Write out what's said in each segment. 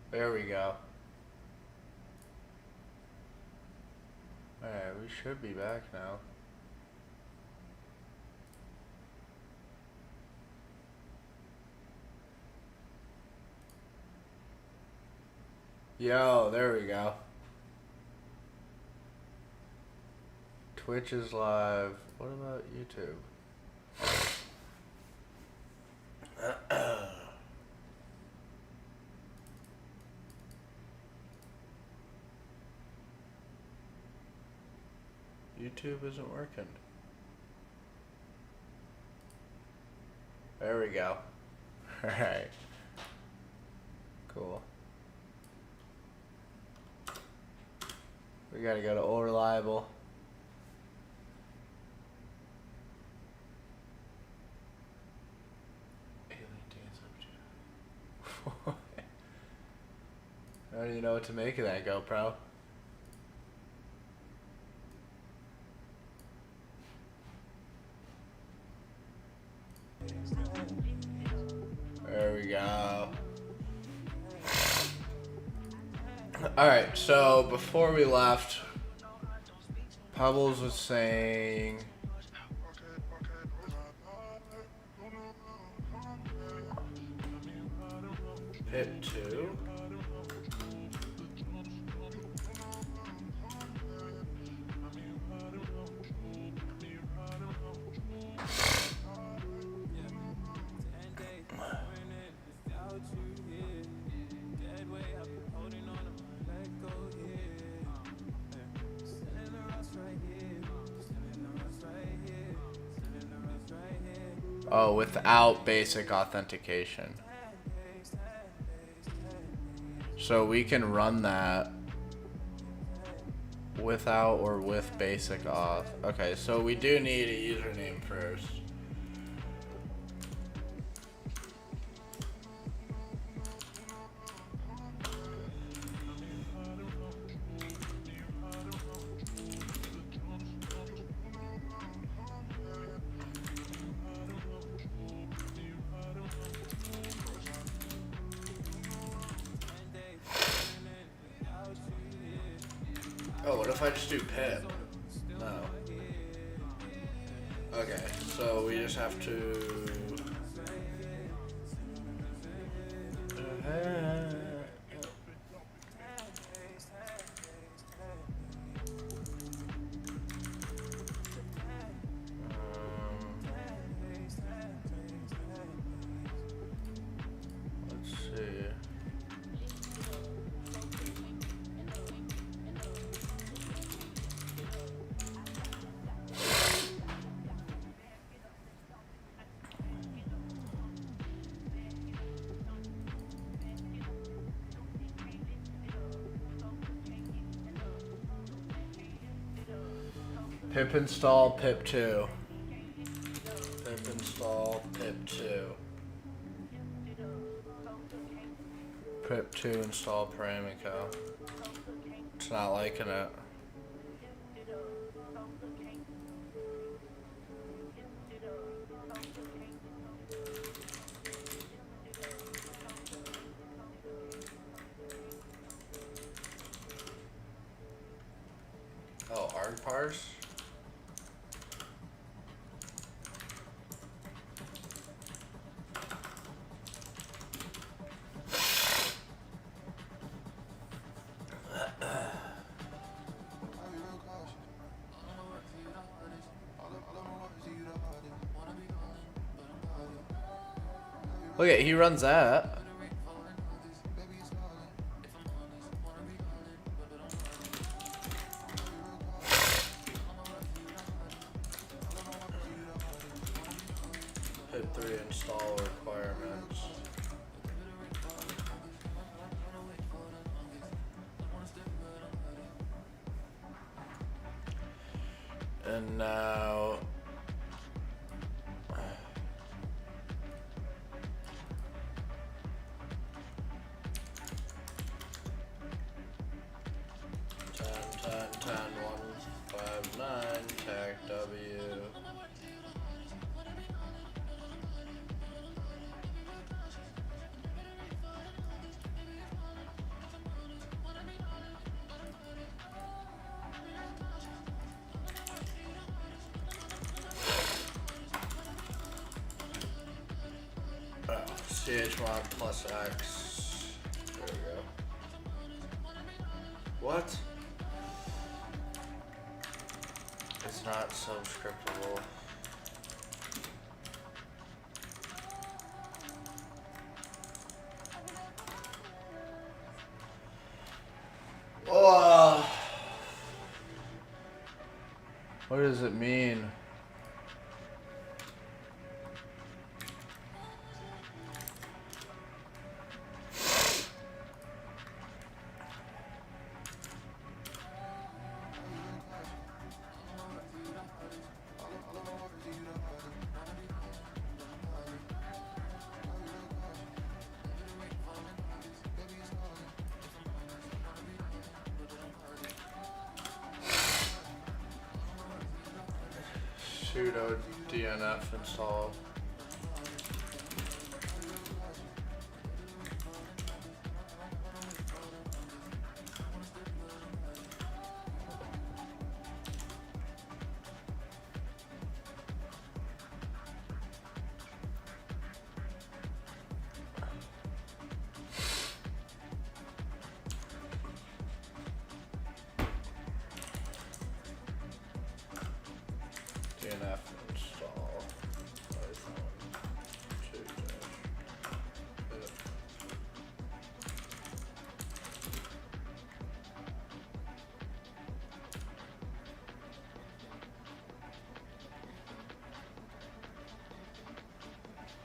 There we go. Alright, we should be back now. Yo, there we go. Twitch is live. What about YouTube? YouTube isn't working. There we go. Alright. Cool. We gotta go to Old Reliable. I don't even know what to make of that GoPro. There we go. Alright, so before we left, Pebbles was saying PIP 2. Oh, without basic authentication. So we can run that without or with basic auth. Okay, so we do need a username first. Oh, what if I just do pip? No. Okay, so we just have to... let's see. Pip install pip 2. Pip install pip 2. Pip 2 install Paramico. It's not liking it. Oh, arg parse? Look at, he runs that. Pip 3 install requirements. And now tag W. ch1 plus x. There we go. What? It's not subscriptable. Oh. What does it mean? Sudo DNF install. DNF install Python 2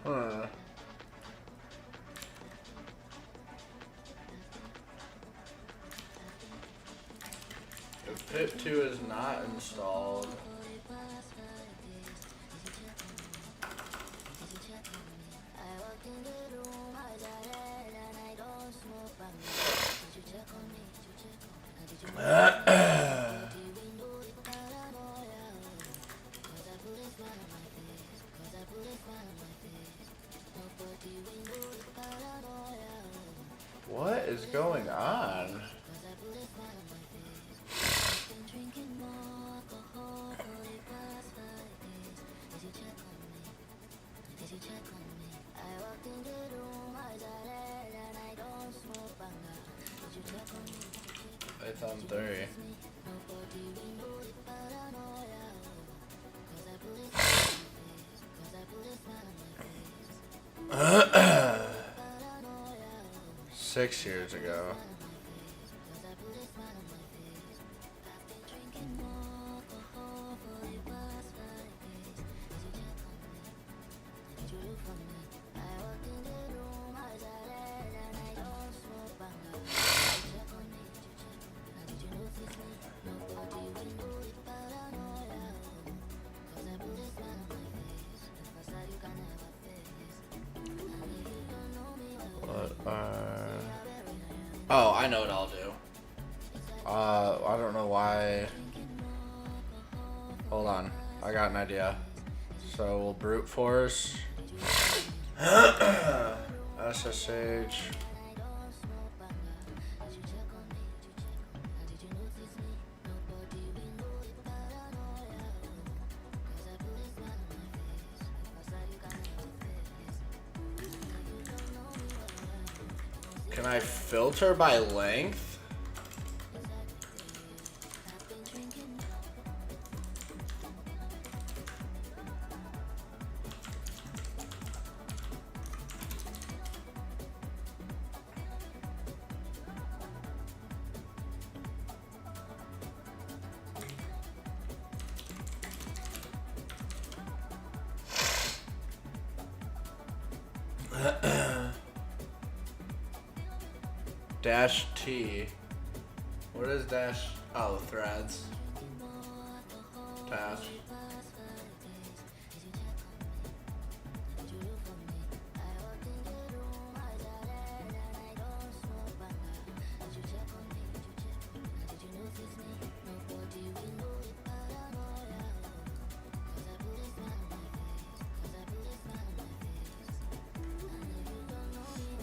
Huh. If pip2 is not installed, what is going on? Python 3. Six years ago. Oh, I know what I'll do. I don't know why. Hold on, I got an idea. So we'll brute force SSH. Can I filter by length? Dash T. What is dash? Oh, threads. Task.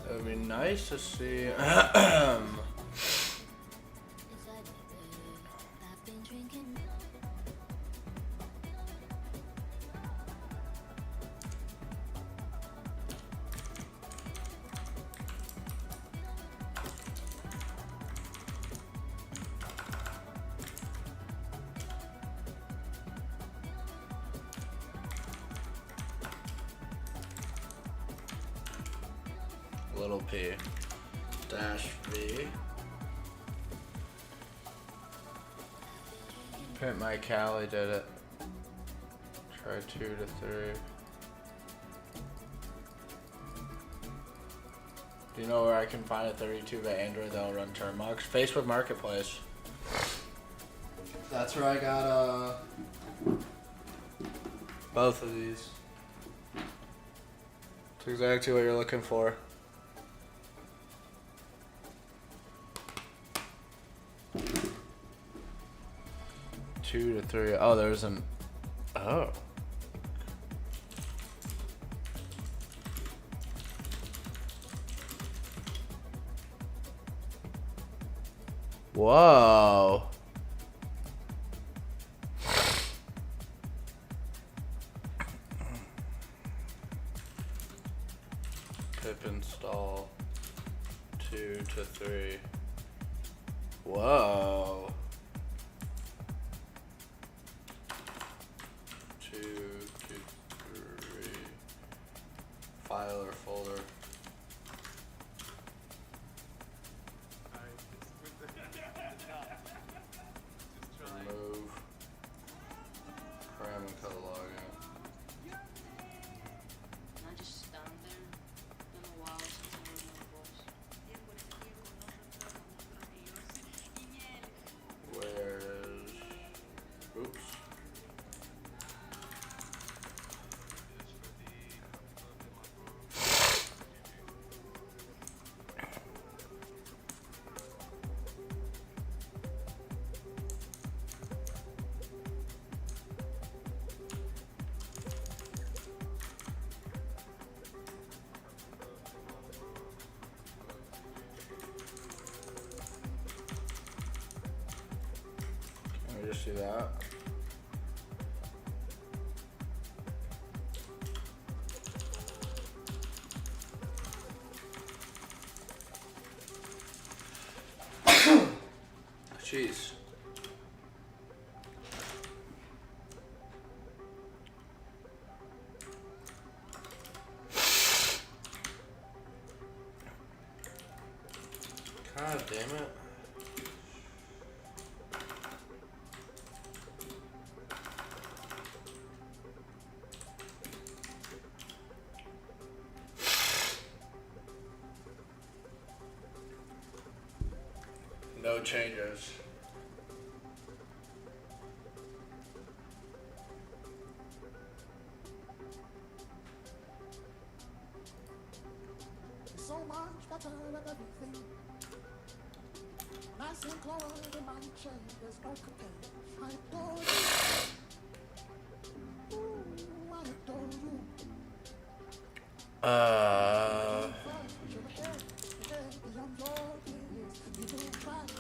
It would be nice to see. little p. Dash v. Print my Cali did it. Try 2 to 3. Do you know where I can find a 32-bit Android that'll run Termux? Facebook Marketplace. That's where I got both of these. It's exactly what you're looking for. Two to three. Oh, there's an. Oh. Whoa. Pip install 2 to 3. Whoa. 2 to 3. File or folder. Remove. Cram and cut login. I just stand there. Been a while since I heard my voice. Where is? Oops. Can we just do that? Jeez. God damn it. No changes. So much better than everything. Nice and close in my chair, there's no compare. I adore you. Ooh, I adore you. You're ahead beyond your years. You will try to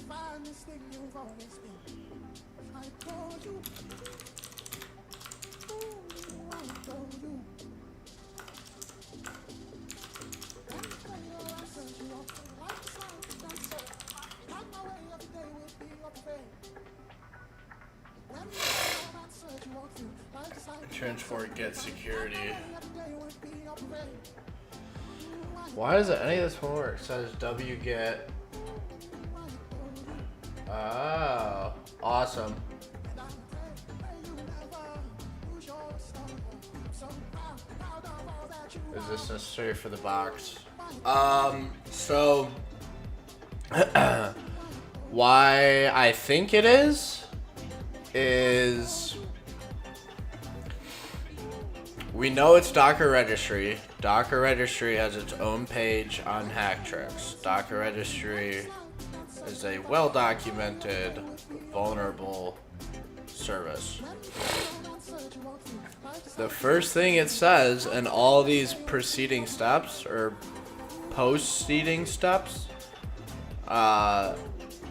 find this thing you've always been. I adore you. Ooh, I adore you. Transport get security. Why doesn't any of this one work? It says wget. Oh, awesome. Is this necessary for the box? So why I think it is we know it's Docker Registry. Docker Registry has its own page on Hacktricks. Docker Registry is a well-documented, vulnerable service. The first thing it says in all these preceding steps, or post-seeding steps,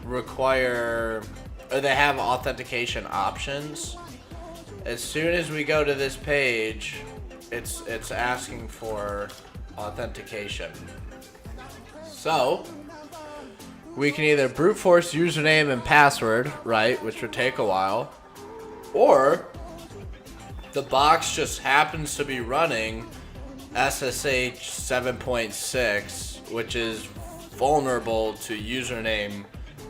require, or they have authentication options. As soon as we go to this page, it's asking for authentication. So we can either brute force username and password, right, which would take a while, or the box just happens to be running SSH 7.6, which is vulnerable to username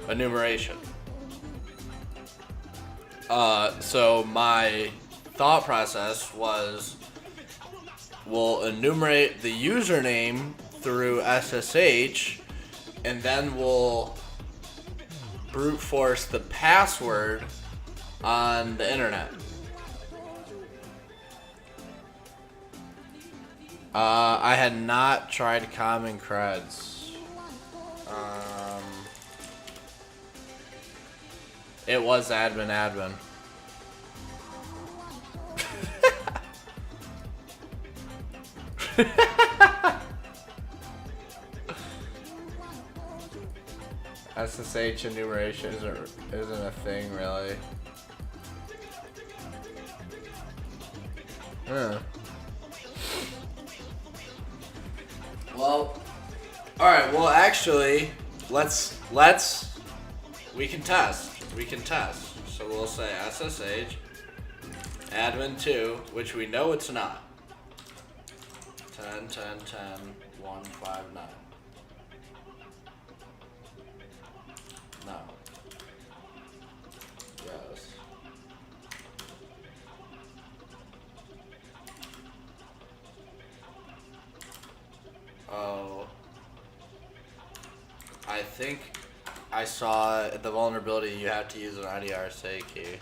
enumeration. So my thought process was, we'll enumerate the username through SSH, and then we'll brute force the password on the internet. I had not tried Common Creds. It was admin. SSH enumeration isn't a thing, really. Huh. Well, alright, well actually, we can test. So we'll say SSH admin 2, which we know it's not. 10.10.10.159. No. Yes. Oh. I think I saw the vulnerability. You have to use an IDRC key.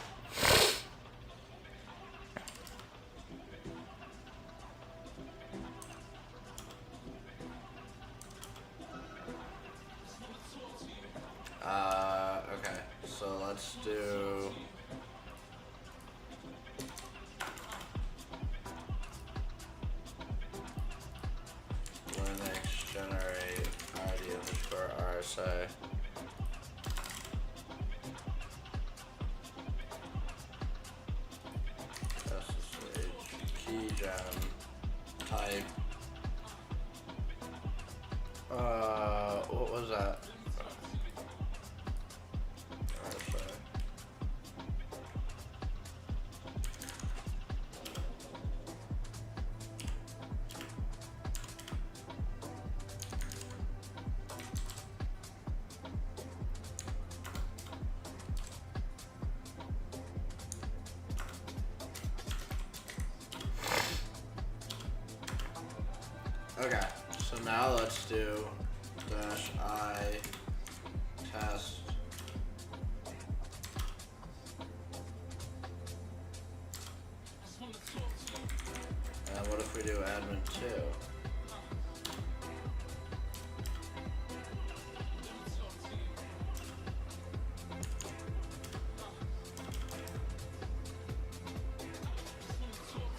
Okay, so let's do Linux generate ID_RSA. SSH keygen type. What was that? Okay, so now let's do -I test. And what if we do admin 2?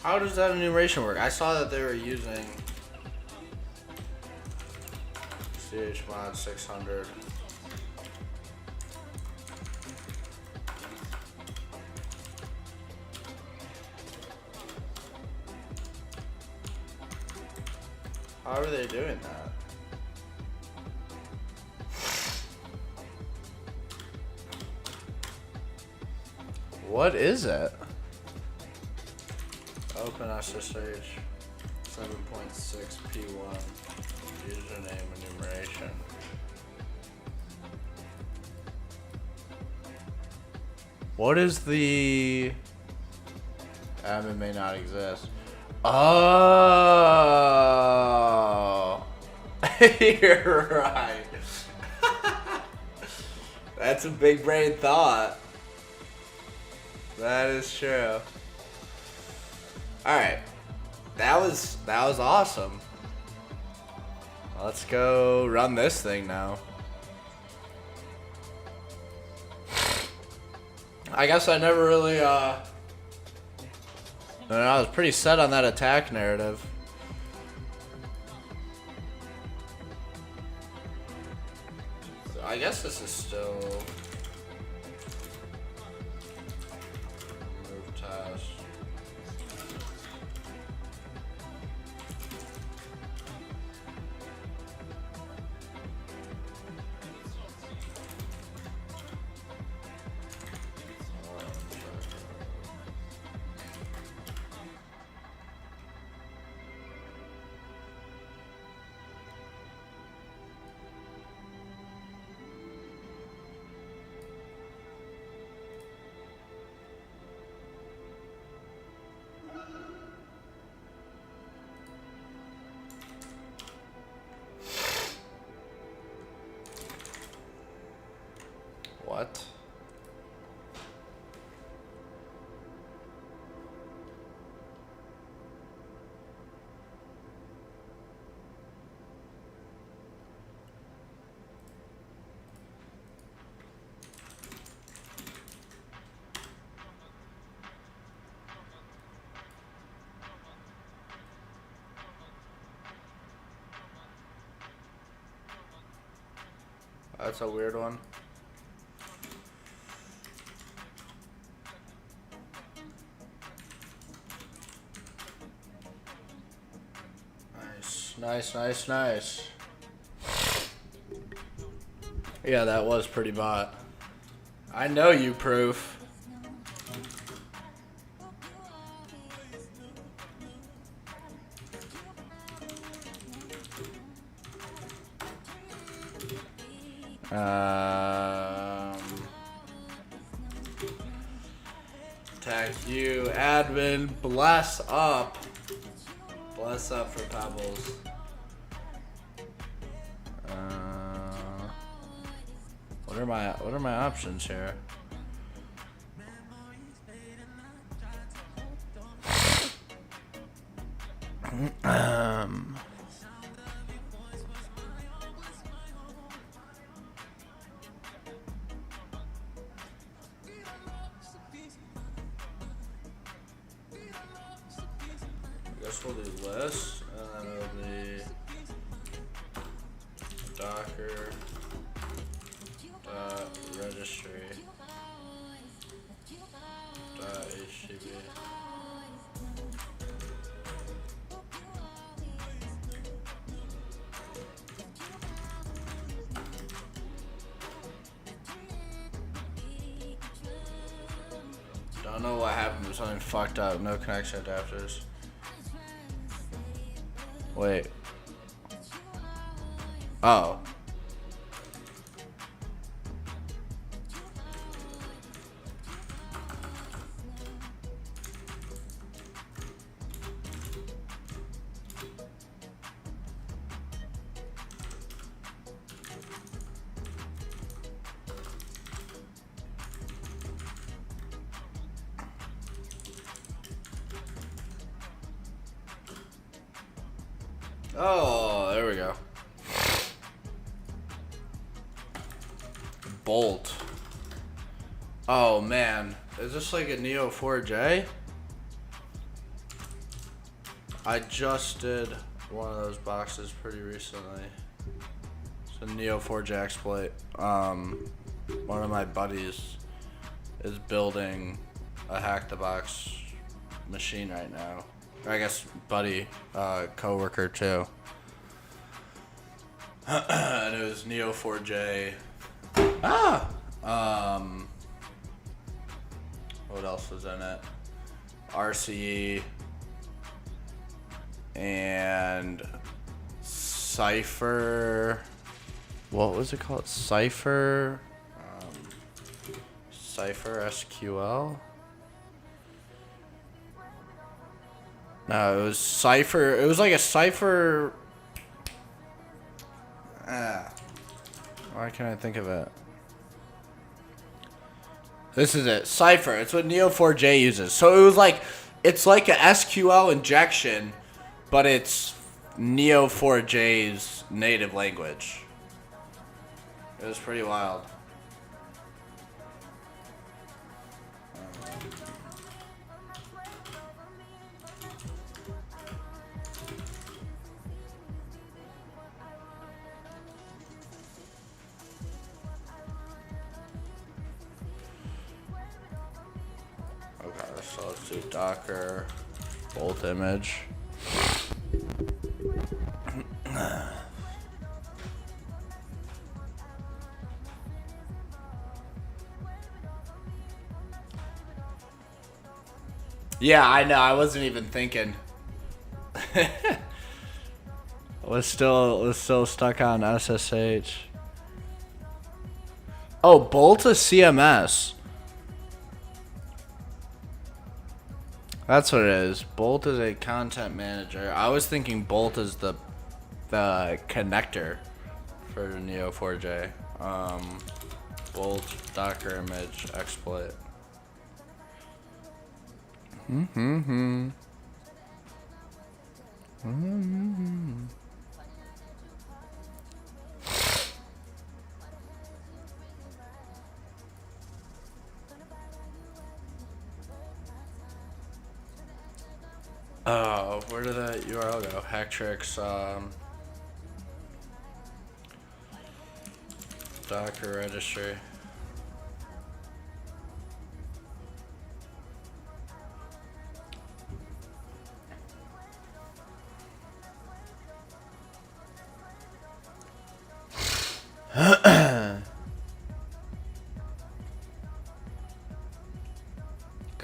How does that enumeration work? I saw that they were using chmod 600. How are they doing that? What is it? Open SSH 7.6 P1 username enumeration. What is the admin may not exist? Oh, you're right. That's a big brain thought. That is true. All right, that was awesome. Let's go run this thing now. I guess I never really, I was pretty set on that attack narrative. So I guess this is still remove task. What? That's a weird one. Nice. Yeah, that was pretty bot. I know you, Proof. Tag you, admin. Bless up. Bless up for Pebbles. What are my options here? I guess we'll do list, and then it'll be Docker registry HTTP. Don't know what happened, but something fucked up. No connection adapters. Wait. Oh. Oh, there we go. Bolt. Oh man, is this like a Neo 4J? I just did one of those boxes pretty recently. It's a Neo 4J exploit. One of my buddies is building a hack the box machine right now. I guess buddy, coworker too. And it was Neo 4J. What else was in it? RCE and Cypher. What was it called? Cypher. Cypher SQL. No, it was Cypher. It was like a Cypher. Why can't I think of it? This is it. Cypher. It's what Neo4j uses. So it was like, it's like a SQL injection, but it's Neo4j's native language. It was pretty wild. Okay, so let's do Docker, bolt image. Yeah, I know. I wasn't even thinking. We're still stuck on SSH. Oh, Bolt is CMS. That's what it is. Bolt is a content manager. I was thinking Bolt is the connector for Neo4j. Bolt Docker image exploit. Oh, where did that URL go? Hacktrix, Docker registry.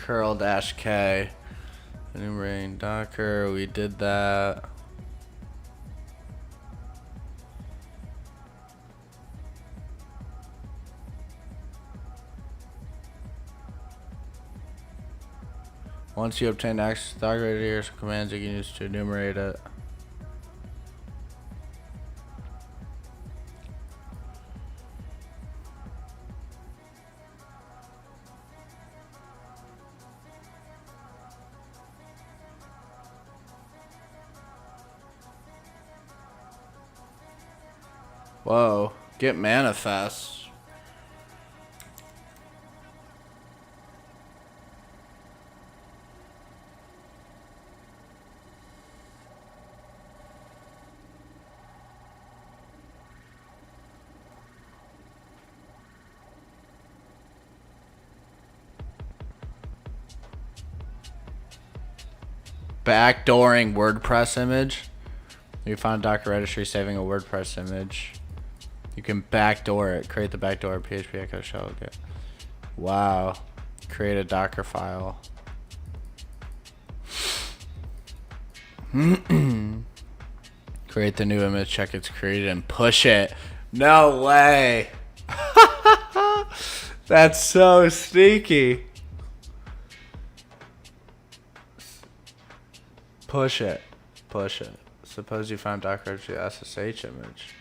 curl-k. Enumerating Docker, we did that. Once you obtain access to Docker, here's some commands you can use to enumerate it. Whoa, get manifest. Backdooring WordPress image. You find Docker registry saving a WordPress image. You can backdoor it. Create the backdoor PHP echo shell. Okay. Wow. Create a Docker file. Create the new image. Check it's created and push it. No way. That's so sneaky. Push it. Push it. Suppose you found Docker registry SSH image.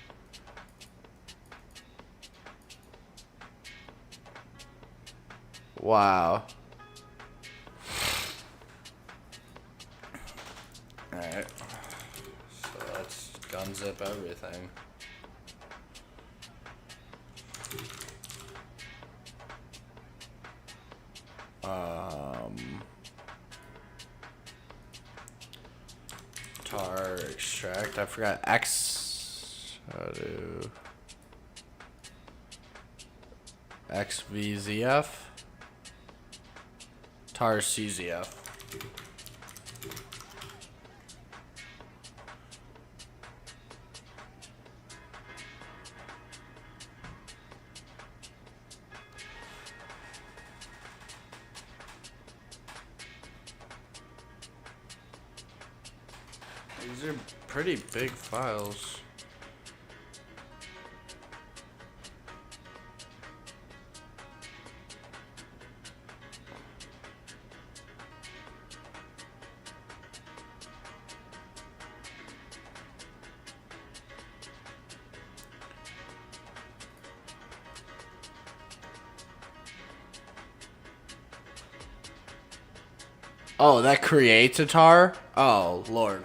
Wow. Alright. So let's gunzip everything. Tar extract. I forgot X. How to XVZF. Tar CZF. These are pretty big files. Oh, that creates a tar? Oh, Lord.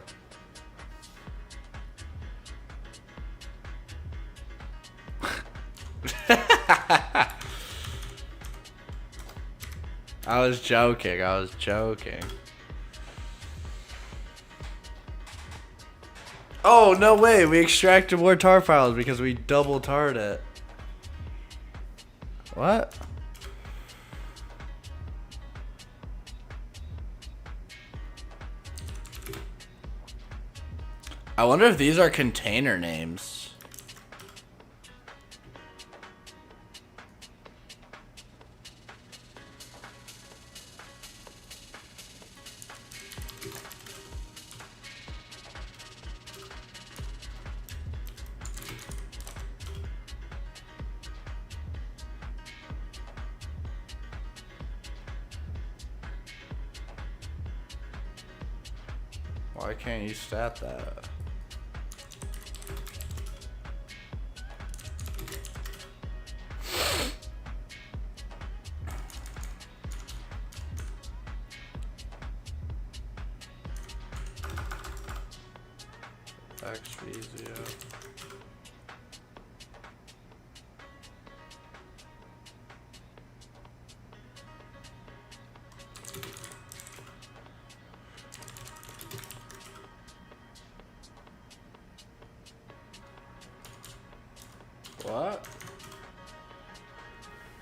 I was joking. I was joking. Oh, no way. We extracted more tar files because we double tarred it. What? I wonder if these are container names. Why can't you stat that? X Visio. What?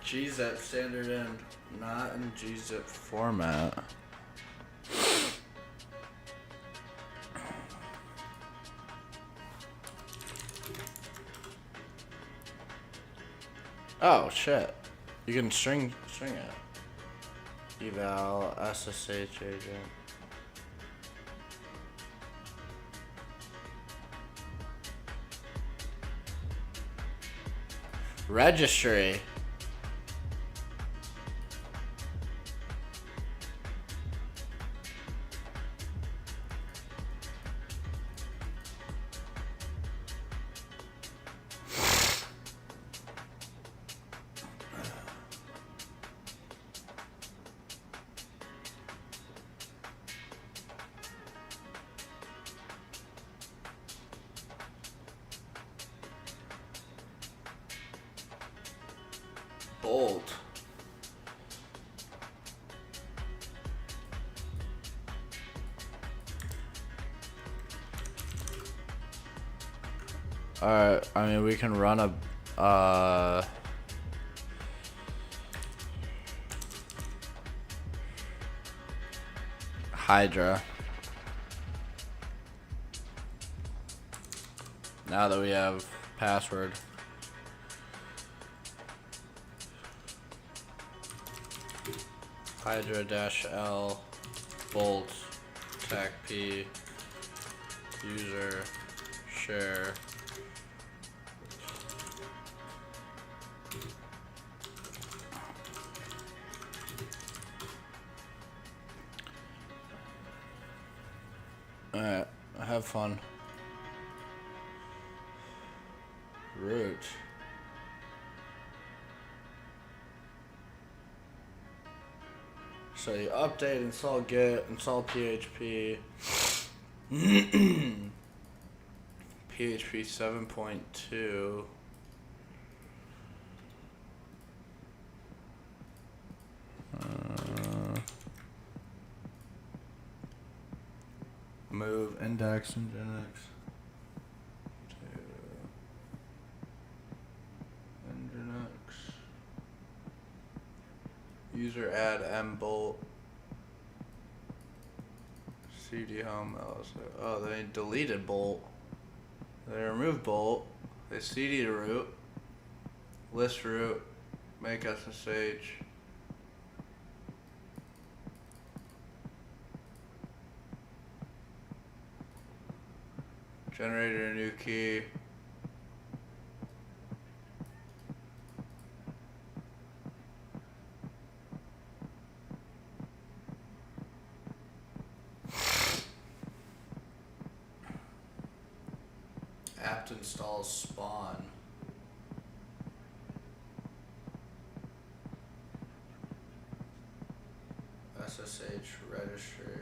GZIP standard in, not in GZIP format. Oh shit! You can string it. Eval SSH agent. Registry. Bolt. Alright, I mean we can run a Hydra. Now that we have password. Hydra-L bolt tac p user share alright, have fun. Root. So you update, install Git, install PHP. PHP 7.2. Move index and Nginx to Nginx. User add mbolt. CD home. Oh, they deleted bolt. They removed bolt. They CD to root. List root. Make SSH. Generated a new key. Apt installs spawn. SSH registry.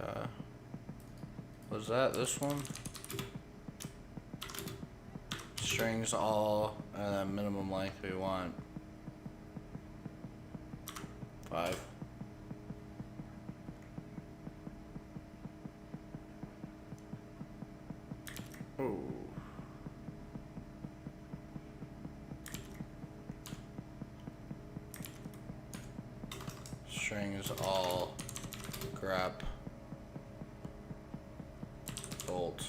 Okay. Was that this one? Strings all, and then minimum length we want 5. Ooh. Strings all grep bolt.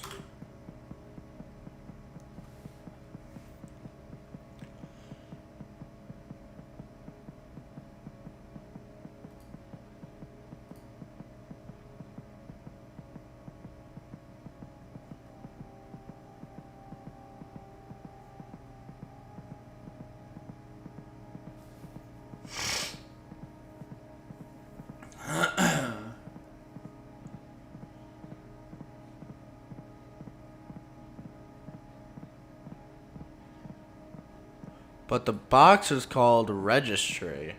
But the box is called registry.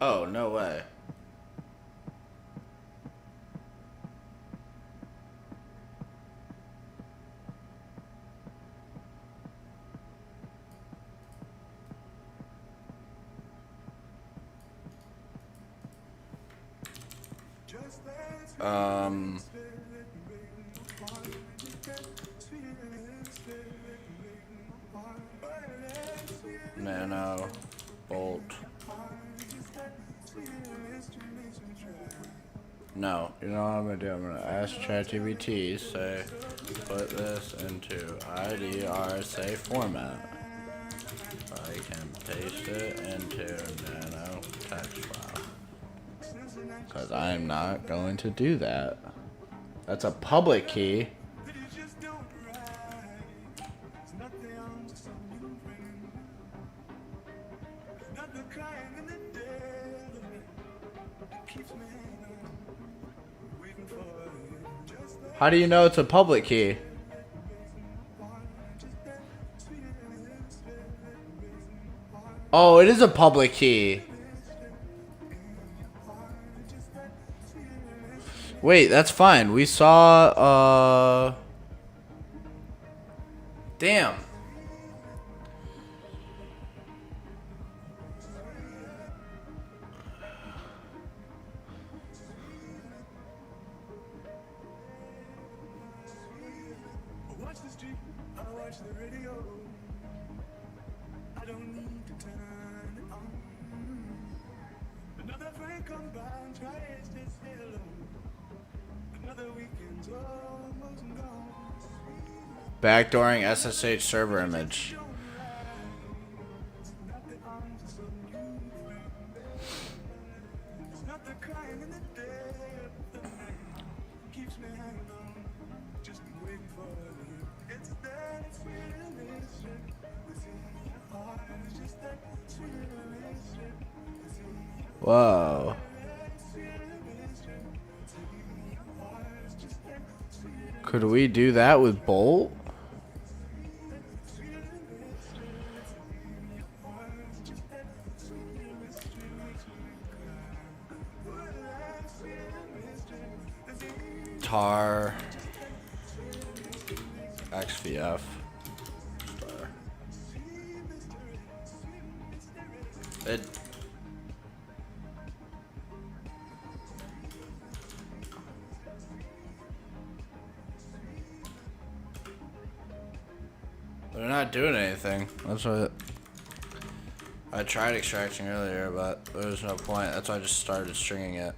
Oh, no way. Nano, bolt. No, you know what I'm gonna do? I'm gonna ask ChatGPT, say, put this into IDRSA format. I can paste it into nano text file. Because I'm not going to do that. That's a public key. How do you know it's a public key? Oh, it is a public key. Wait, that's fine. We saw, damn. Backdooring SSH server image. Whoa. Could we do that with Bolt? Tar XVF star. It they're not doing anything. That's what I tried extracting earlier, but there was no point. That's why I just started stringing it.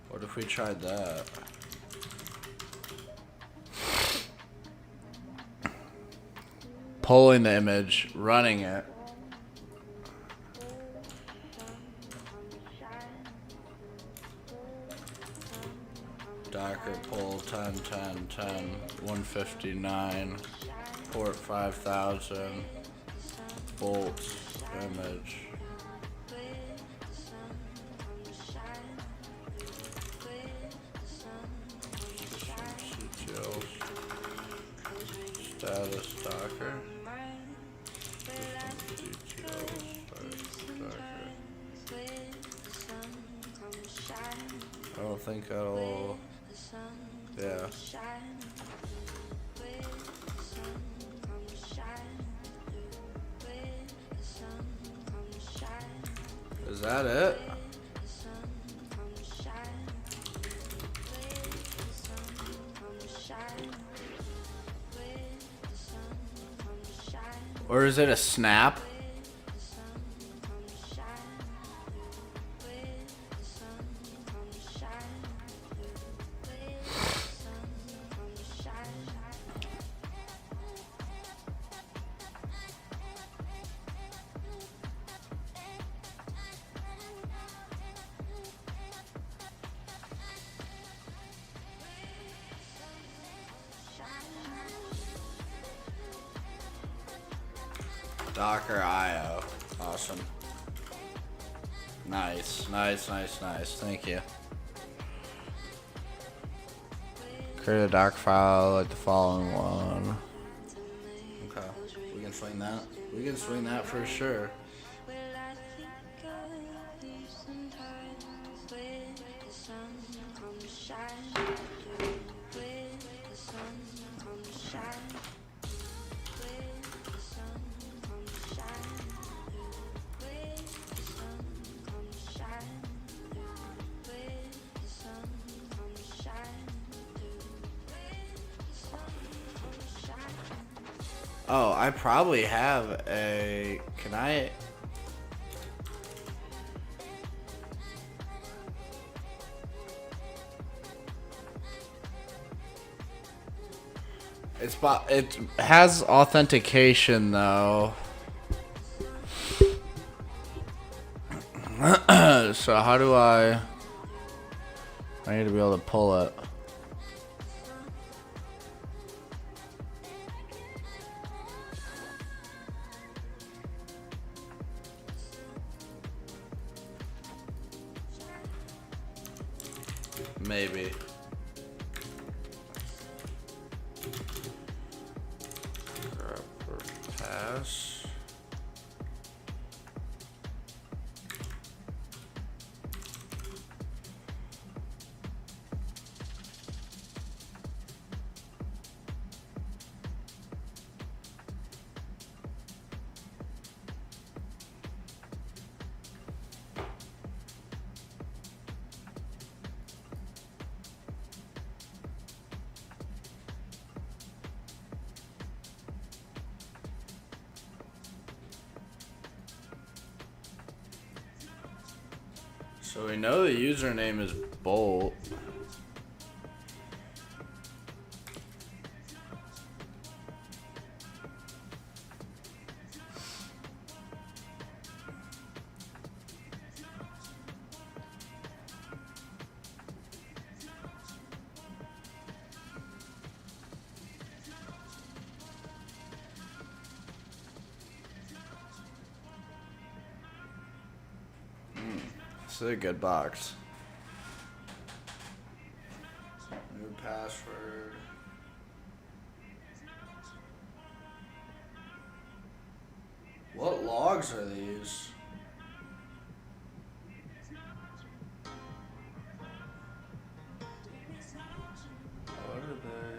What if we tried that? Pulling the image, running it. Docker pull 10, 10, 10, 159, port 5000, bolts, image. Status Docker. I don't think that'll. Yeah. Is that it? Or is it a snap? Docker IO. Awesome. Nice. Thank you. Create a Docker file like the following one. Okay. We can swing that. We can swing that for sure. Oh, I probably have a... Can I... It has authentication though. So how do I need to be able to pull it. Maybe. Pass. So we know the username is Bolt. This is a good box. New password. What logs are these? What are they?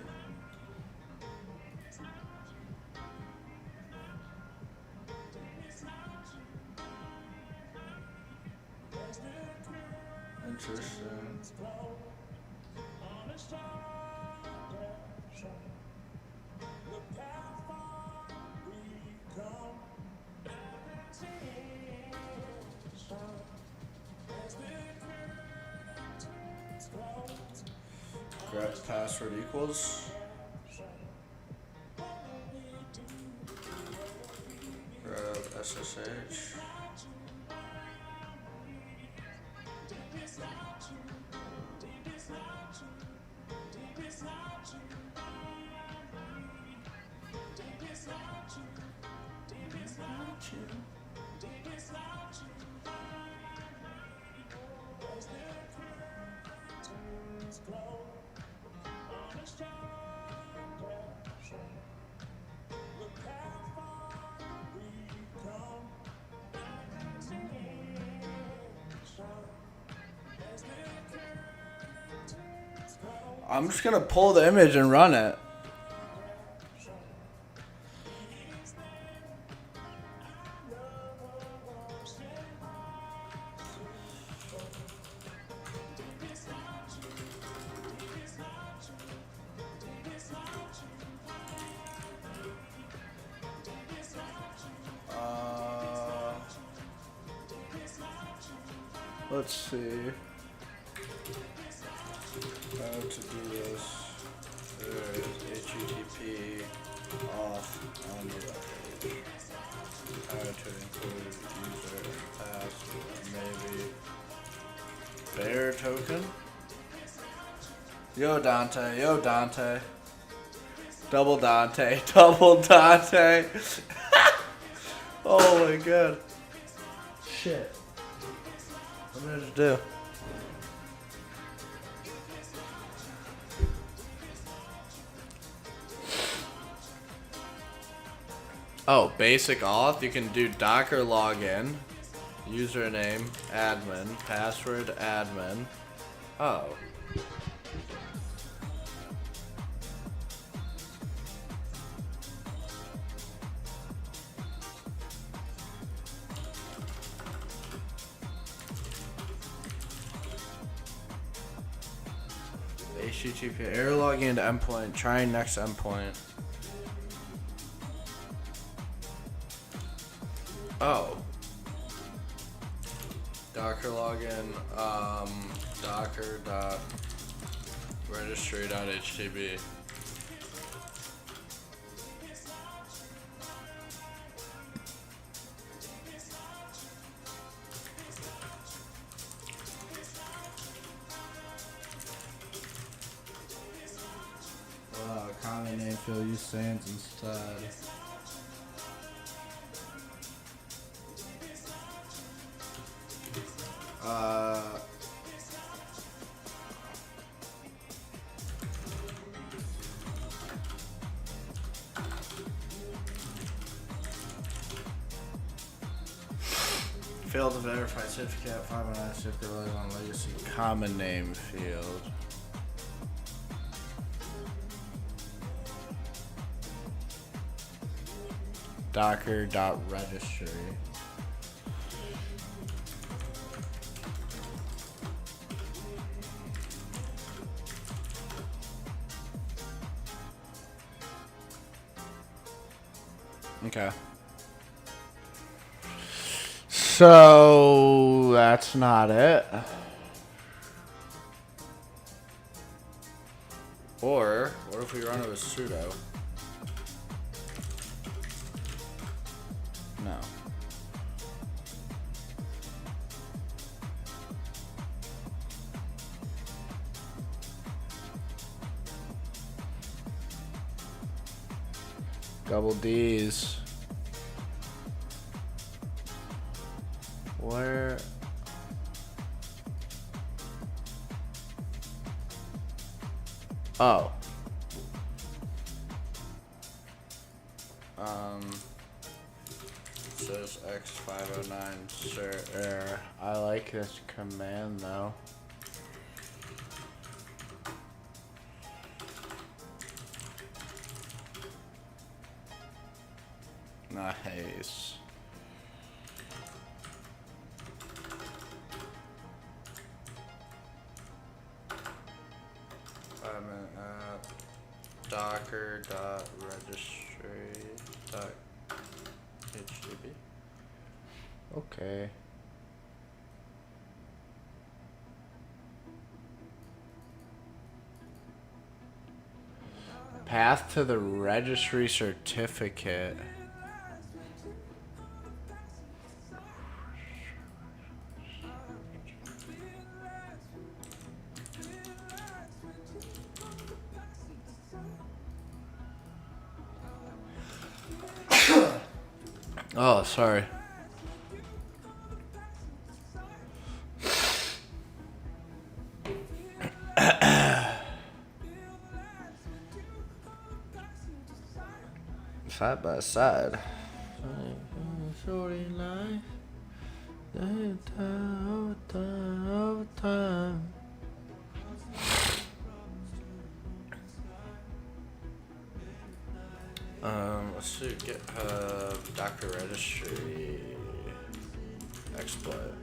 Interesting. Grab password equals. Grab SSH. I'm just gonna pull the image and run it. Let's see. How to do this. There is HTTP off on the web page. How to include user password, maybe. Bear token. Yo Dante, yo Dante. Double Dante, double Dante. Oh my god. Shit. What did I just do? Oh, basic auth. You can do Docker login, username, admin, password, admin. Oh. HTTP error logging into endpoint. Trying next endpoint. Oh. Docker login. Docker.registry.htb. Common name field, use sans instead. Failed to verify certificate 509 secret on legacy common name field. Docker.registry. Okay. So that's not it. Or what if we run it with sudo? No. Double D's. Where? Oh. Says X509 sir error. I like this command though. Nice. I'm at docker.registry.htb. Okay. Path to the registry certificate. Oh, sorry. Side by side. Shorty life. Time. Let's see, GitHub, Docker registry, exploit.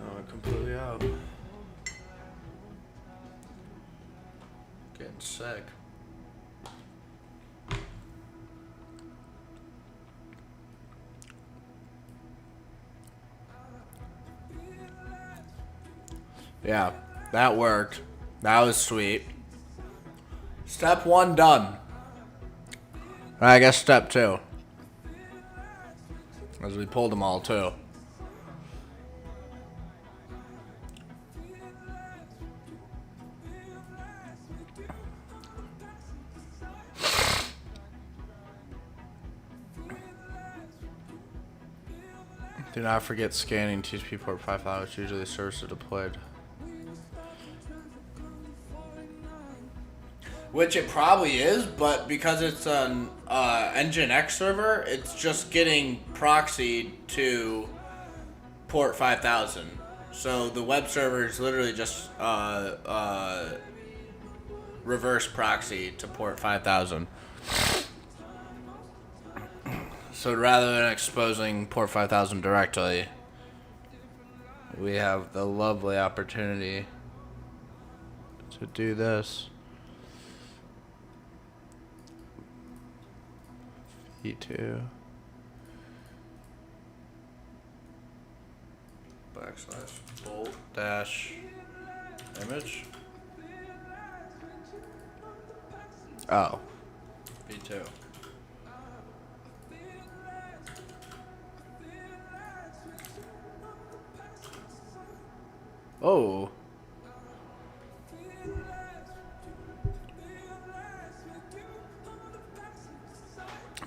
Oh, completely out. Getting sick. Yeah, that worked. That was sweet. Step 1 done. I guess step 2. As we pulled them all too. Do not forget scanning TCP port 5000, which usually the service is deployed. Which it probably is, but because it's an Nginx server, it's just getting proxied to port 5000. So the web server is literally just reverse proxy to port 5000. So rather than exposing port 5000 directly, we have the lovely opportunity to do this. E2 / bolt dash image. Oh, V2. Oh.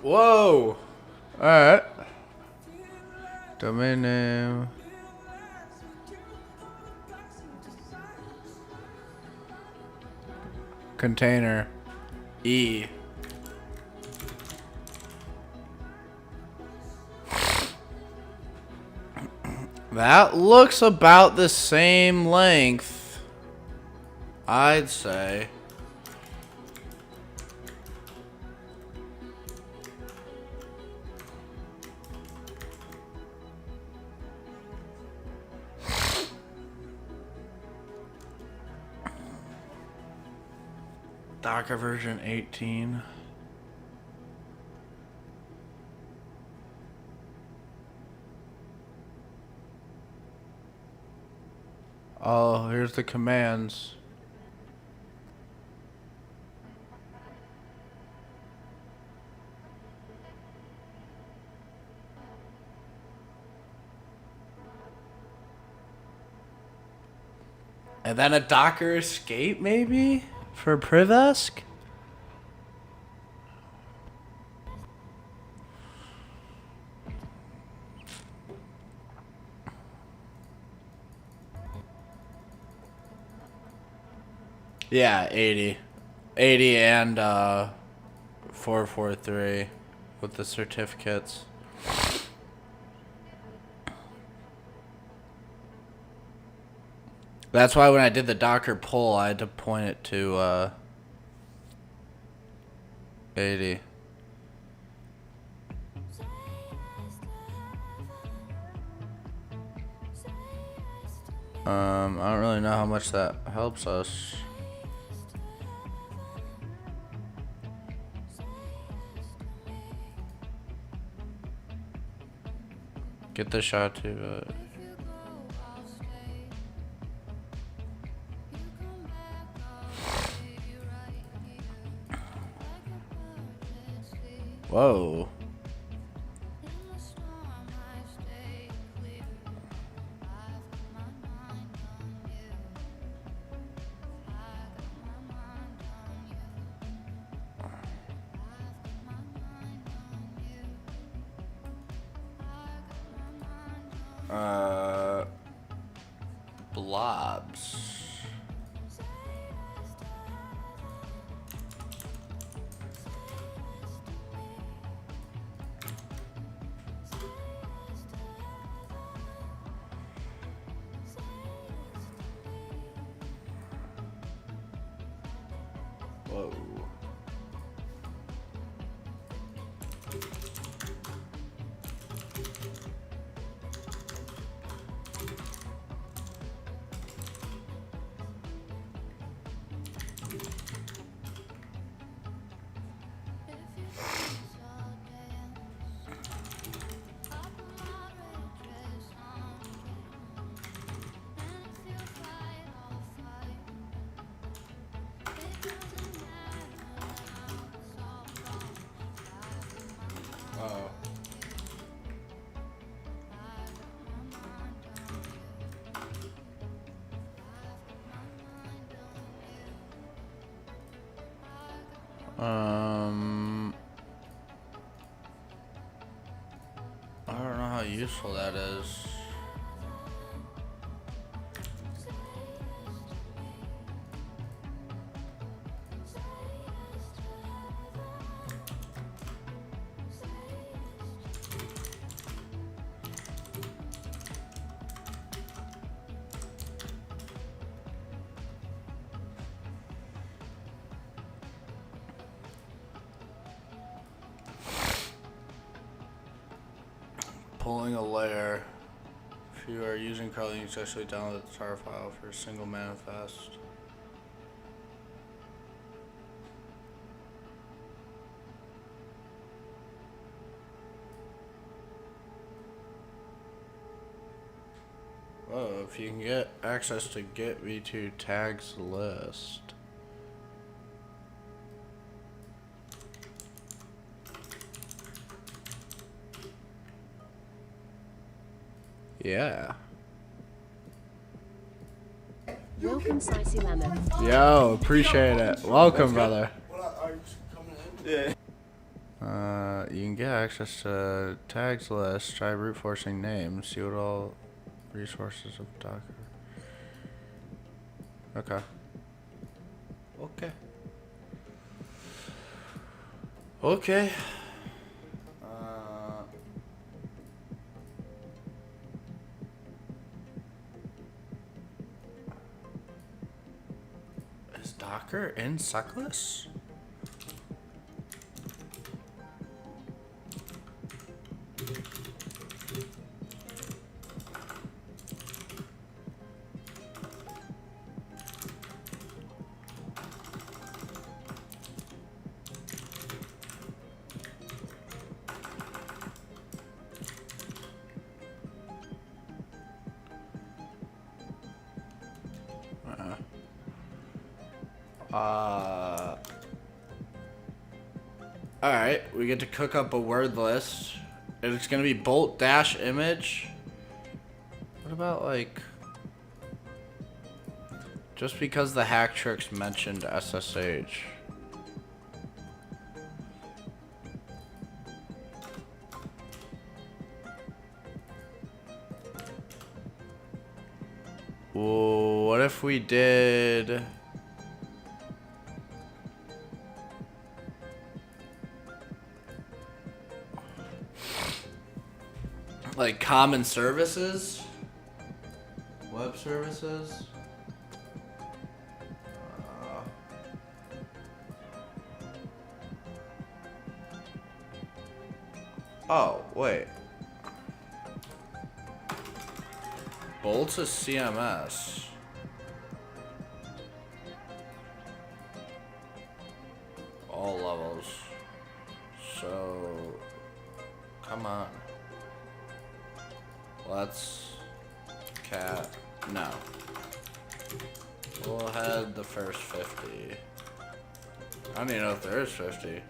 Whoa. Alright. Domain name. Container. E. That looks about the same length, I'd say. Docker version 18. Oh, here's the commands. And then a Docker escape, maybe? For Privask? Yeah, 80. 80 and 443 with the certificates. That's why when I did the Docker poll, I had to point it to 80. I don't really know how much that helps us. Get the shot to whoa. Blobs. Whoa. I don't know how useful that is. Pulling a layer. If you are using Carl, you can actually download the tar file for a single manifest. Whoa, if you can get access to get v2 tags list. Yeah. Welcome, Spicy Lemon. Yo, appreciate it. Welcome, brother. Are you coming in? You can get access to tags list, try brute forcing names, see what all resources of Docker. Okay. Okay. Okay. Is Docker in suckless? Alright, we get to cook up a word list. And it's gonna be bolt dash image. What about like... Just because the hack tricks mentioned SSH. Whoa, what if we did... like common services? Web services? Oh, wait. Bolt's a CMS. All levels. So, come on. Let's cat. No. We'll head the first 50. I don't even know if there is 50.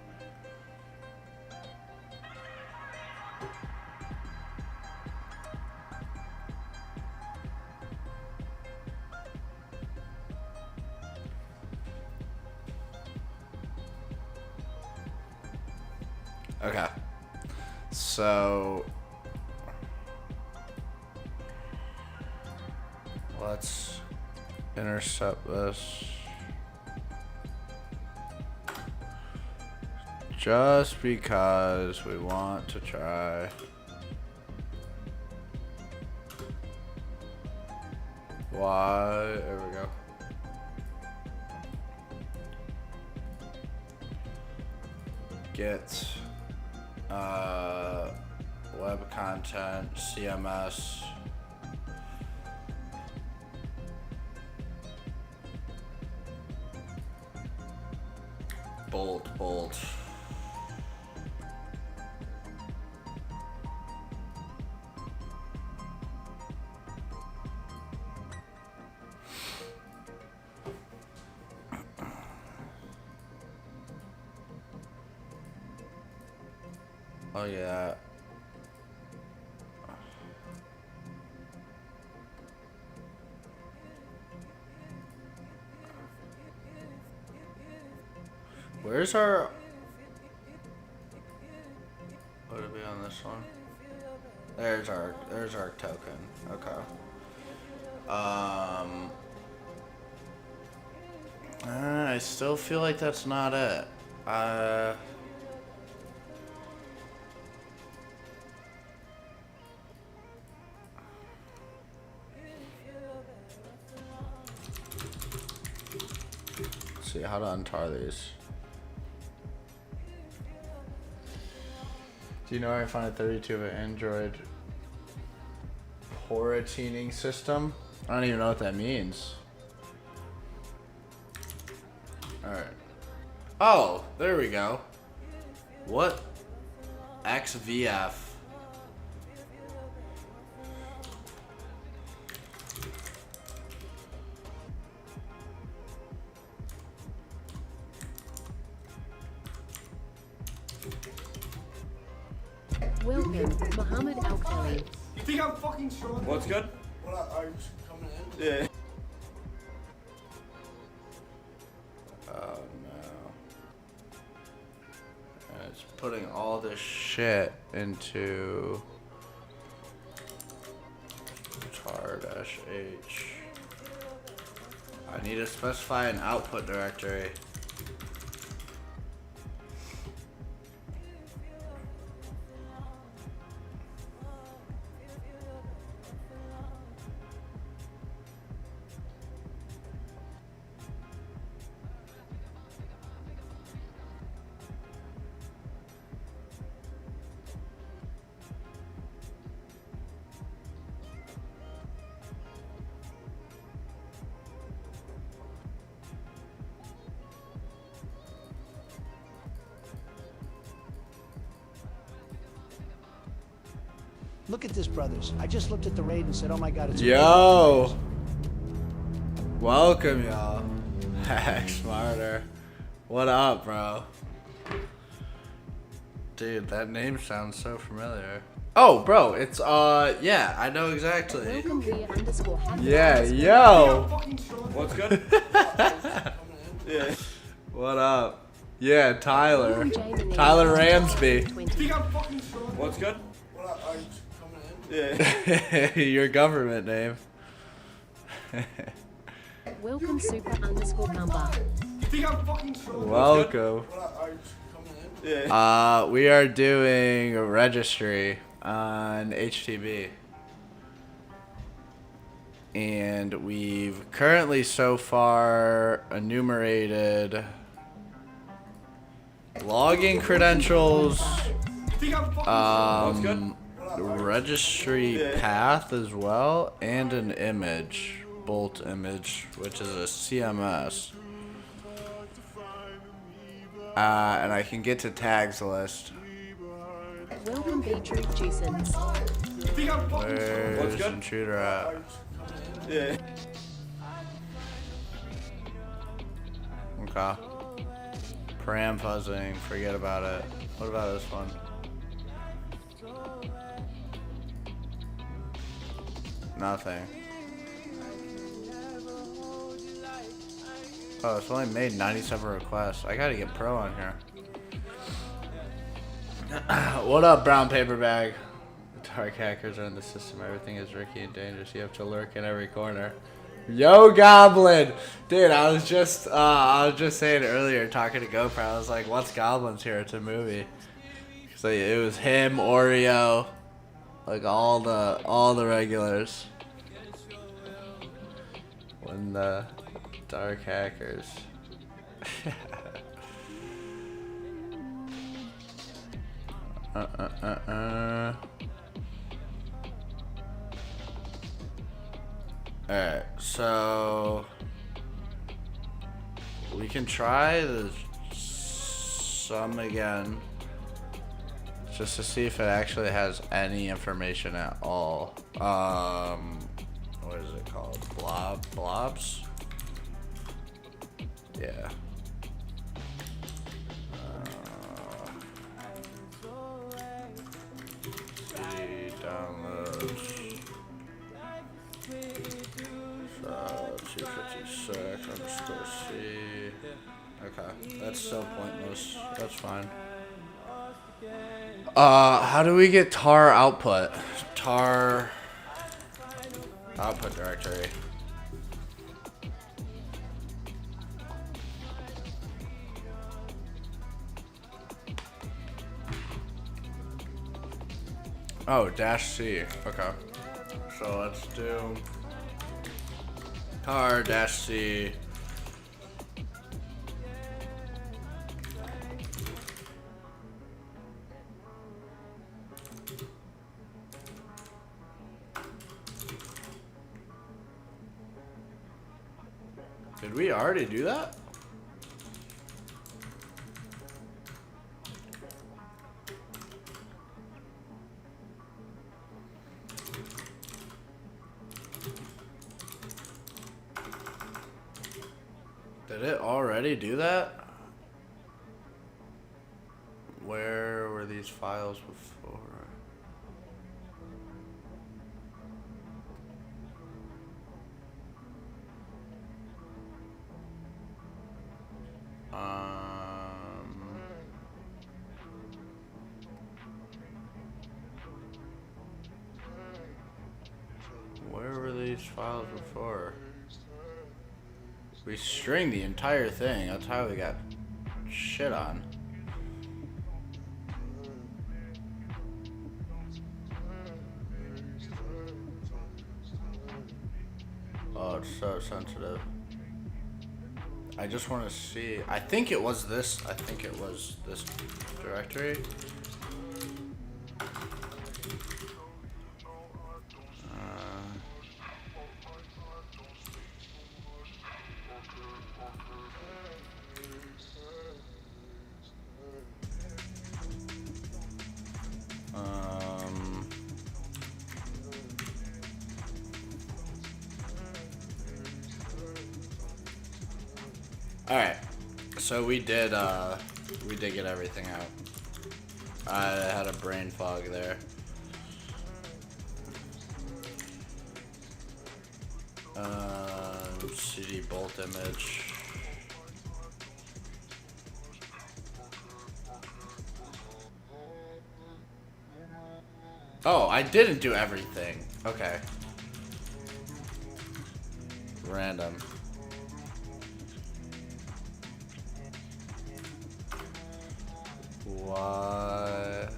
Okay. So let's intercept this. Just because we want to try. Why? There we go. Get web content, CMS. Bolt. Oh yeah. Where's our... Would it be on this one? There's our token. Okay. I still feel like that's not it. Let's see how to untar these. Do you know where I find a 32 of an Android portining system? I don't even know what that means. Alright. Oh, there we go. What? XVF. Welcome, Muhammad Al Khali. You think I'm fucking strong? What's good? What are you coming in? Yeah. Oh no. And it's putting all this shit into tar-h. I need to specify an output directory. Look at this, brothers. I just looked at the raid and said, oh my God, it's Yo! Welcome, y'all. Hack Smarter. What up, bro? Dude, that name sounds so familiar. Oh, bro, it's, yeah, I know exactly. Welcome via underscore hacker Yeah, underscore yo! What's good? Yeah. What up? Yeah, Tyler. Welcome, Jamie. Tyler Ramsby. 20. What's good? What are you coming in? Yeah. Your government name. Welcome, super underscore number. You think I'm fucking strong? Welcome. What are you coming in? Yeah. We are doing a registry on HTB. And we've currently so far enumerated login credentials, What's good? registry Yeah. path as well, and an image, bolt image, which is a CMS. And I can get to tags list. Welcome, Beetroot Juicens. Where's good? intruder at? Yeah. Okay. Param fuzzing, forget about it. What about this one? Nothing. Oh, it's only made 97 requests. I gotta get pro on here. What up, brown paper bag? The dark hackers are in the system. Everything is risky and dangerous. You have to lurk in every corner. Yo, Goblin, dude, I was just saying earlier, talking to GoPro. I was like, "What's Goblins here?" It's a movie. So it was him, Oreo, like all the regulars. When the dark hackers. Alright, so we can try the sum again just to see if it actually has any information at all. What is it called? Blobs? Yeah. See downloads. 256 underscore C. Okay, that's so pointless. That's fine. How do we get tar output? Tar output directory. Oh, -C. Okay. So let's do tar -C. Did we already do that? Did it already do that? Where were these files before? Where were these files before? We stringed the entire thing. That's how we got shit on. Oh, it's so sensitive. I just want to see. I think it was this. I think it was this directory. All right, so we did get everything out. I had a brain fog there. CD bolt image. Oh, I didn't do everything. Okay. Random. What?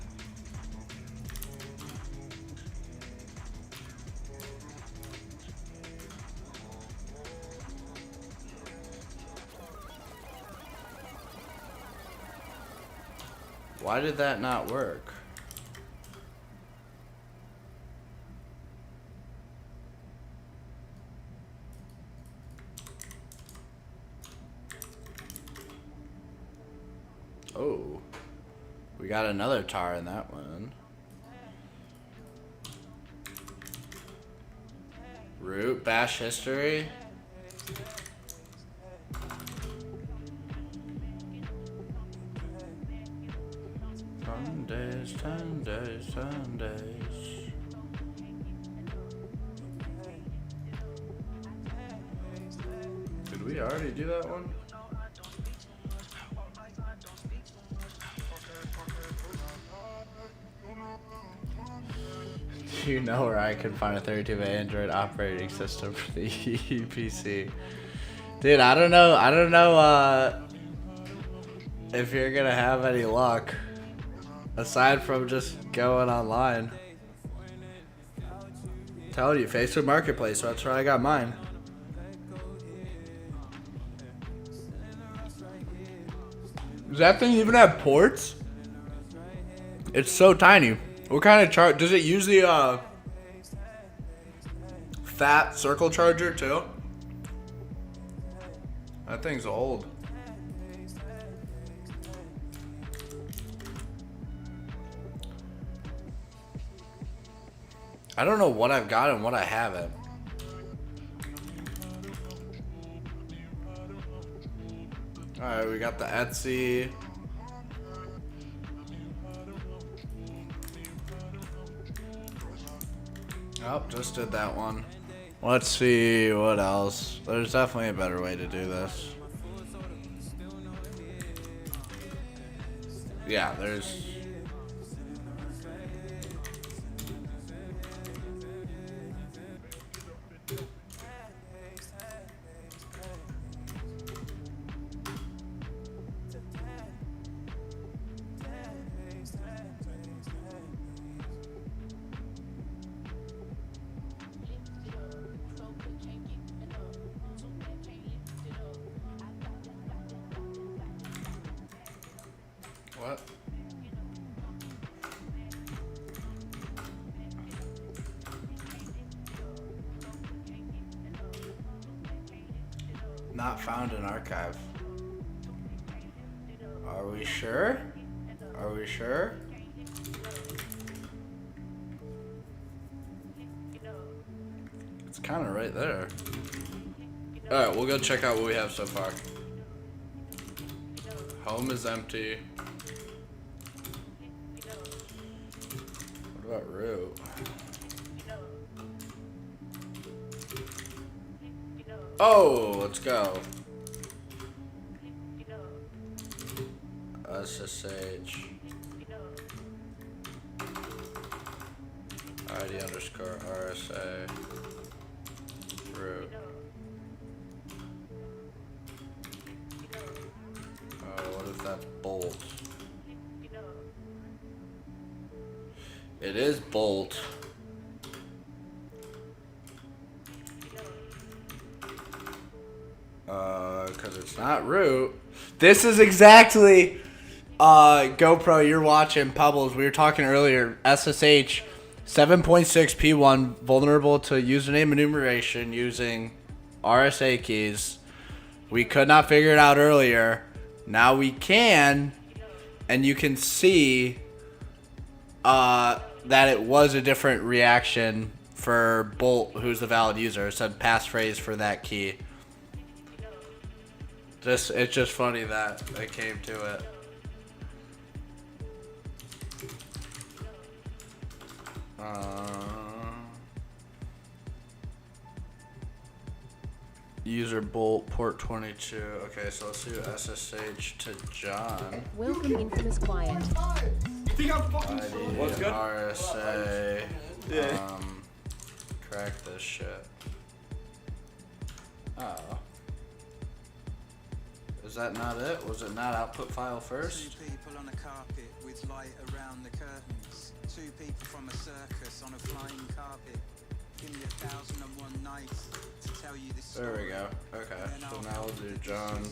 Why did that not work? Oh. We got another tar in that one. Root bash history. Sundays, Sundays, Sundays. Did we already do that one? Do you know where I can find a 32-bit Android operating system for the PC? Dude, I don't know if you're gonna have any luck aside from just going online. I'm telling you, Facebook Marketplace, that's where I got mine. Does that thing even have ports? It's so tiny. What kind of charge? Does it use the fat circle charger too? That thing's old. I don't know what I've got and what I haven't. Alright, we got the Etsy. Oh, just did that one. Let's see what else. There's definitely a better way to do this. Yeah, there's What? Not found in archive. Are we sure? Are we sure? It's kind of right there. Alright, we'll go check out what we have so far. Home is empty. What about root? Oh, let's go. SSH. ID underscore RSA. Root. Oh, what if that's bolt? It is bolt. Cause it's not root. This is exactly GoPro you're watching, Pebbles. We were talking earlier. SSH 7.6 P1 vulnerable to username enumeration using RSA keys. We could not figure it out earlier. Now we can, and you can see that it was a different reaction for Bolt, who's the valid user. It said passphrase for that key. It's just funny that it came to it. User Bolt port 22. Okay, so let's do SSH to John. Welcome, infamous quiet. Think I'm fucking. ID, What's good? RSA. Yeah. Crack this shit. Oh. Is that not it? Was it not output file first? Two people on a carpet with light around the curtains. Two people from a circus on a flying carpet. Give me 1,001 nights to tell you this story. There we go. Okay, so now we'll do John.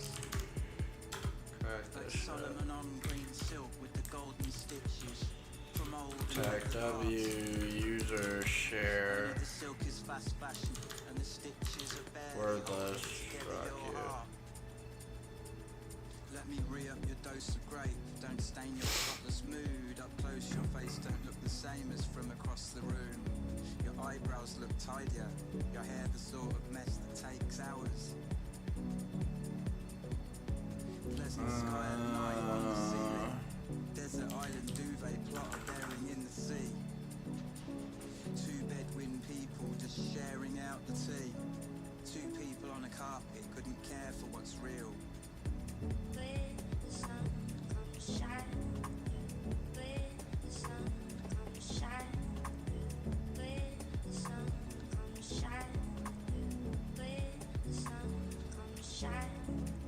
Crack Like this shit. Solomon on green silk with the golden stitches. From old Tag W, user, share, The silk is fast fashion and the stitches are bare. wordless, fuck you. Let me re-up your dose of grape. Don't stain your spotless mood. Up close, your face don't look the same as from across the room. Your eyebrows look tidier. Your hair the sort of mess that takes hours. Pleasant sky at night on the ceiling. Desert island duvet plotter bearing in the sea. Two bedouin people just sharing out the tea. Two people on a carpet couldn't care for what's real.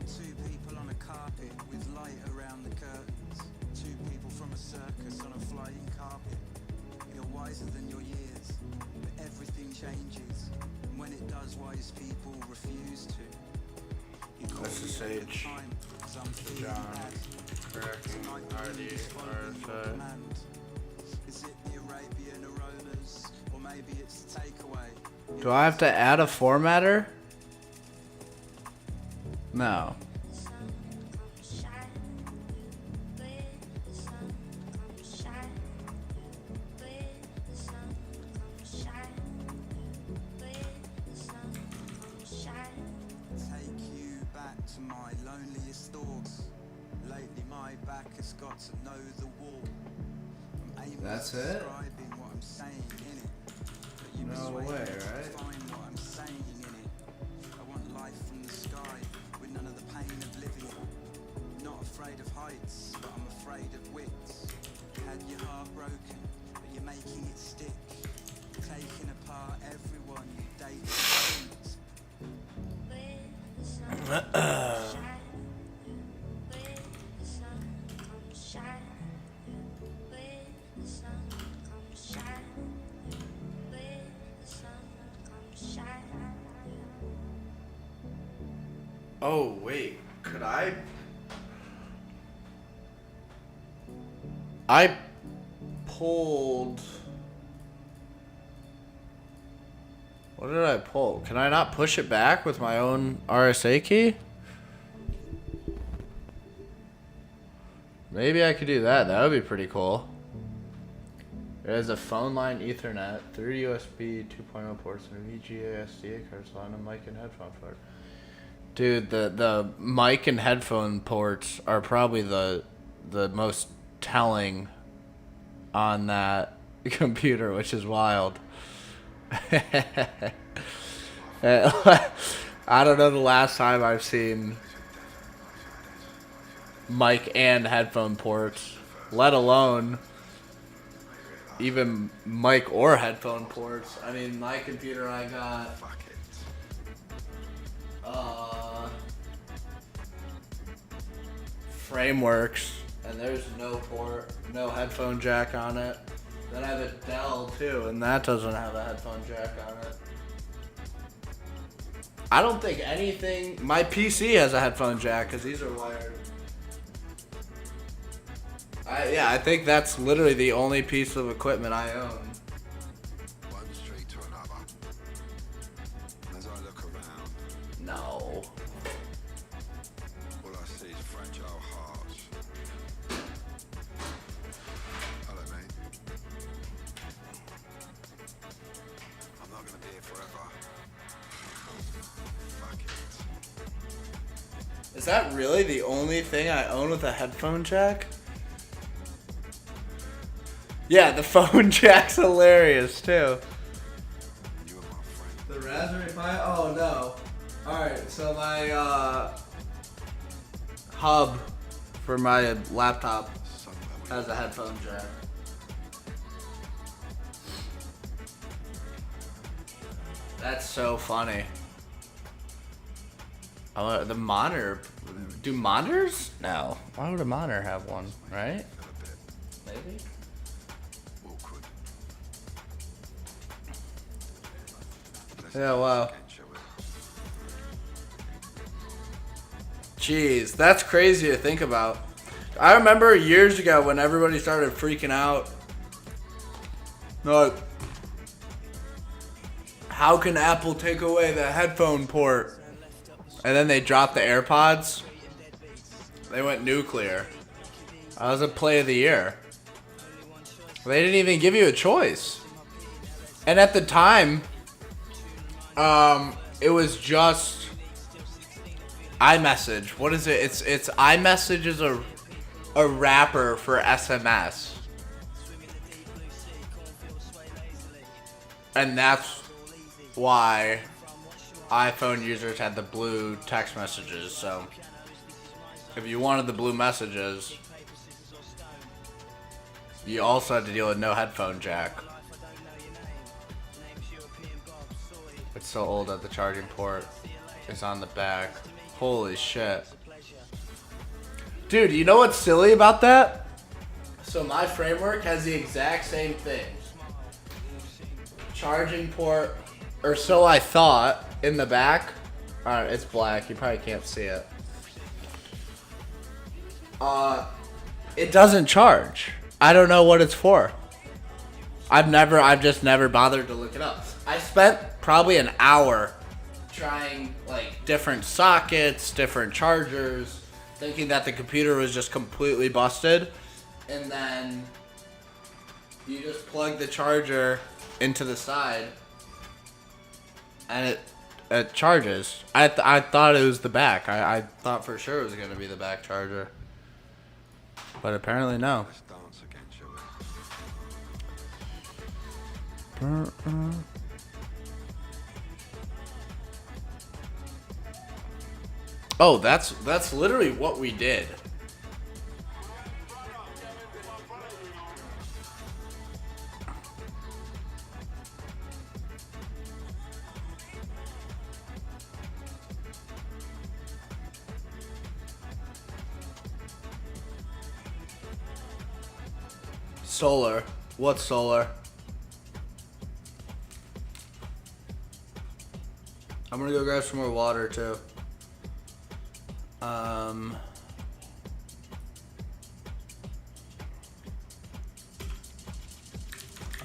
Two people on a carpet with light around the curtains. Two people from a circus on a flying carpet. You're wiser than your years, but everything changes. And when it does, wise people refuse to. You call me all the SSH, time, 'cause I'm feeling John, bad. cracking, Tonight the ID, wind is following your RSA. command. Is it the Arabian aromas, or maybe it's the takeaway? Do I have to add a formatter? No. Take you back to my loneliest thoughts. Lately my back has got to know the wall. I'm aimless That's it? describing what I'm saying in it. But you No persuade way, me to right? find what I'm saying in it. I want life from the sky with none of the pain of living it. Not afraid of heights, but I'm afraid of widths. Had your heart broken, but you're making it stick. Taking apart everyone you dated since. Oh, wait. Could I? I pulled. What did I pull? Can I not push it back with my own RSA key? Maybe I could do that. That would be pretty cool. It has a phone line Ethernet, 3 USB 2.0 ports, and a VGA SDA card slot, and a mic and headphone port. Dude, the mic and headphone ports are probably the most telling on that computer, which is wild. I don't know the last time I've seen mic and headphone ports, let alone even mic or headphone ports. I mean, my computer I got Frameworks, and there's no port, no headphone jack on it. Then I have a Dell too, and that doesn't have a headphone jack on it. I don't think anything. My PC has a headphone jack because these are wired. I think that's literally the only piece of equipment I own. One street to another. As I look around, No. all I see is fragile hearts. Hello, mate. I'm not gonna be here forever. Fuck it. Is that really the only thing I own with a headphone jack? Yeah, the phone jack's hilarious too. You were my friend. The Raspberry Pi? Oh no. Alright, so my hub for my laptop Somewhere we has a headphone jack. That's so funny. Oh, the monitor. Do monitors? No. Why would a monitor have one, right? got a bit Maybe. awkward. Yeah, wow. Can't show it. Jeez, that's crazy to think about. I remember years ago when everybody started freaking out. Like, how can Apple take away the headphone port? And then they dropped the AirPods. They went nuclear. That was a play of the year. They didn't even give you a choice. And at the time, it was just iMessage. What is it? It's iMessage is a wrapper for SMS. And that's why iPhone users had the blue text messages. So if you wanted the blue messages, you also had to deal with no headphone jack. It's so old that the charging port is on the back. Holy shit. Dude, you know what's silly about that? So my framework has the exact same thing. Charging port, or so I thought, in the back. Alright, it's black. You probably can't see it. It doesn't charge. I don't know what it's for. I've just never bothered to look it up. I spent probably an hour trying like different sockets, different chargers, thinking that the computer was just completely busted. And then you just plug the charger into the side and it charges. I thought it was the back. I thought for sure it was going to be the back charger. But apparently no. Let's dance again, shall we? Oh, that's literally what we did. Solar. What's solar? I'm gonna go grab some more water too.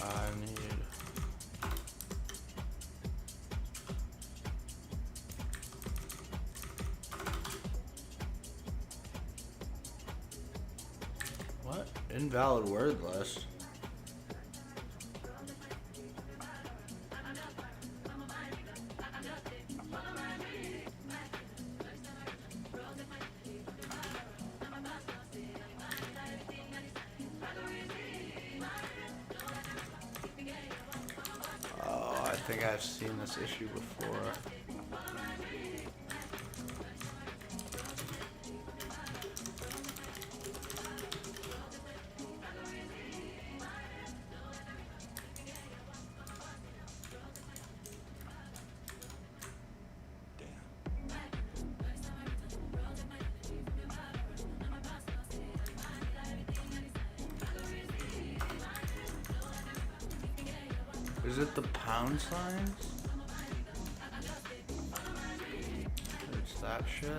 I need. What? Invalid word list. Oh, I think I've seen this issue before. Is it the pound signs? It's that shit.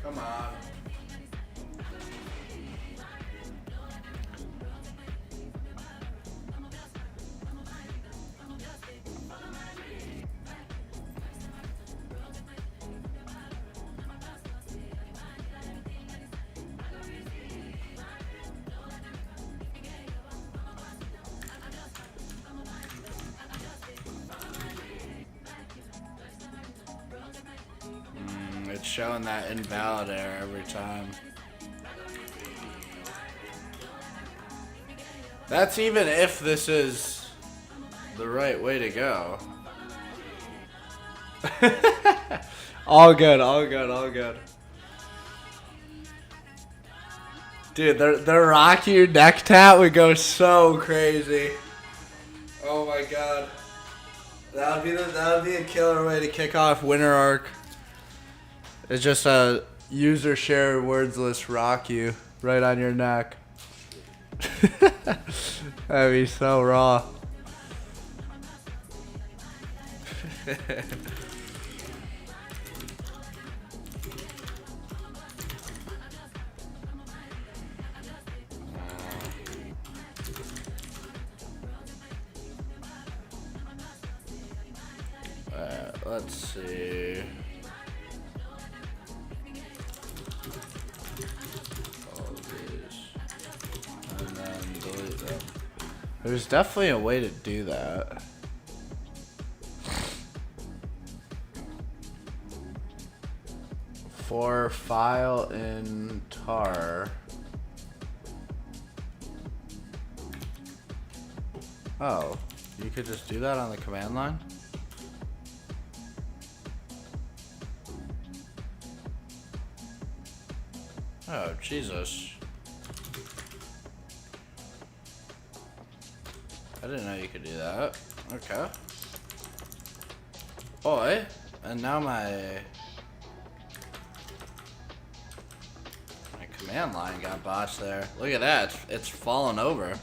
Come on. It's showing that invalid error every time. That's even if this is the right way to go. All good, all good, all good. Dude, the rock you neck tap would go so crazy. Oh my god. That would be a killer way to kick off Winter Arc. It's just a user shared words list rock you right on your neck. That'd be so raw. Let's see. There's definitely a way to do that. For file in tar. Oh, you could just do that on the command line? Oh, Jesus. I didn't know you could do that. Okay. Boy, and now my command line got botched there. Look at that, it's fallen over.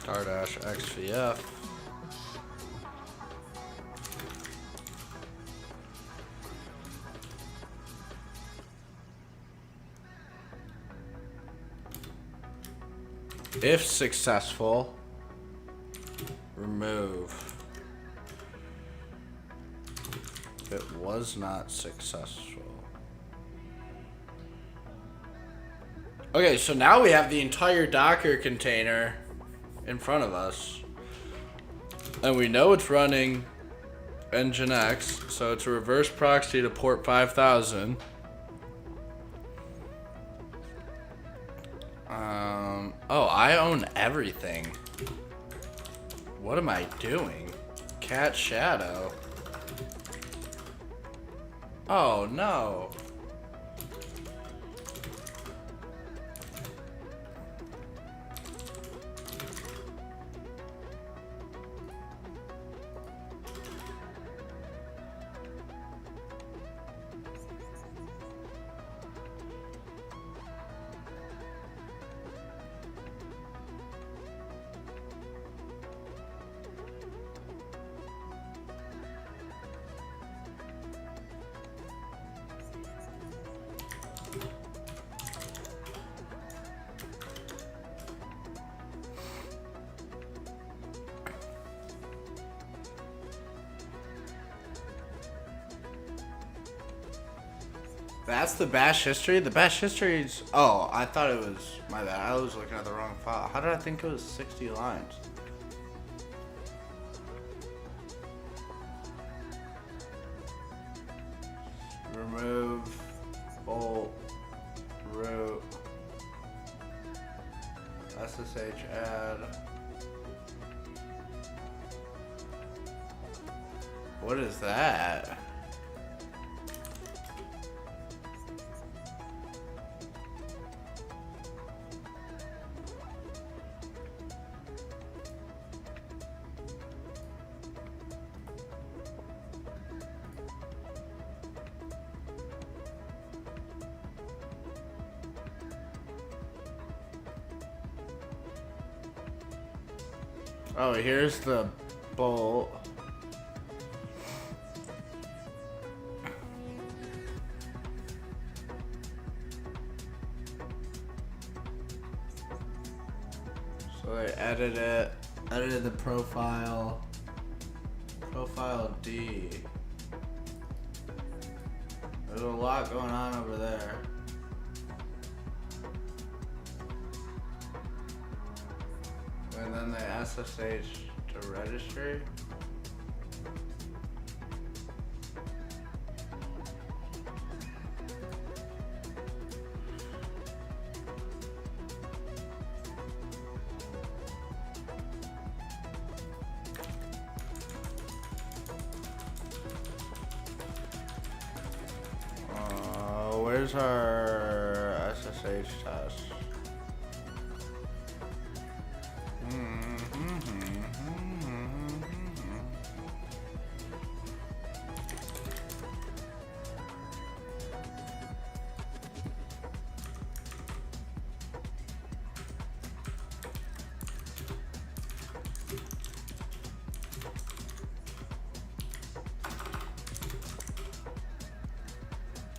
tar-dash xvf. If successful, remove. If it was not successful. Okay, so now we have the entire Docker container in front of us. And we know it's running Nginx, so it's a reverse proxy to port 5000. Oh, I own everything. What am I doing? Cat Shadow. Oh, no. That's the bash history? The bash history's... Oh, I thought it was... My bad. I was looking at the wrong file. How did I think it was 60 lines? Remove... bolt... root... SSH add... What is that? Oh, here's the bolt. So they edited the profile D. There's a lot going on over there. And then they SSH to registry. Where's our SSH test?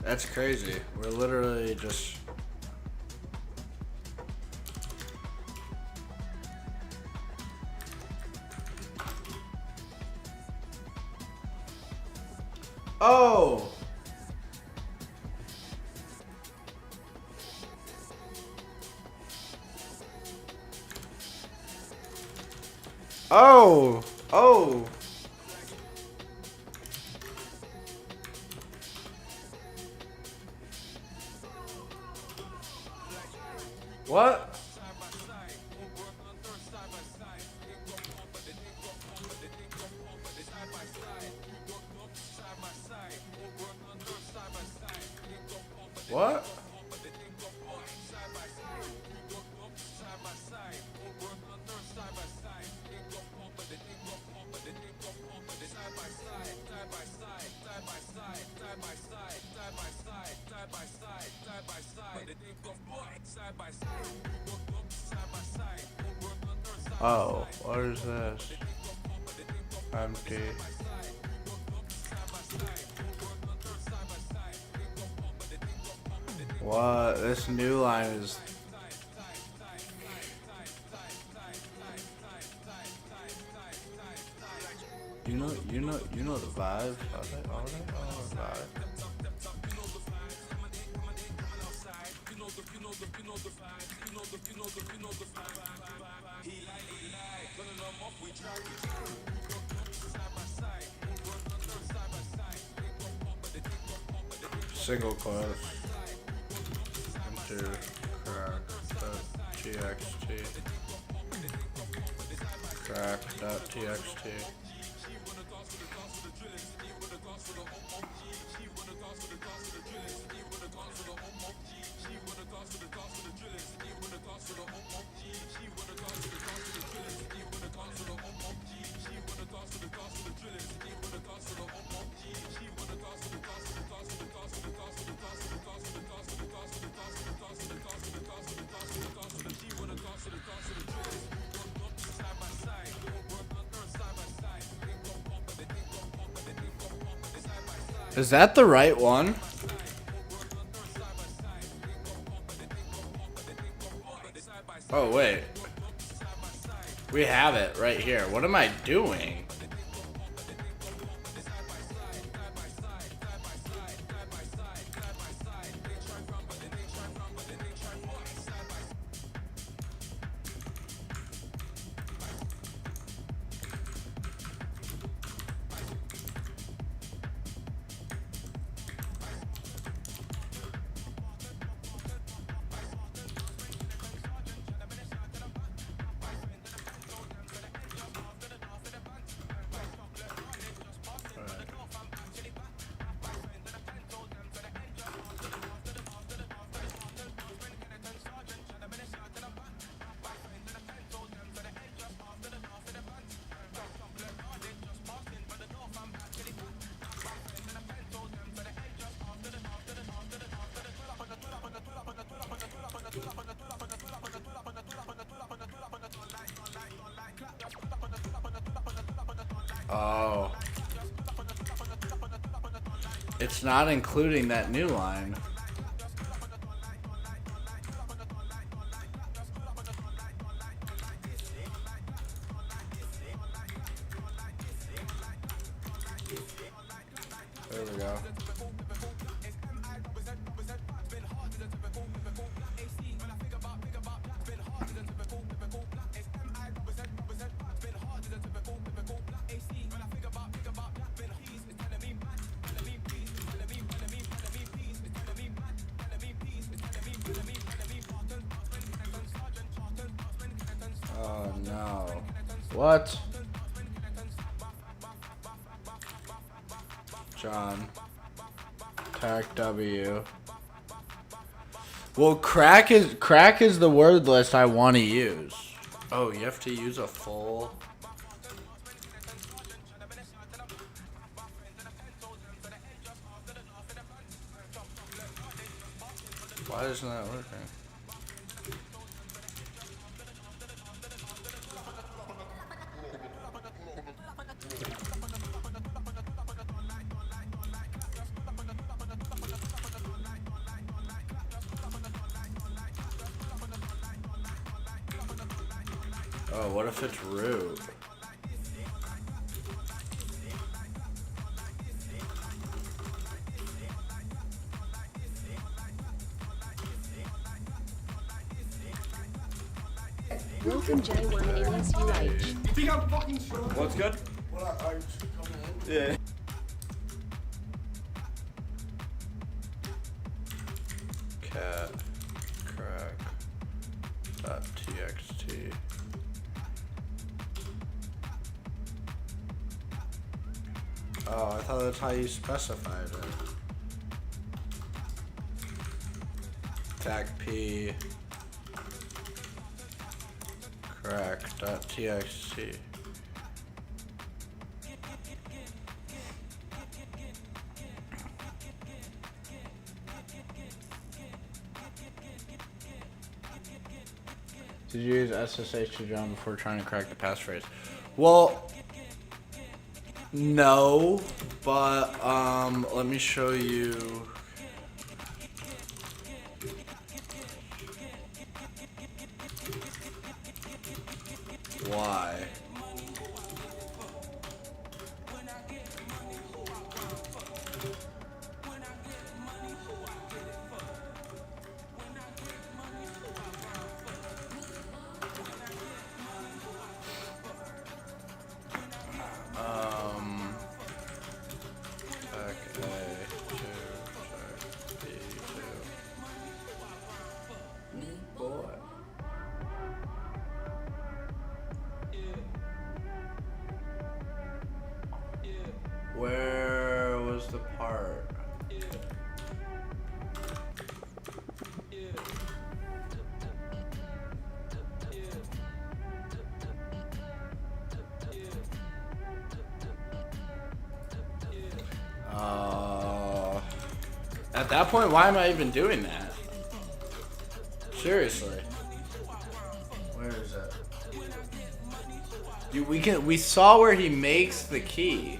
That's crazy. We're literally just... Oh! Oh! Oh! What? What? Oh, what is this? Empty. What? This new line is... You know the vibe. All the vibe. Single quote. Enter crack.txt. Crack.txt. Is that the right one? Oh, wait. We have it right here. What am I doing? Oh. It's not including that new line. There we go. Oh no. What? John. Tac W. Well, crack is the word list I want to use. Oh, you have to use a full. Why isn't that working? Oh, what if it's root? Welcome J1NSUH. Think I'm fucking strong. What's good? Yeah. Cat crack dot txt. Oh, I thought that's how you specified it. Tag P crack dot txt. Did you use SSH to John before trying to crack the passphrase? Well, no, but let me show you. Why? Tech A2, tech B2. Boy. Where was the part? At that point, why am I even doing that? Seriously. Where is it? Dude, we saw where he makes the key.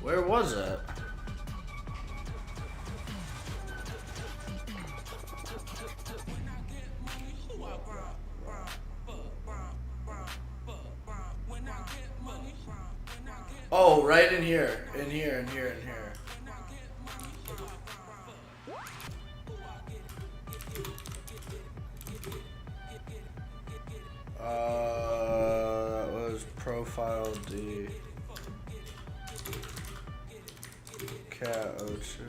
Where was it? Oh, right in here. In here, in here, in here. That was profile D. Cat O2.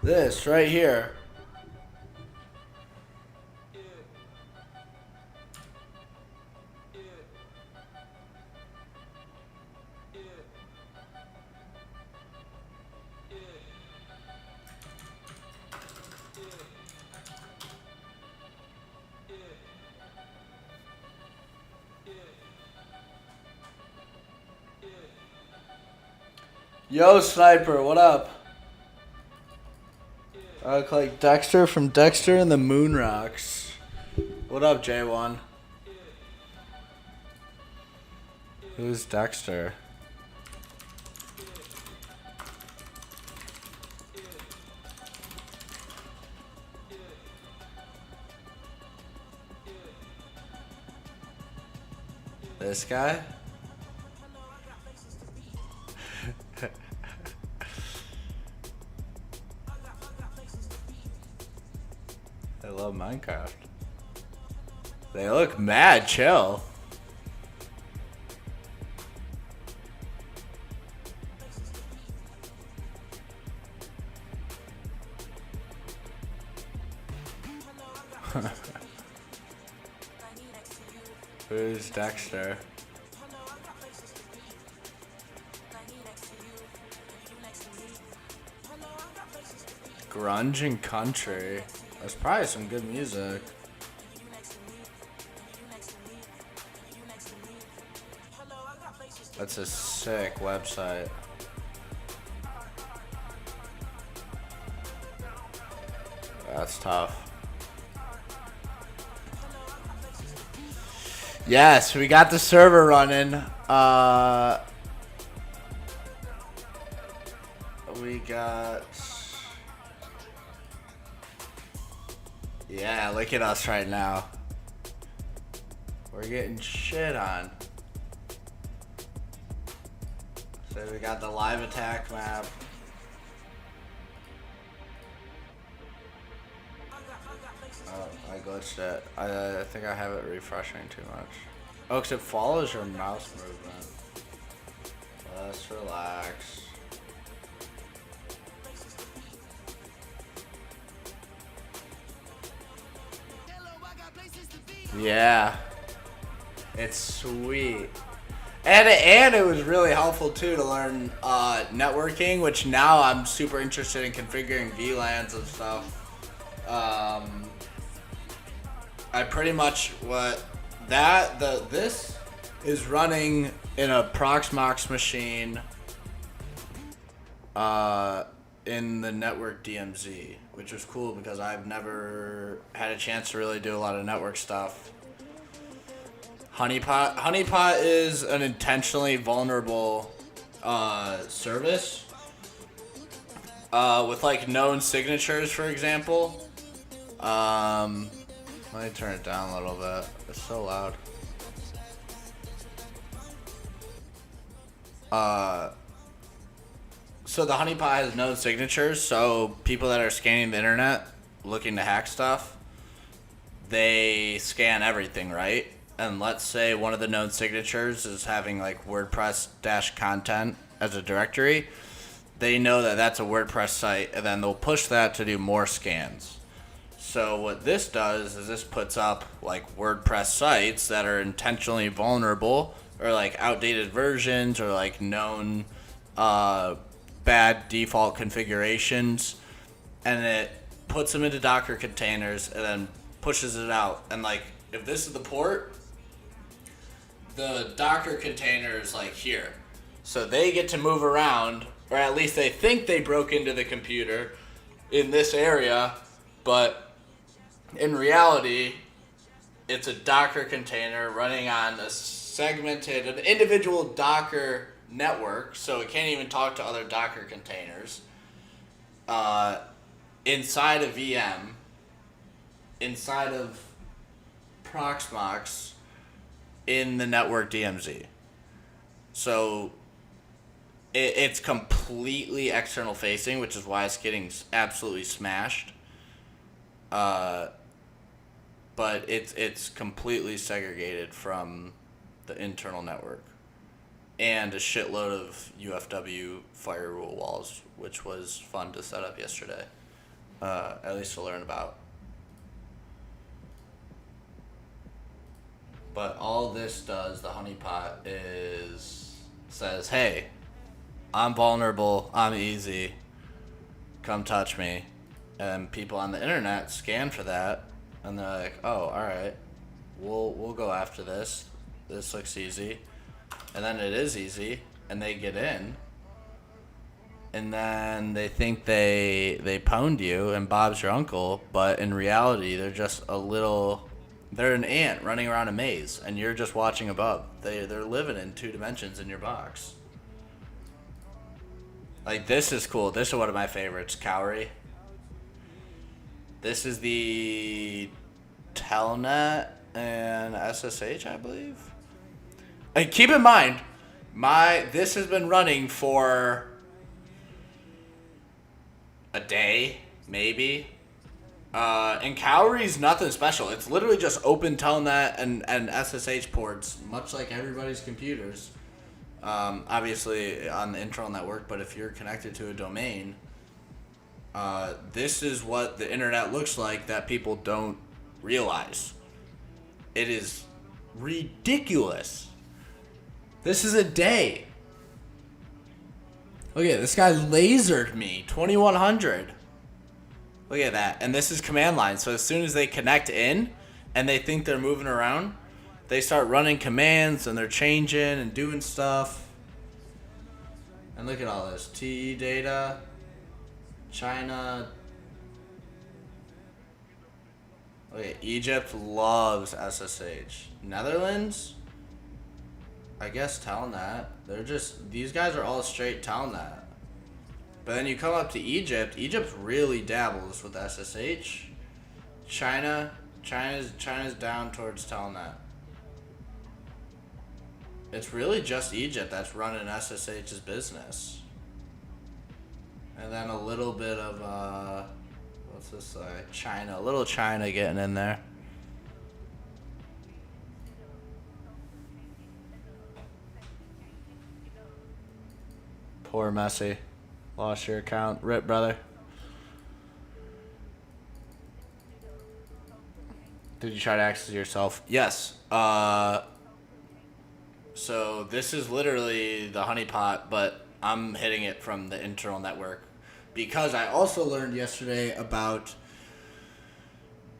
This right here. Yo, Sniper, what up? I look like Dexter from Dexter and the Moon Rocks. What up, J1? Who's Dexter? This guy? I love Minecraft. They look mad chill. Who's Dexter? Grunge and country. That's probably some good music. That's a sick website. That's tough. Yes, we got the server running. We got... Yeah, look at us right now. We're getting shit on. So we got the live attack map. Oh, I glitched it. I think I have it refreshing too much. Oh, because it follows your mouse movement. Let's relax. Yeah. It's sweet. And it was really helpful too to learn networking, which now I'm super interested in configuring VLANs and stuff. I pretty much this is running in a Proxmox machine in the network DMZ, which was cool because I've never had a chance to really do a lot of network stuff. Honeypot is an intentionally vulnerable service with like known signatures, for example. Let me turn it down a little bit. It's so loud. So the honeypot has known signatures, so people that are scanning the internet looking to hack stuff, they scan everything, right? And let's say one of the known signatures is having like WordPress-content as a directory. They know that that's a WordPress site, and then they'll push that to do more scans. So what this does is this puts up like WordPress sites that are intentionally vulnerable or like outdated versions or like known bad default configurations, and it puts them into Docker containers and then pushes it out. And like if this is the port, the Docker container is like here. So they get to move around, or at least they think they broke into the computer in this area, but in reality, it's a Docker container running on a segmented, an individual Docker network, so it can't even talk to other Docker containers, inside a VM, inside of Proxmox, in the network DMZ. So it's completely external facing, which is why it's getting absolutely smashed. But it's completely segregated from the internal network, and a shitload of UFW firewall walls, which was fun to set up yesterday, at least to learn about. But all this does, the honeypot, says, hey, I'm vulnerable, I'm easy, come touch me. And people on the internet scan for that, and they're like, oh, alright, we'll go after this. This looks easy. And then it is easy, and they get in, and then they think they pwned you and Bob's your uncle, but in reality they're just they're an ant running around a maze and you're just watching above. They're living in 2 dimensions in your box. Like, this is cool. This is one of my favorites, Cowrie. This is the Telnet and SSH, I believe. And keep in mind, this has been running for a day, maybe. And Cowrie's nothing special. It's literally just open Telnet and SSH ports, much like everybody's computers. Obviously on the internal network, but if you're connected to a domain, this is what the internet looks like that people don't realize. It is ridiculous. This is a day. Look at this guy lasered me 2100. Look at that. And this is command line. So as soon as they connect in and they think they're moving around, they start running commands and they're changing and doing stuff. And look at all this. TE data, China. Look at Egypt loves SSH. Netherlands? I guess Telnet. These guys are all straight Telnet. But then you come up to Egypt. Egypt really dabbles with SSH. China's down towards Telnet. It's really just Egypt that's running SSH's business. And then a little bit of, what's this like? China. A little China getting in there. Poor Messi. Lost your account. Rip, brother. Did you try to access yourself? Yes. So this is literally the honeypot, but I'm hitting it from the internal network because I also learned yesterday about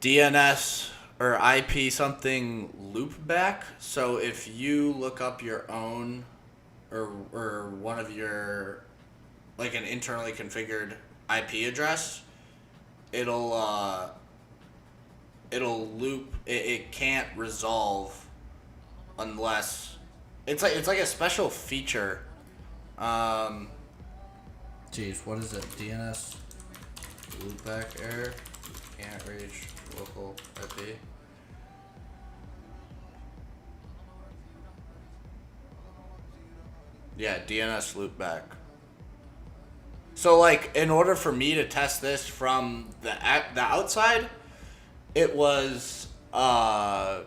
DNS or IP something loopback. So if you look up your own or one of your, like an internally configured IP address, it'll loop. It can't resolve unless it's like a special feature. Geez, what is it? DNS loopback error. Can't reach local IP. Yeah, DNS loopback. So, like, in order for me to test this from the outside, it was like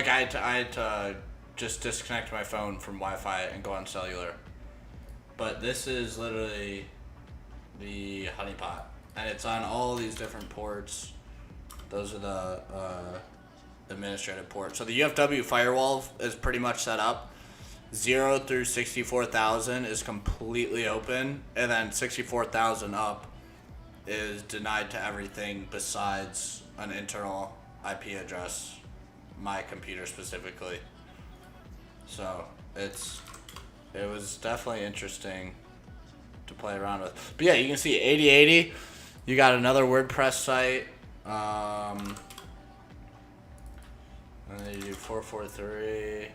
I had to just disconnect my phone from Wi-Fi and go on cellular. But this is literally the honeypot, and it's on all these different ports. Those are the administrative ports. So the UFW firewall is pretty much set up. 0 through 64,000 is completely open, and then 64,000 up is denied to everything besides an internal IP address, my computer specifically. So it was definitely interesting to play around with. But yeah, you can see 8080. You got another WordPress site. And then you do 443.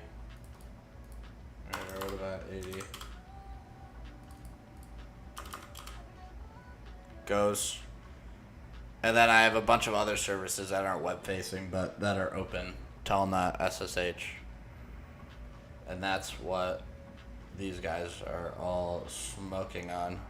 What about 80? Goes. And then I have a bunch of other services that aren't web facing but that are open. Telnet, SSH. And that's what these guys are all smoking on.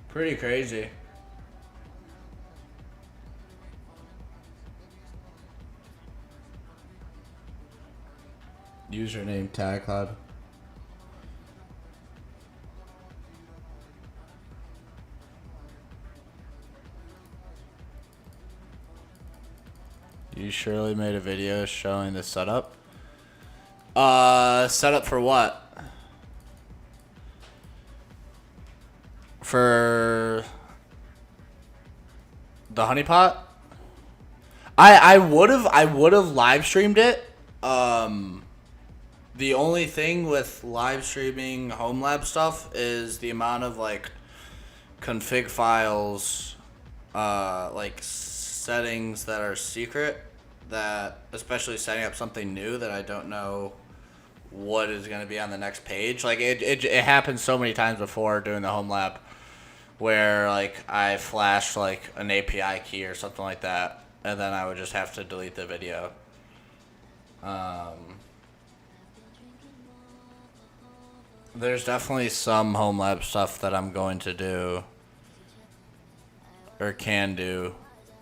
Pretty crazy. Username tag cloud. You surely made a video showing the setup. Setup for what? The honeypot? I would have live streamed it. The only thing with live streaming home lab stuff is the amount of like config files, like settings that are secret, that especially setting up something new that I don't know what is going to be on the next page. Like it happened so many times before doing the home lab where like I flashed like an API key or something like that, and then I would just have to delete the video. There's definitely some home lab stuff that I'm going to do or can do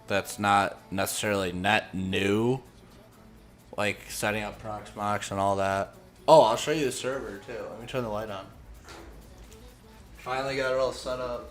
that's not necessarily net new, like setting up Proxmox and all that. Oh, I'll show you the server too. Let me turn the light on. Finally got it all set up.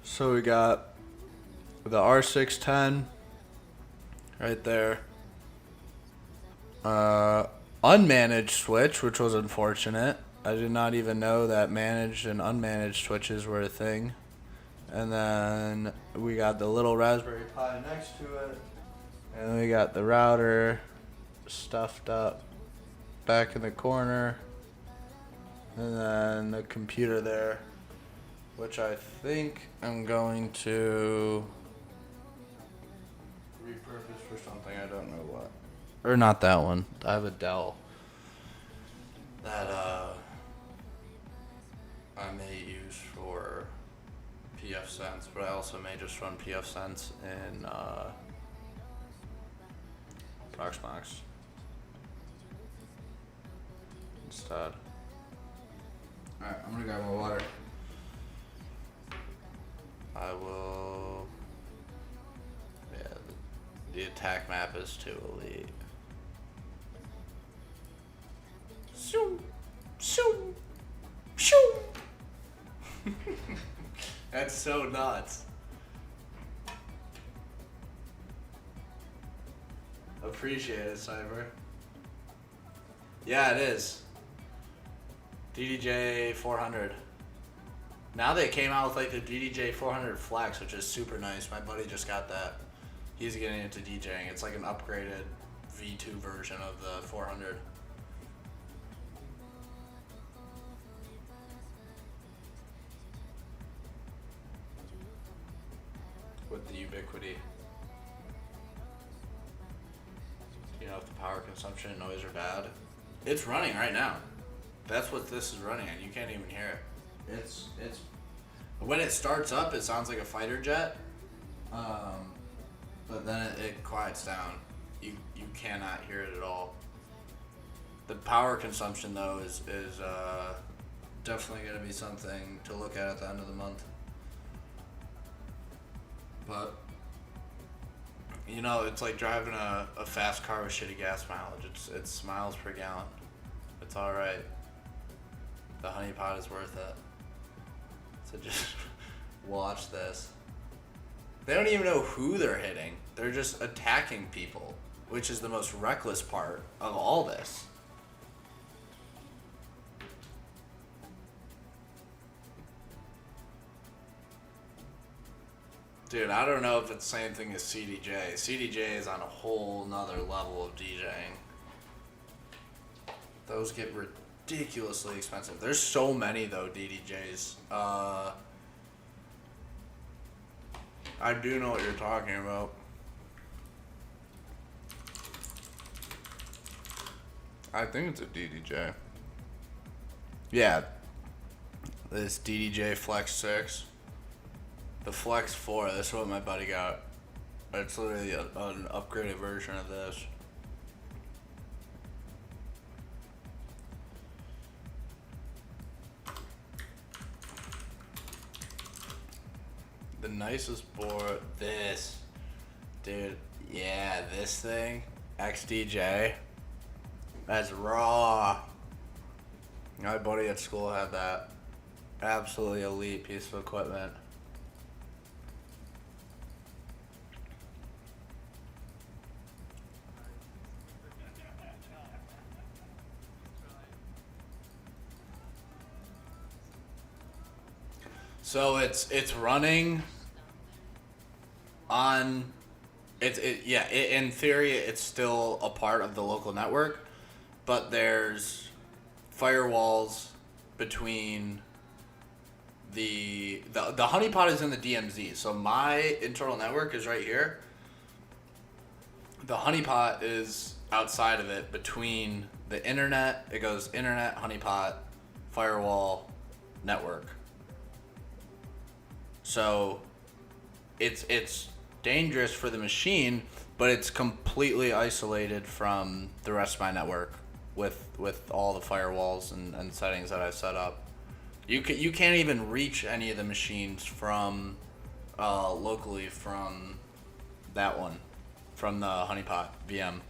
So we got the R610 right there. Unmanaged switch, which was unfortunate. I did not even know that managed and unmanaged switches were a thing. And then we got the little Raspberry Pi next to it. And then we got the router stuffed up back in the corner. And then the computer there, which I think I'm going to repurpose for something, I don't know what. Or not that one. I have a Dell that I may use for pfSense, but I also may just run pfSense in Proxmox instead. Alright, I'm gonna grab my water. I will. Yeah, the attack map is too elite. Shoo, shoo, shoo. That's so nuts. Appreciate it, Cyber. Yeah, it is. DDJ 400. Now they came out with like the DDJ 400 Flex, which is super nice. My buddy just got that. He's getting into DJing. It's like an upgraded V2 version of the 400. With the Ubiquity. You know if the power consumption and noise are bad? It's running right now. That's what this is running on. You can't even hear it. It's when it starts up, it sounds like a fighter jet, but then it quiets down. You cannot hear it at all. The power consumption though is definitely going to be something to look at the end of the month. But you know, it's like driving a fast car with shitty gas mileage. It's miles per gallon. It's all right. The honeypot is worth it. So just watch this. They don't even know who they're hitting. They're just attacking people, which is the most reckless part of all this. Dude, I don't know if it's the same thing as CDJ. CDJ is on a whole nother level of DJing. Those get ridiculously expensive. There's so many though DDJs. I do know what you're talking about. I think it's a DDJ. Yeah. This DDJ Flex 6. The Flex 4, that's what my buddy got. It's literally an upgraded version of this. The nicest board. This. Dude, yeah, this thing. XDJ. That's raw. My buddy at school had that. Absolutely elite piece of equipment. So it's running on in theory it's still a part of the local network, but there's firewalls between the honeypot is in the DMZ. So my internal network is right here. The honeypot is outside of it between the internet. It goes internet, honeypot, firewall, network. So it's dangerous for the machine, but it's completely isolated from the rest of my network with all the firewalls and settings that I've set up. You can't even reach any of the machines from locally from that one, from the honeypot VM.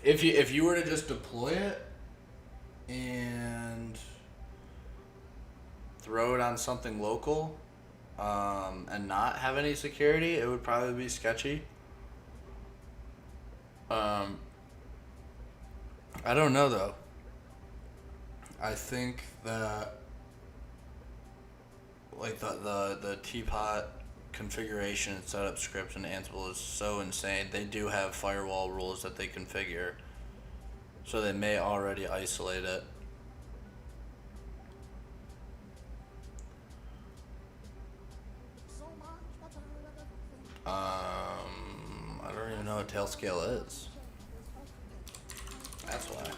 If you were to just deploy it and throw it on something local and not have any security, it would probably be sketchy. I don't know though. I think that like the teapot configuration and setup script in Ansible is so insane. They do have firewall rules that they configure, so they may already isolate it. I don't even know what Tailscale is. That's why.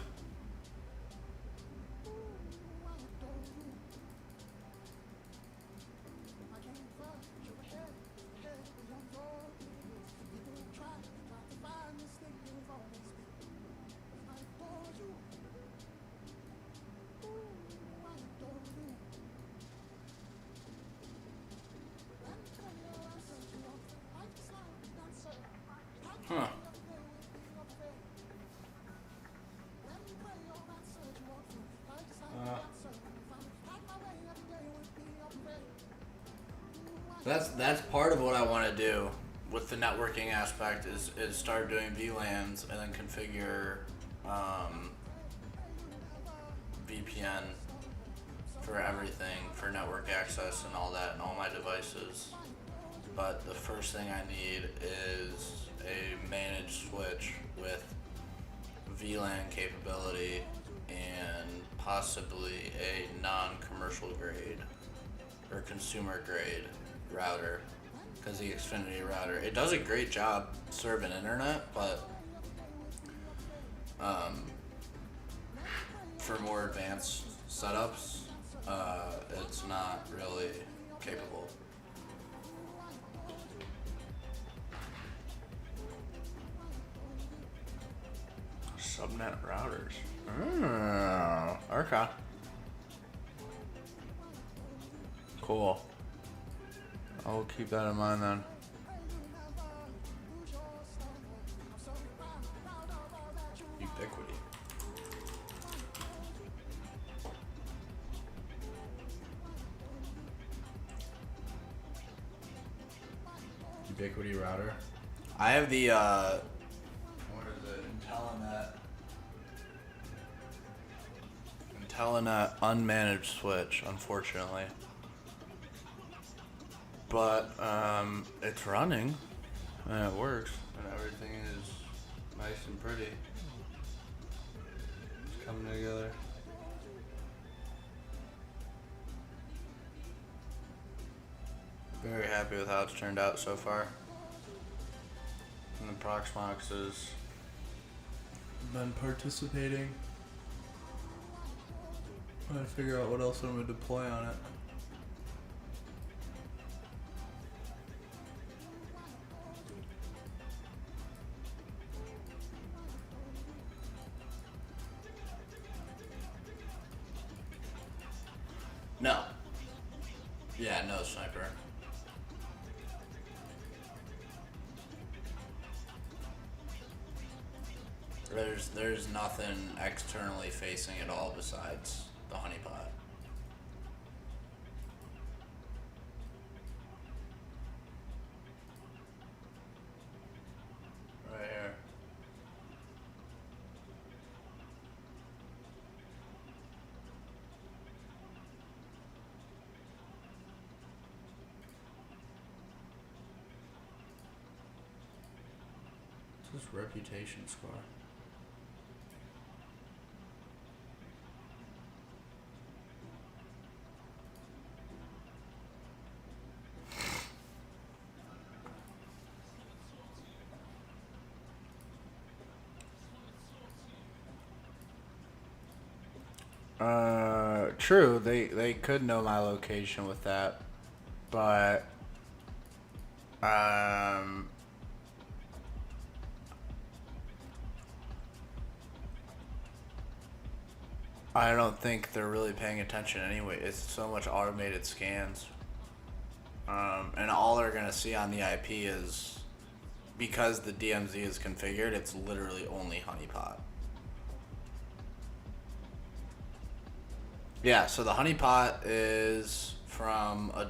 Huh. That's part of what I want to do with the networking aspect is start doing VLANs and then configure VPN for everything, for network access and all that and all my devices. But the first thing I need is a managed switch with VLAN capability and possibly a non-commercial grade or consumer grade router, because the Xfinity router, it does a great job serving internet, but for more advanced setups, it's not really capable. Subnet routers. Okay. Cool. I'll keep that in mind then. Ubiquity. Ubiquity router. I have the what is it? Intelenet unmanaged switch, unfortunately. But it's running and it works and everything is nice and pretty. It's coming together. Very happy with how it's turned out so far. And the Proxmox has been participating. Trying to figure out what else I'm going to deploy on it. No. Yeah, no sniper. There's nothing externally facing at all besides the honeypot. Right here. What's this reputation score? True. They could know my location with that, but I don't think they're really paying attention anyway. It's so much automated scans, and all they're gonna see on the IP is, because the DMZ is configured, it's literally only honeypot. Yeah, so the honeypot is from a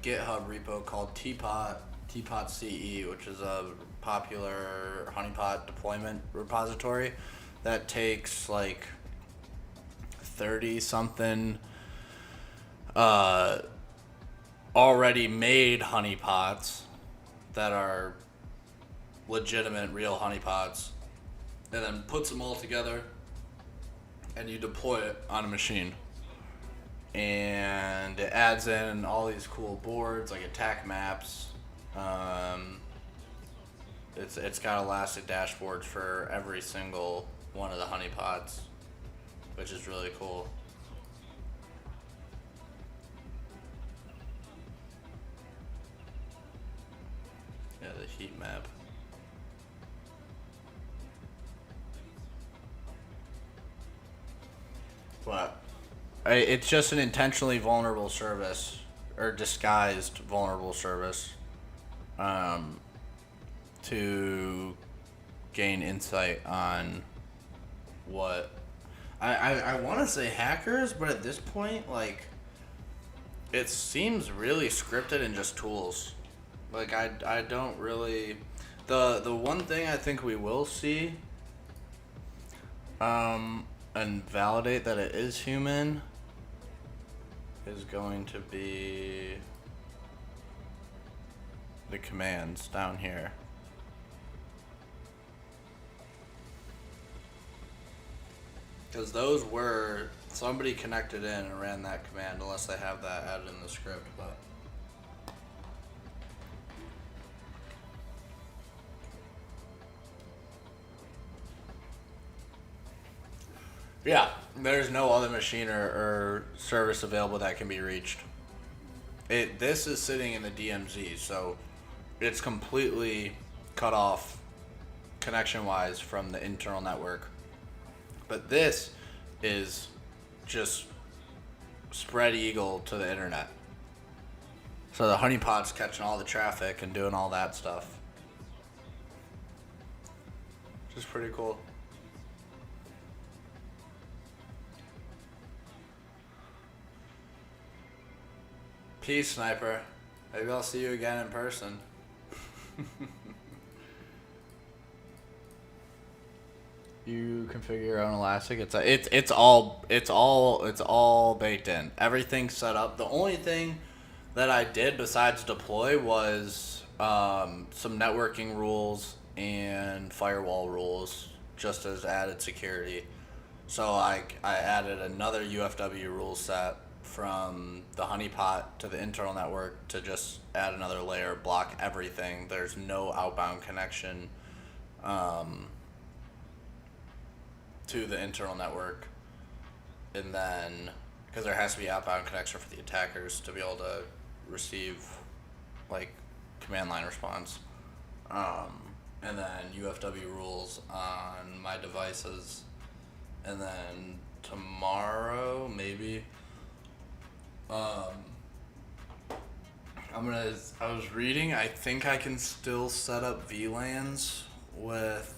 GitHub repo called Teapot CE, which is a popular honeypot deployment repository that takes like 30 something already made honeypots that are legitimate real honeypots, and then puts them all together and you deploy it on a machine. And it adds in all these cool boards like attack maps. It's got elastic dashboards for every single one of the honeypots, which is really cool. Yeah, the heat map. But it's just an intentionally vulnerable service, or disguised vulnerable service, to gain insight on what I want to say hackers, but at this point, like, it seems really scripted and just tools. Like, I don't really, the one thing I think we will see, and validate that it is human, is going to be the commands down here. Because those were, somebody connected in and ran that command, unless they have that added in the script, but. Yeah, there's no other machine or service available that can be reached. This is sitting in the DMZ, so it's completely cut off connection-wise from the internal network. But this is just spread eagle to the internet. So the honeypot's catching all the traffic and doing all that stuff. Which is pretty cool. Peace, Sniper. Maybe I'll see you again in person. You configure your own Elastic. It's all baked in. Everything's set up. The only thing that I did besides deploy was some networking rules and firewall rules, just as added security. So I added another UFW rule set from the honeypot to the internal network to just add another layer, block everything. There's no outbound connection to the internal network. And then, because there has to be outbound connection for the attackers to be able to receive, like, command line response. And then UFW rules on my devices. And then tomorrow, maybe, I was reading. I think I can still set up VLANs with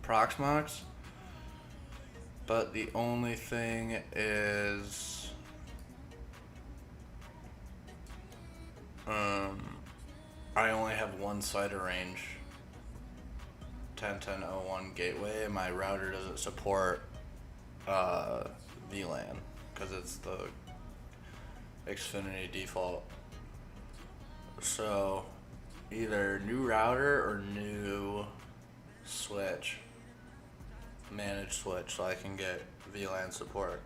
Proxmox, but the only thing is I only have one CIDR range, 10.10.01 gateway, and my router doesn't support VLAN because it's the Xfinity default. So either new router or new switch, managed switch, so I can get VLAN support.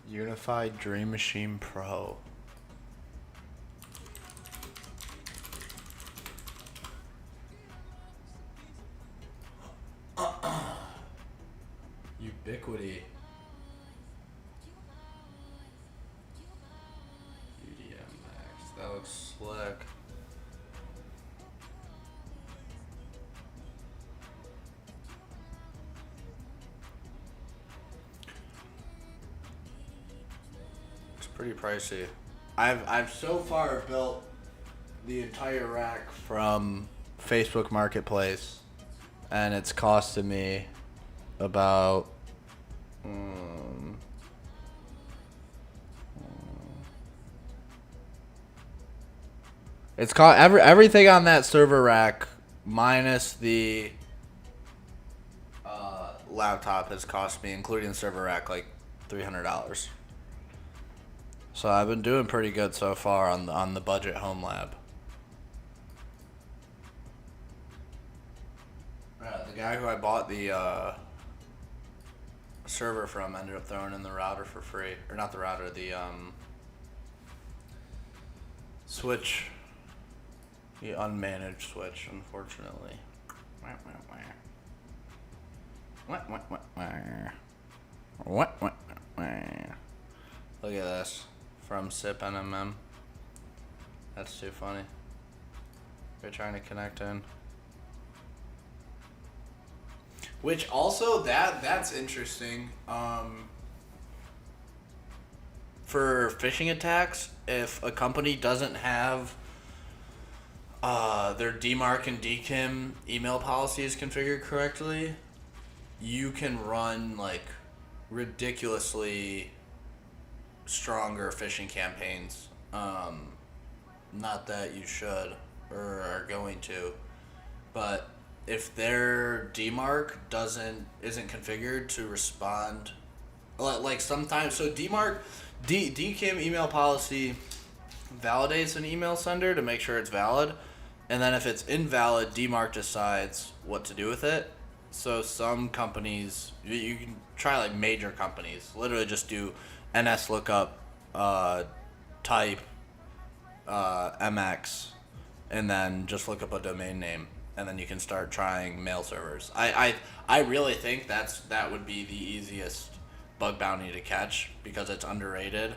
Unified Dream Machine Pro. Ubiquity. UDM Max. That looks slick. It's pretty pricey. I've so far built the entire rack from Facebook Marketplace, and it's costed me about it's called everything on that server rack minus the laptop has cost me, including the server rack, like $300. So I've been doing pretty good so far on the budget home lab. The guy who I bought the server from ended up throwing in the router for free, or not the router, the switch, the unmanaged switch, unfortunately. Look at this from SIP NMM. That's too funny. They're trying to connect in. Which also that's interesting. For phishing attacks, if a company doesn't have their DMARC and DKIM email policies configured correctly, you can run like ridiculously stronger phishing campaigns. Not that you should or are going to, but if their DMARC isn't configured to respond, like sometimes, so DKIM email policy validates an email sender to make sure it's valid, and then if it's invalid, DMARC decides what to do with it. So some companies, you can try like major companies, literally just do NS lookup, type, MX, and then just look up a domain name. And then you can start trying mail servers. I really think that would be the easiest bug bounty to catch because it's underrated,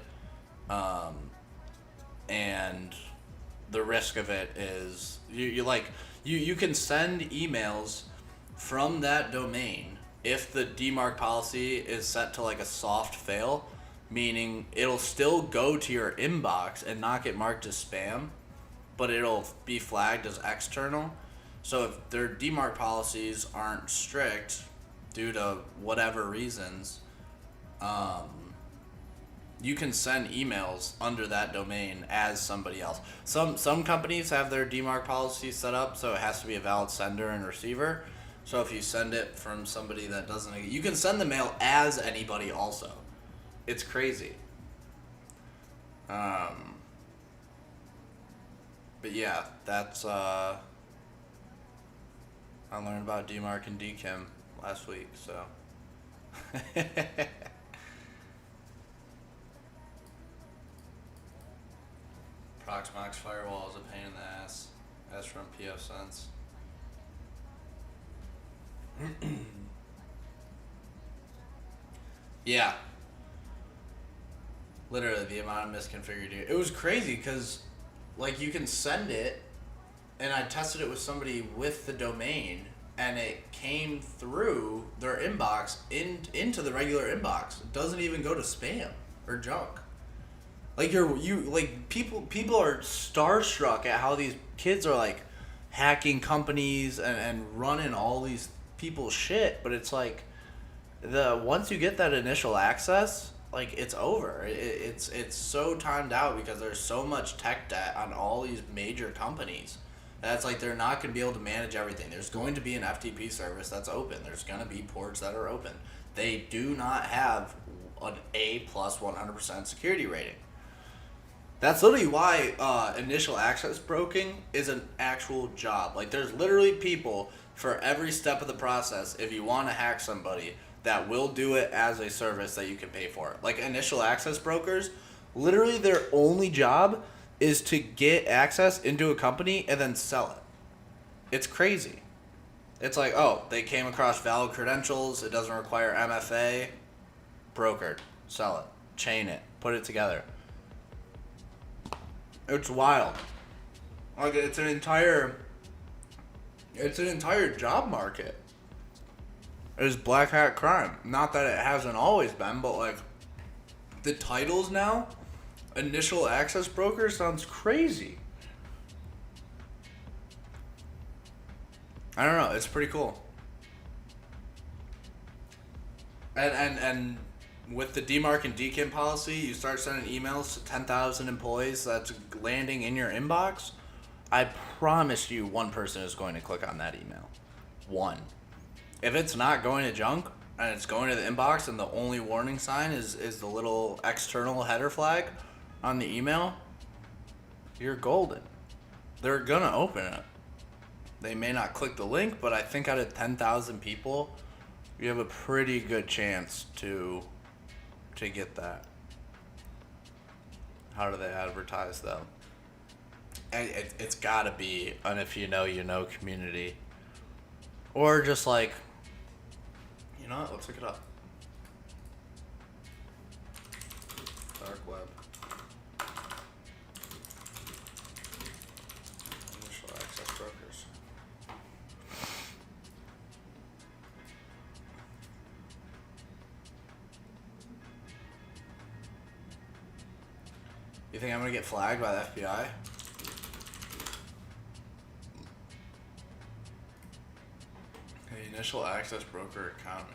and the risk of it is you can send emails from that domain if the DMARC policy is set to like a soft fail, meaning it'll still go to your inbox and not get marked as spam, but it'll be flagged as external. So if their DMARC policies aren't strict due to whatever reasons, you can send emails under that domain as somebody else. Some companies have their DMARC policies set up so it has to be a valid sender and receiver. So if you send it from somebody that doesn't, you can send the mail as anybody also. It's crazy. But yeah, that's I learned about DMARC and DKIM last week, so. Proxmox firewall is a pain in the ass. That's from PF Sense. Yeah. Literally the amount of misconfigured. It was crazy because, like, you can send it, and I tested it with somebody with the domain, and it came through their inbox into the regular inbox. It doesn't even go to spam or junk. Like people are starstruck at how these kids are like hacking companies and running all these people's shit, but it's like once you get that initial access, like it's over. It's so timed out because there's so much tech debt on all these major companies. That's like they're not going to be able to manage everything. There's going to be an FTP service that's open. There's going to be ports that are open. They do not have an A+ 100% security rating. That's literally why initial access broking is an actual job. Like there's literally people for every step of the process. If you want to hack somebody, that will do it as a service that you can pay for. Like initial access brokers, literally their only job is to get access into a company and then sell it. It's crazy. It's like, oh, they came across valid credentials. It doesn't require MFA. Brokered. Sell it. Chain it. Put it together. It's wild. Like it's an entire job market. It's black hat crime. Not that it hasn't always been, but like the titles now, initial access broker sounds crazy. I don't know. It's pretty cool. And with the DMARC and DKIM policy, you start sending emails to 10,000 employees that's landing in your inbox. I promise you one person is going to click on that email. One. If it's not going to junk and it's going to the inbox and the only warning sign is the little external header flag on the email, you're golden. They're going to open it. They may not click the link, but I think out of 10,000 people, you have a pretty good chance to get that. How do they advertise though? It's gotta be an if you know community. Or just like, you know what, let's look it up. Dark web. Initial access brokers. You think I'm gonna get flagged by the FBI? The initial access broker economy.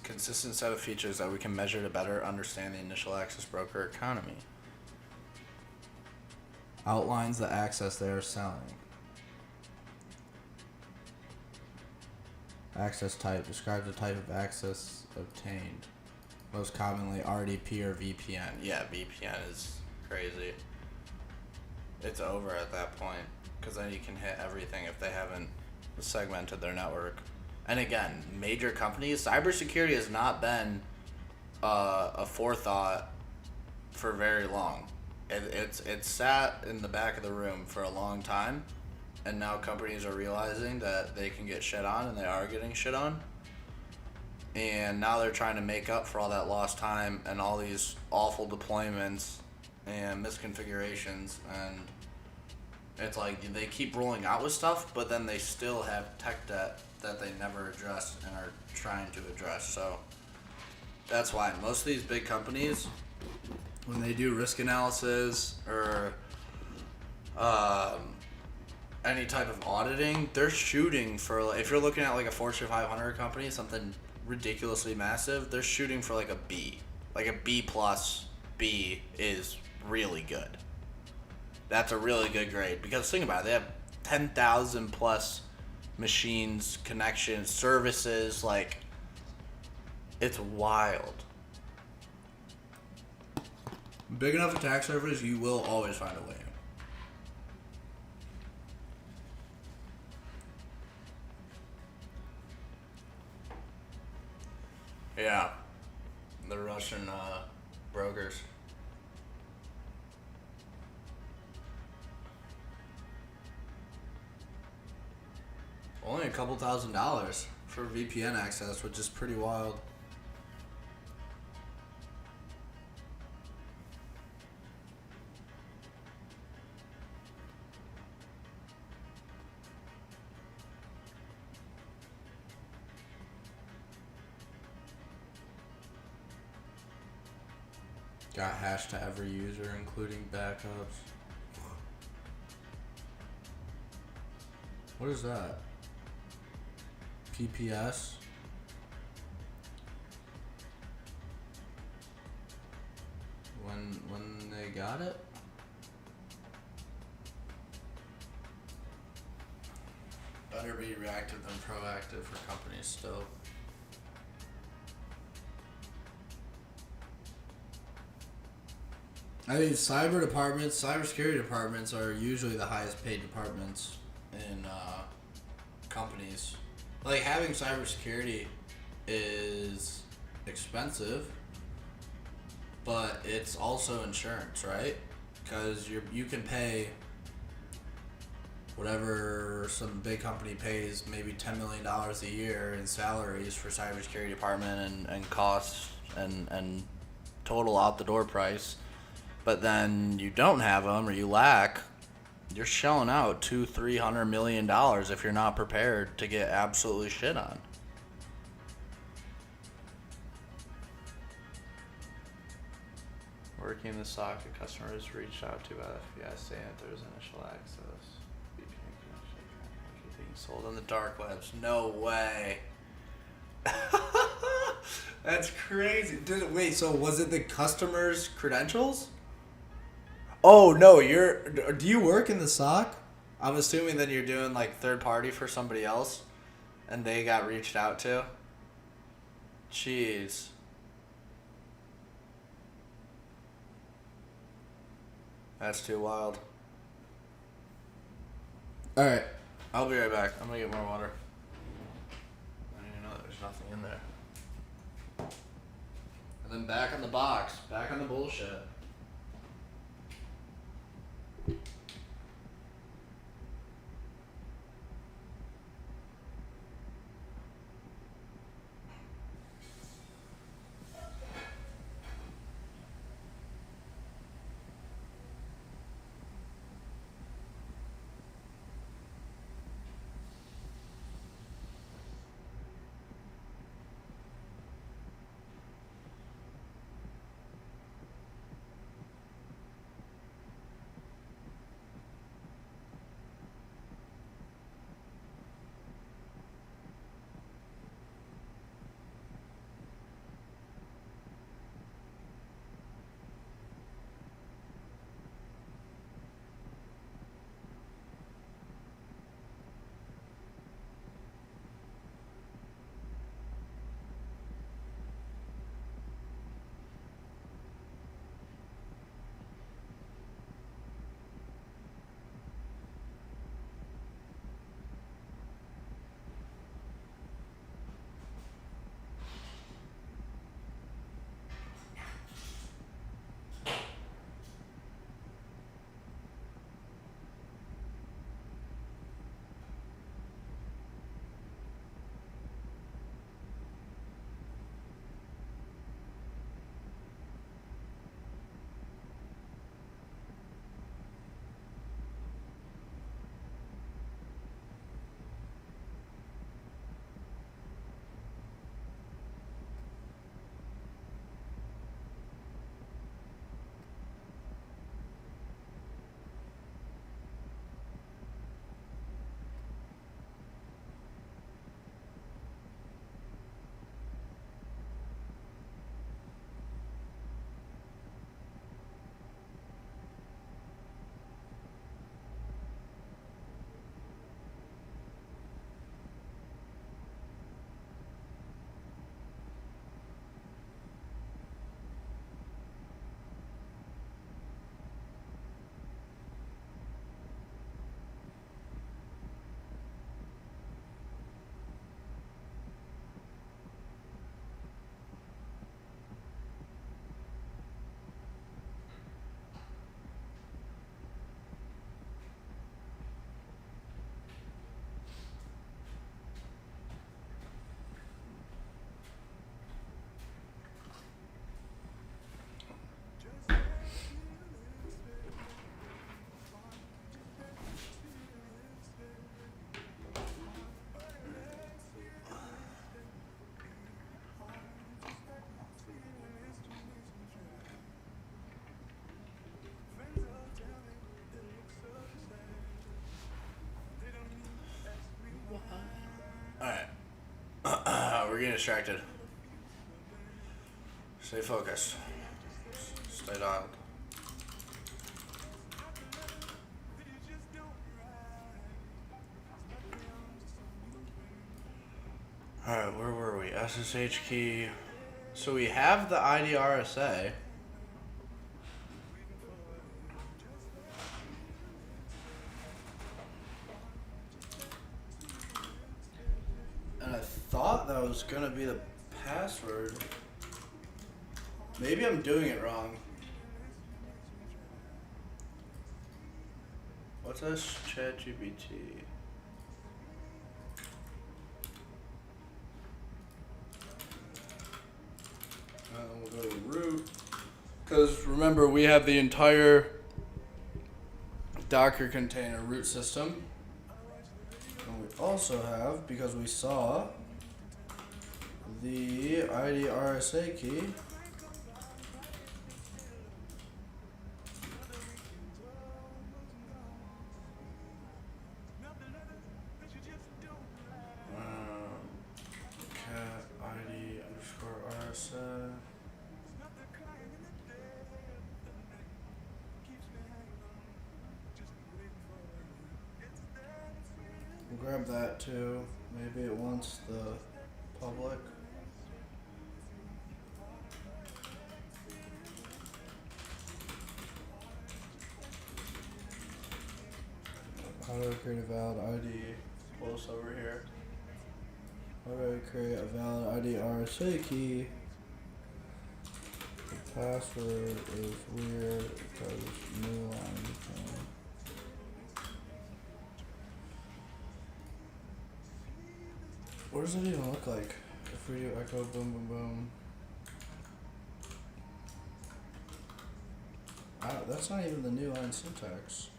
Consistent set of features that we can measure to better understand the initial access broker economy. Outlines the access they are selling. Access type. Describe the type of access obtained. Most commonly RDP or VPN. Yeah, VPN is crazy. It's over at that point because then you can hit everything if they haven't segmented their network. And again, major companies, cybersecurity has not been a forethought for very long. It's sat in the back of the room for a long time, and now companies are realizing that they can get shit on, and they are getting shit on. And now they're trying to make up for all that lost time and all these awful deployments and misconfigurations, and it's like they keep rolling out with stuff, but then they still have tech debt that they never addressed and are trying to address. So that's why most of these big companies, when they do risk analysis or any type of auditing, they're shooting for, like, if you're looking at like a Fortune 500 company, something ridiculously massive, they're shooting for like a B. Like a B+. B is really good. That's a really good grade, because think about it, they have 10,000 plus machines, connections, services, like, it's wild. Big enough attack surface, you will always find a way. Yeah, the Russian brokers. Only a couple $1,000s for VPN access, which is pretty wild. Got hashed to every user, including backups. What is that? PPS? When they got it? Better be reactive than proactive for companies still. I mean, cybersecurity departments are usually the highest paid departments in companies. Like, having cybersecurity is expensive, but it's also insurance, right? Because you can pay whatever some big company pays, maybe $10 million a year in salaries for cybersecurity department and costs and total out the door price. But then you don't have them or you lack, you're shelling out $200-300 million if you're not prepared to get absolutely shit on. Working in the SOC, a customer is reached out to by the FBI saying that there's initial access. VPN connection being sold on the dark webs. No way. That's crazy. Wait, so was it the customer's credentials? Oh no, do you work in the SOC? I'm assuming that you're doing like third party for somebody else and they got reached out to. Jeez. That's too wild. Alright, I'll be right back. I'm gonna get more water. I didn't even know there's nothing in there. And then back on the box, back on the bullshit. we're getting distracted. Stay focused. Stay dialed. Alright, where were we? SSH key. So we have the ID RSA. And I thought that was gonna be the password. Maybe I'm doing it wrong. What's this? ChatGPT. We'll go to root. Because remember, we have the entire Docker container root system. And we also have, because we saw the ID RSA key. Cat ID _ RSA. We'll grab that too. Maybe it wants the public. How do I create a valid ID? Pull this over here. How do I create a valid ID RSA key? The password is weird because new line thing. What does it even look like? If we do echo boom boom boom. That's not even the new line syntax.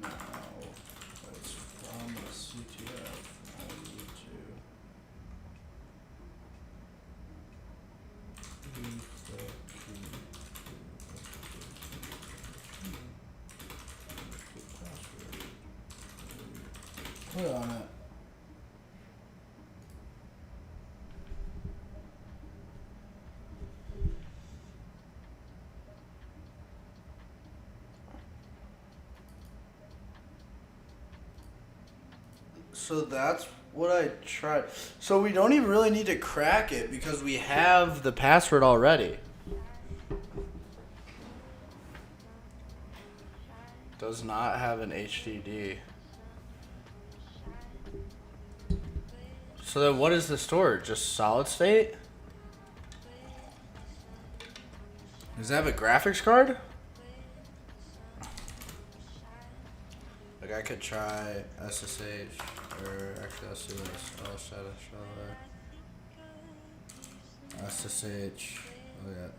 No, that's from the CTF. I need to leave the key. Put on it. So that's what I tried. So we don't even really need to crack it because we have the password already. Does not have an HDD. So then what is the storage? Just solid state? Does it have a graphics card? Like I could try SSH, or actually let's do this. I'll try to show SSH. Oh yeah.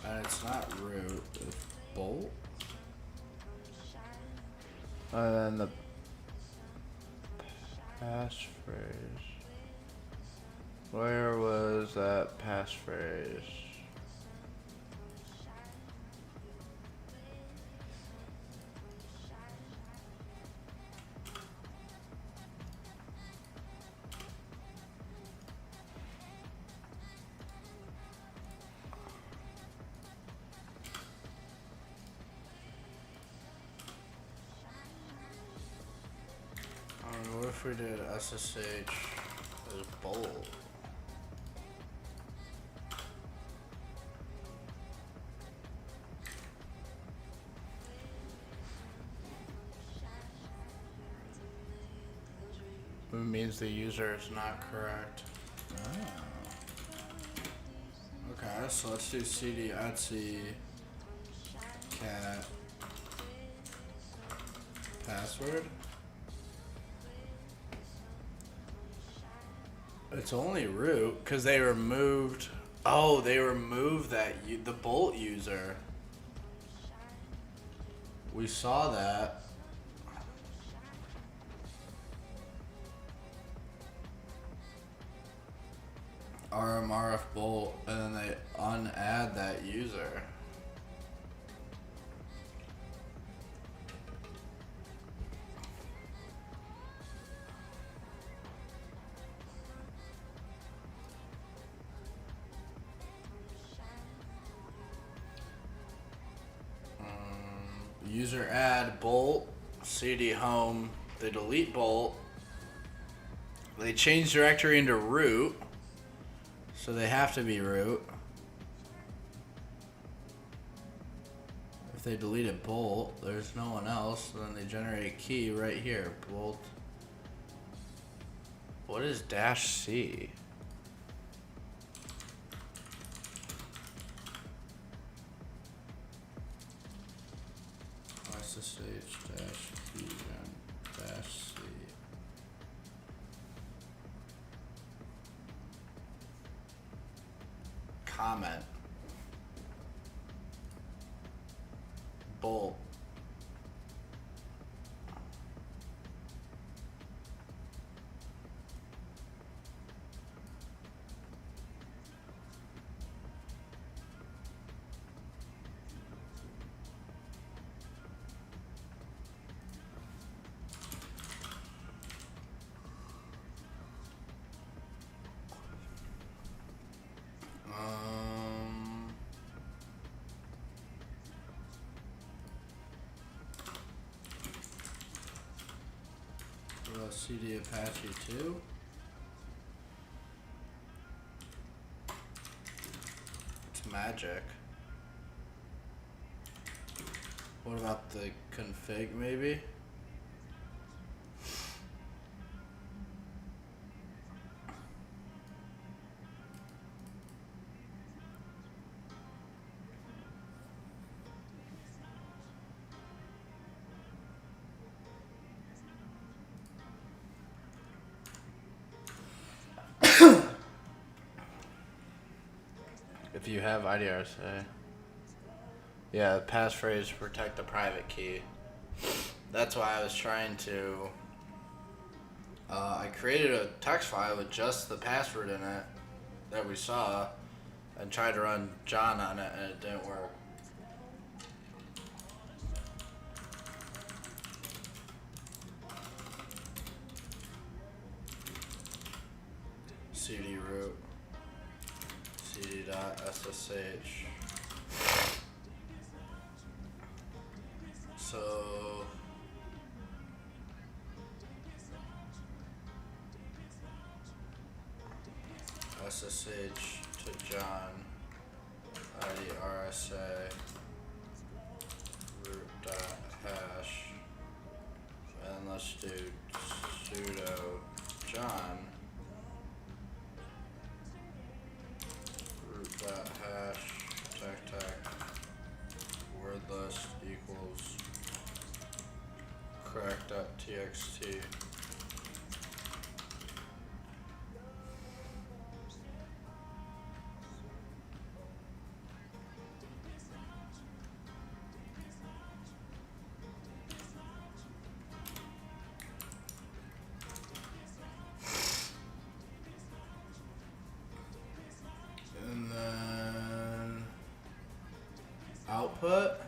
And it's not root, it's bolt. And then the passphrase. Where was that passphrase? What if we did SSH as bold? It means the user is not correct. Oh. Okay, so let's do cd etc cat password. It's only root because they removed. Oh, they removed that the bolt user. we saw that. RMRF bolt, and then they unadd that user. User add bolt, cd home, they delete bolt, they change directory into root, so they have to be root. If they deleted bolt, there's no one else, then they generate a key right here, bolt. What is -C? SSH-keygen-C. Comment. Bolt. CD Apache 2. It's magic. What about the config maybe? If you have IDRSA. Yeah, passphrase protect the private key. That's why I was trying to... I created a text file with just the password in it that we saw and tried to run John on it and it didn't work. cd root. cd.ssh. So SSH to John IDRSA root.hash, and let's do sudo John root.hash tech word list equals crack.txt. And then output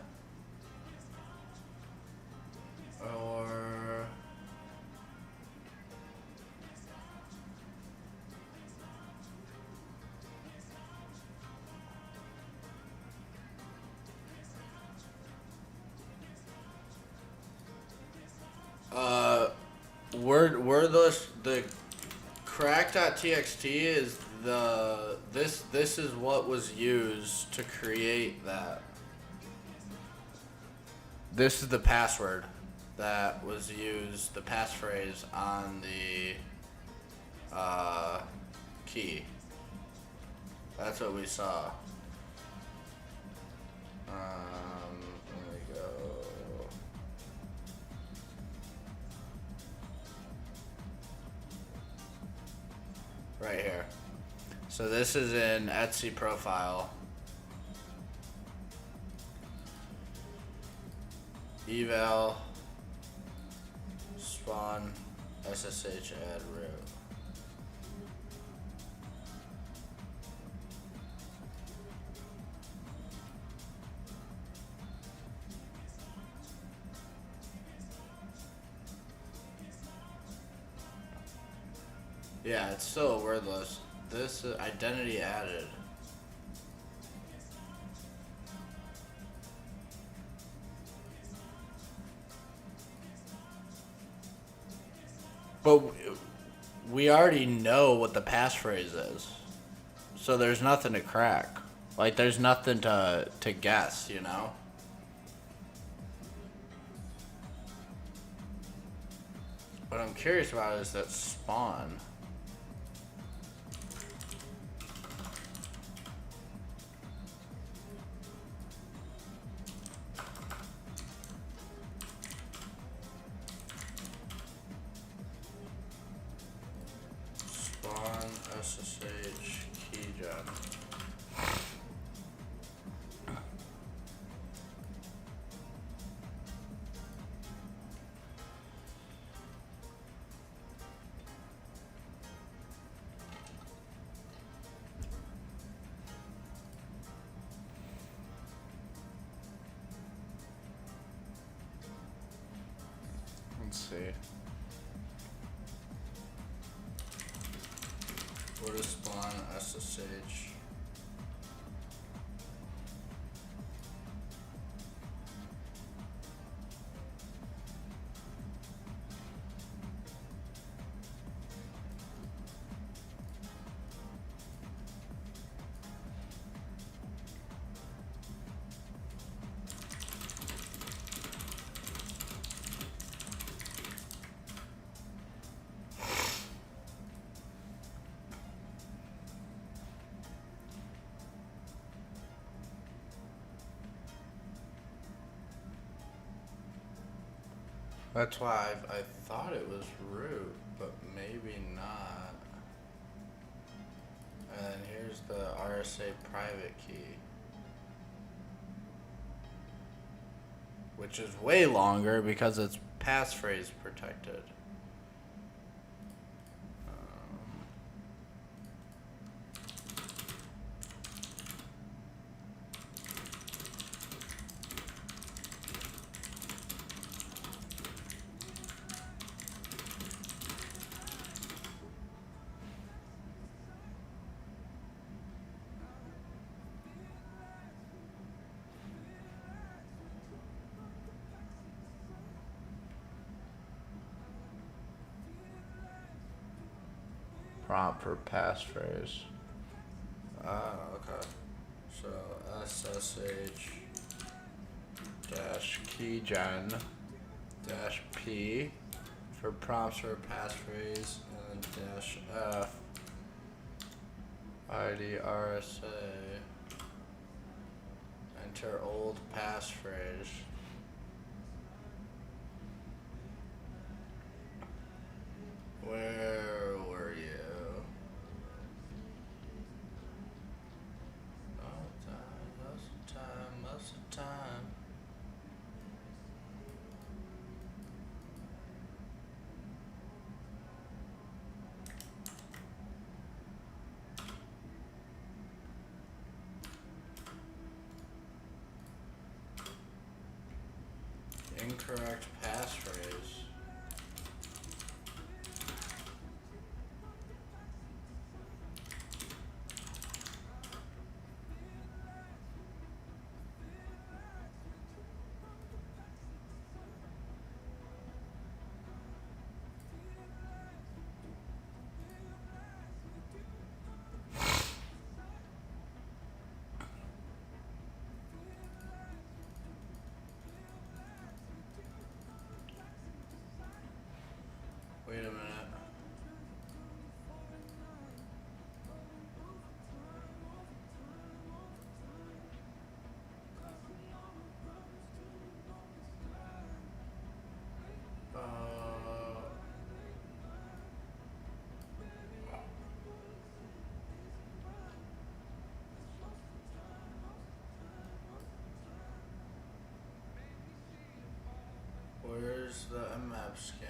or word list, the crack.txt is this is what was used to create that. This is the password that was used, the passphrase on the key. That's what we saw. There we go. Right here. So this is in Etsy profile. eval spawn SSH add root. Yeah, it's still wordless. This identity added. But we already know what the passphrase is. So there's nothing to crack. Like, there's nothing to guess, you know? What I'm curious about is that spawn. Spawn SSH keygen. Let's see. What is spawn SSH? That's why I thought it was root, but maybe not. And then here's the RSA private key, which is way longer because it's passphrase protected. Prompt for passphrase. Ah, okay. So SSH dash keygen dash P for prompts for passphrase, and then dash F ID RSA. Enter old passphrase. Where were you? All the time, most of the time, most of the time. Incorrect passphrase. Where's the map scan?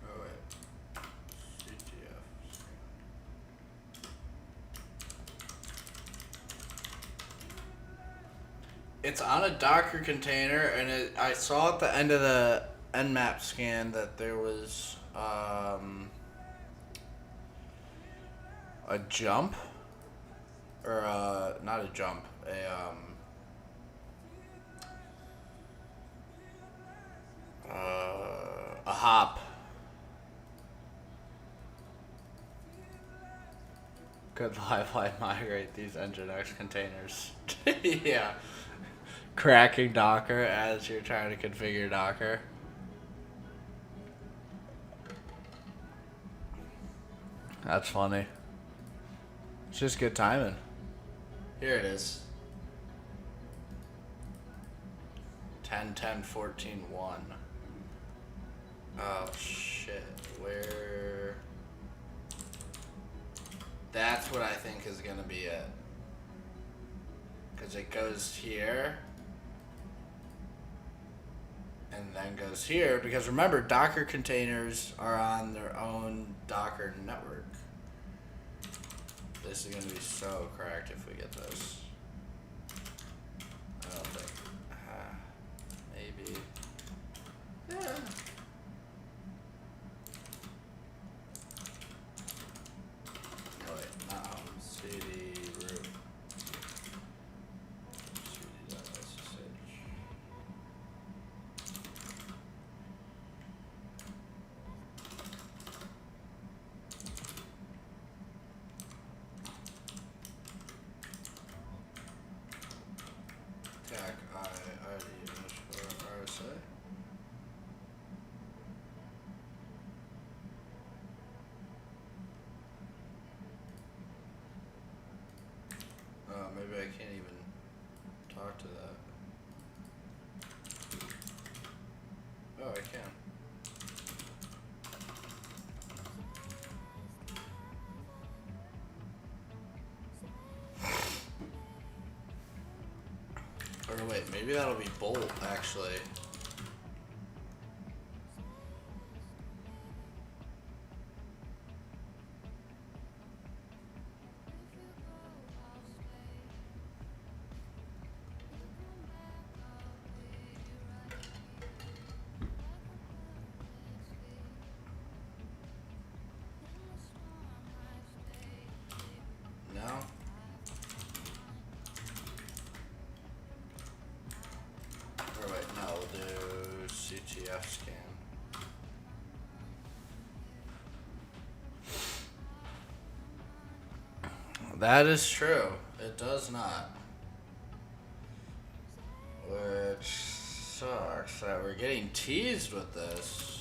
Oh wait. CTF. It's on a Docker container, and I saw at the end of the Nmap scan that there was a jump, or not a jump, a hop. Could Wi-Fi migrate these Nginx containers? Yeah. Cracking Docker as you're trying to configure Docker. That's funny. It's just good timing. Here it is. 10.10.14.1. Oh shit. Where? That's what I think is gonna be it. Cause it goes here. And then goes here. Because remember, Docker containers are on their own Docker network. This is gonna be so cracked if we get this. I don't think. Maybe. Yeah. Oh wait, not home. CD root. CD.ssh. Tag ID_RSA. Maybe I can't even talk to that. Oh, I can. Or wait, maybe that'll be Bolt, actually. No? Or wait, no, we'll do CTF scan. That is true. It does not. Which sucks that we're getting teased with this.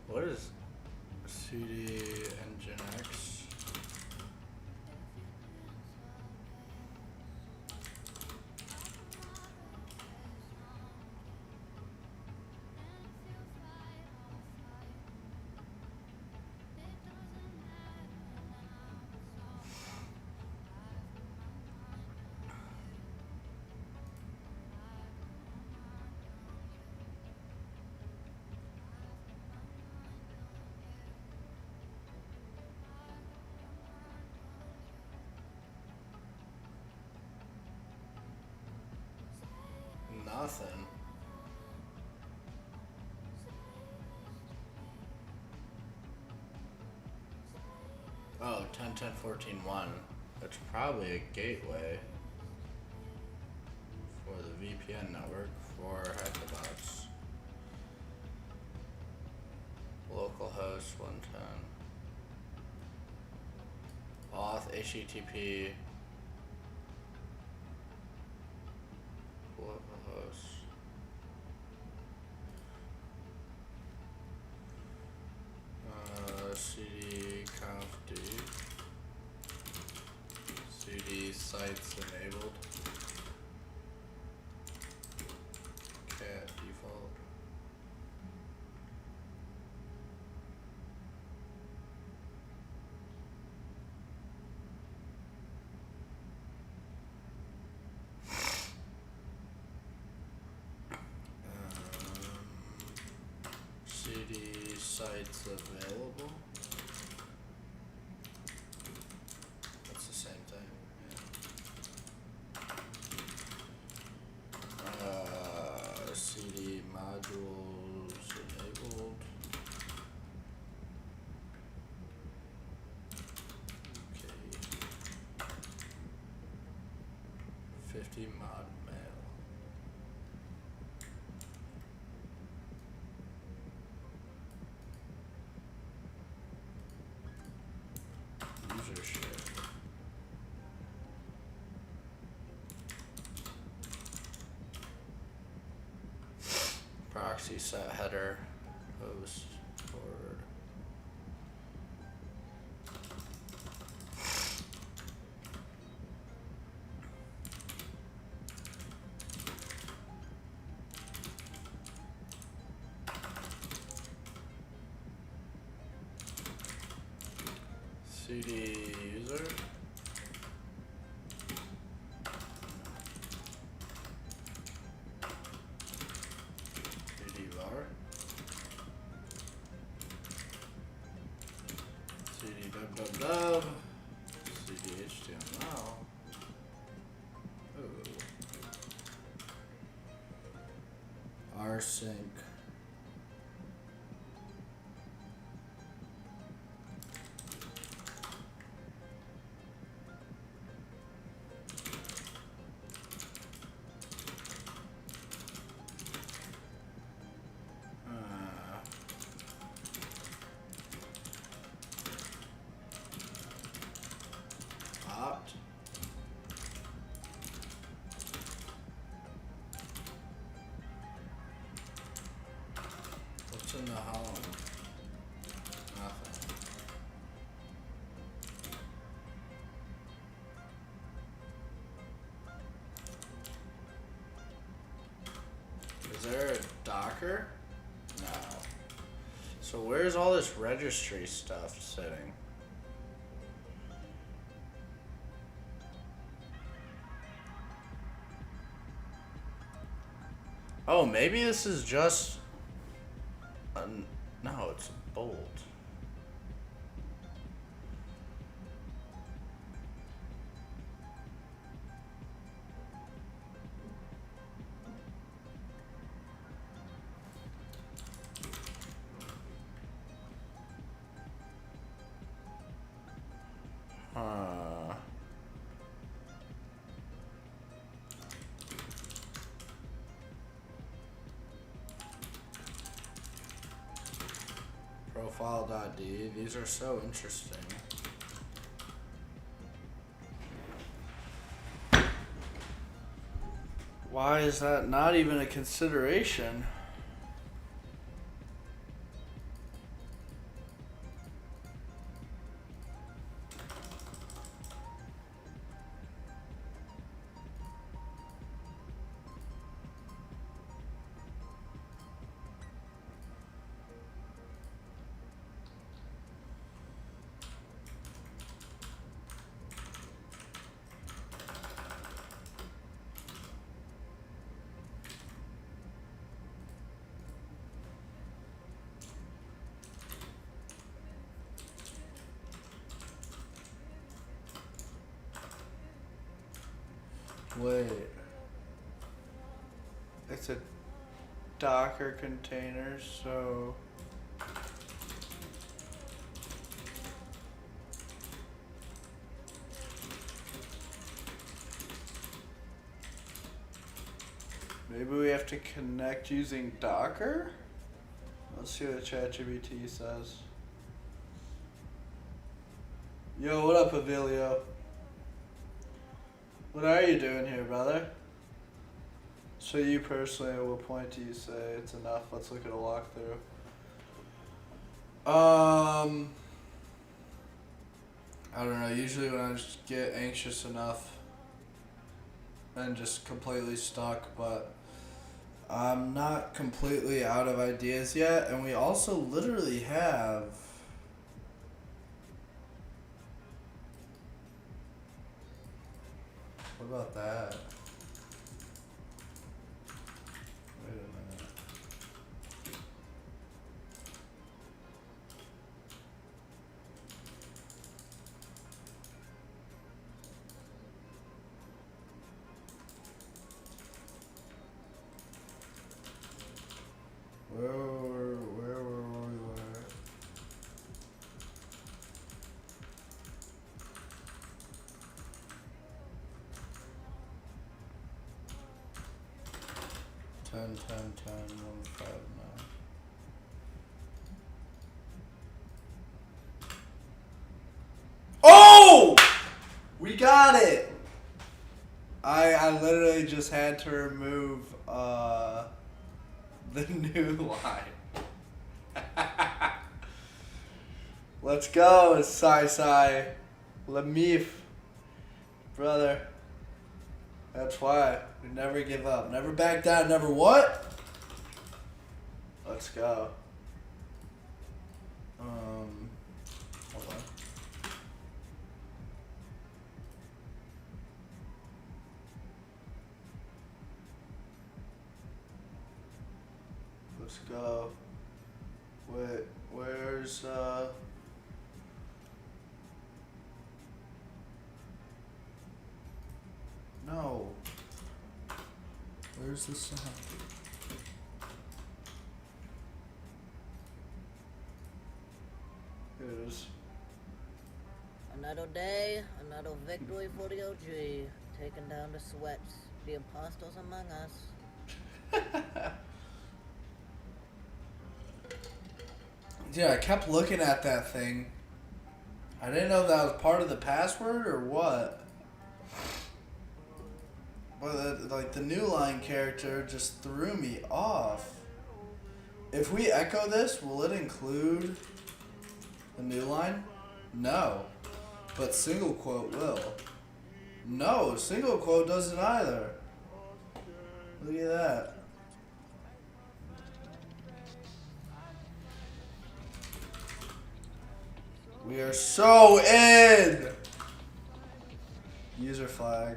What is CD Nginx? Nothing. Oh, 10.10.14.1. That's probably a gateway for the VPN network for hackerbots. Localhost 110. Auth HTTP. Localhost. sites enabled. Cat default. CD sites available. That's the same thing. Yeah. CD modules enabled. Okay. 50 mod mail. User share. Proxy set header host forward. CD user. CD var. CD www. CD HTML. Ooh. rsync. Opt. What's in the home? Nothing. Is there a Docker? No. So where's all this registry stuff sitting? Oh, maybe this is just no, it's a bolt. Profile.d. These are so interesting. Why is that not even a consideration? Wait. It's a Docker container, so maybe we have to connect using Docker? Let's see what ChatGPT says. Yo, what up, Avilio? What are you doing here, brother? So you personally, at what point do you say it's enough? Let's look at a walkthrough. I don't know. Usually when I just get anxious enough, and just completely stuck, but I'm not completely out of ideas yet, and we also literally have what about that? Wait a minute. Where were we? Ten, 159. Oh! We got it! I literally just had to remove the new line. Let's go, Sai Lamif. Brother. That's why. We never give up. Never back down. Never what? Let's go. Hold on. Let's go. Wait, where's no. Where's the sound? Here it is. Another day, another victory for the OG. Taking down the sweats, the imposters among us. Dude, I kept looking at that thing. I didn't know if that was part of the password or what. But like the new line character just threw me off. If we echo this, will it include the new line? No. But single quote will. No, single quote doesn't either. Look at that. We are so in! User flag.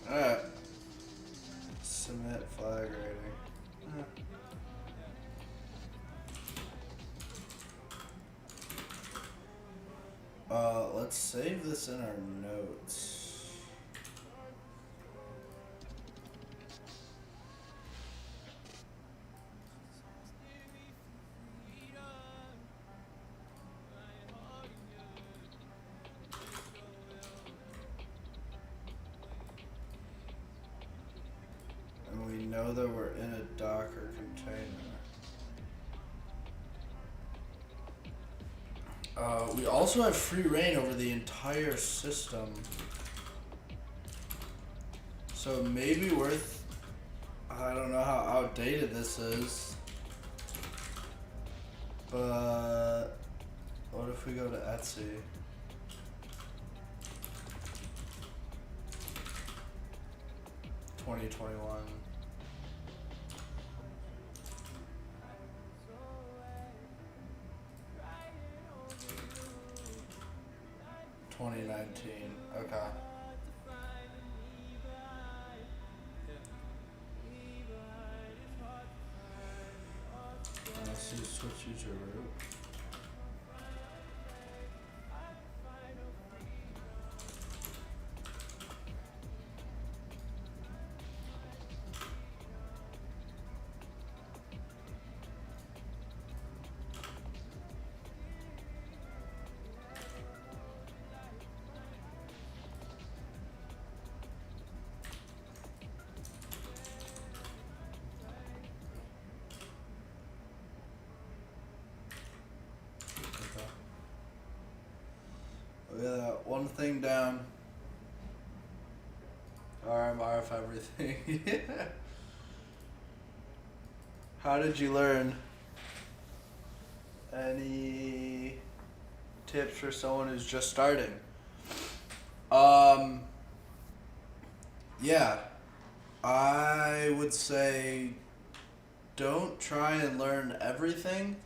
Alright. Submit flag rating. Let's save this in our notes. And we know that we're in a Docker container. We also have free reign over the entire system. So it may be worth, I don't know how outdated this is, but what if we go to Etsy? $2021. $2019. Okay. Let's see, switch user root. Look at that, one thing down. RMRF everything. How did you learn? Any tips for someone who's just starting? Yeah, I would say don't try and learn everything.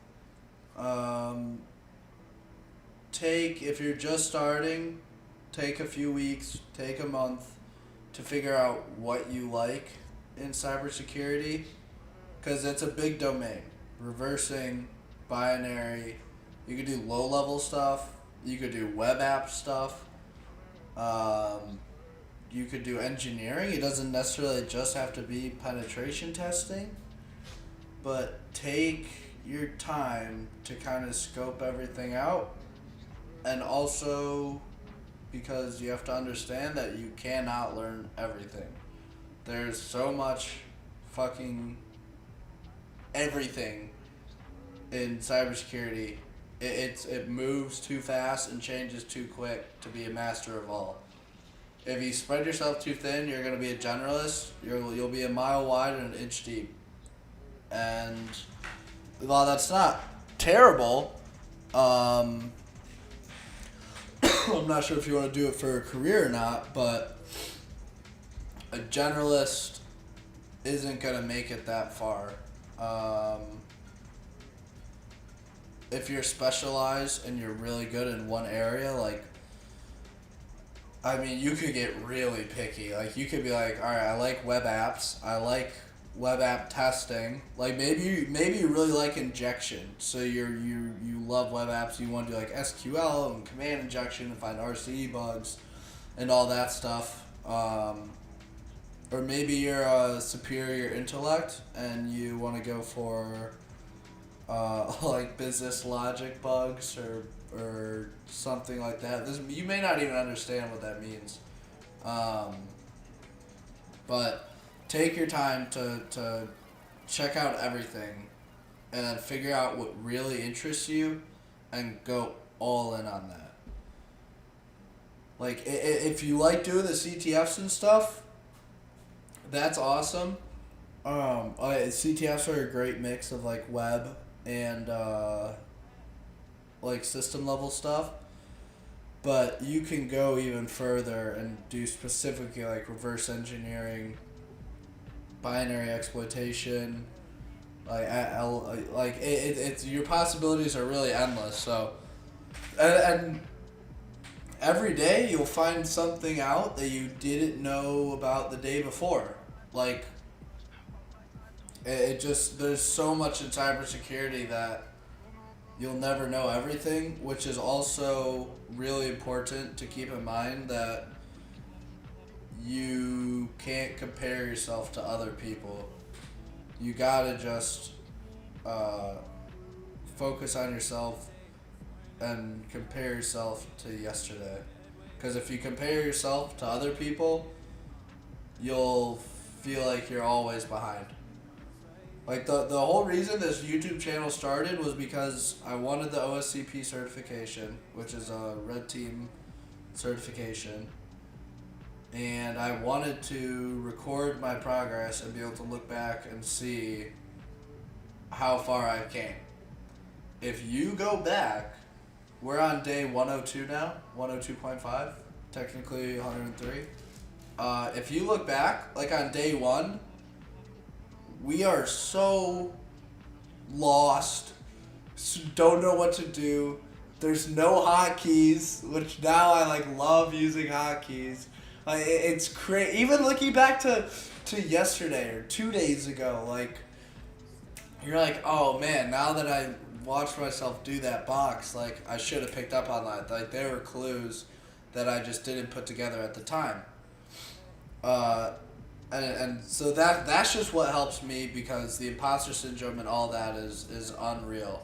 If you're just starting, take a few weeks, take a month to figure out what you like in cybersecurity, because it's a big domain. Reversing, binary, you could do low level stuff, you could do web app stuff, you could do engineering. It doesn't necessarily just have to be penetration testing, but take your time to kind of scope everything out. And also, because you have to understand that you cannot learn everything. There's so much fucking everything in cybersecurity. It moves too fast and changes too quick to be a master of all. If you spread yourself too thin, you're gonna be a generalist. You'll be a mile wide and an inch deep. And while that's not terrible, I'm not sure if you want to do it for a career or not, but a generalist isn't going to make it that far. If you're specialized and you're really good in one area, you could get really picky. Like, you could be like, all right, I like web apps. I like web app testing. Like, maybe you really like injection. So you love web apps. You want to do like SQL and command injection and find RCE bugs and all that stuff. Or maybe you're a superior intellect and you want to go for like business logic bugs or something like that. You may not even understand what that means. But take your time to check out everything and then figure out what really interests you and go all in on that. Like, if you like doing the CTFs and stuff, that's awesome. CTFs are a great mix of like web and like system level stuff. But you can go even further and do specifically like reverse engineering, binary exploitation, it's your possibilities are really endless. So, and every day you'll find something out that you didn't know about the day before. Like, there's so much in cybersecurity that you'll never know everything, which is also really important to keep in mind that you can't compare yourself to other people. You gotta just focus on yourself and compare yourself to yesterday. Because if you compare yourself to other people, you'll feel like you're always behind. Like, the whole reason this YouTube channel started was because I wanted the OSCP certification, which is a red team certification. And I wanted to record my progress and be able to look back and see how far I came. If you go back, we're on day 102 now, 102.5, technically 103. If you look back, like on day 1, we are so lost, don't know what to do. There's no hotkeys, which now I love using hotkeys. It's crazy. Even looking back to yesterday or 2 days ago, you're like, oh man, now that I watched myself do that box, I should have picked up on that. There were clues that I just didn't put together at the time. And so that's just what helps me, because the imposter syndrome and all that is unreal.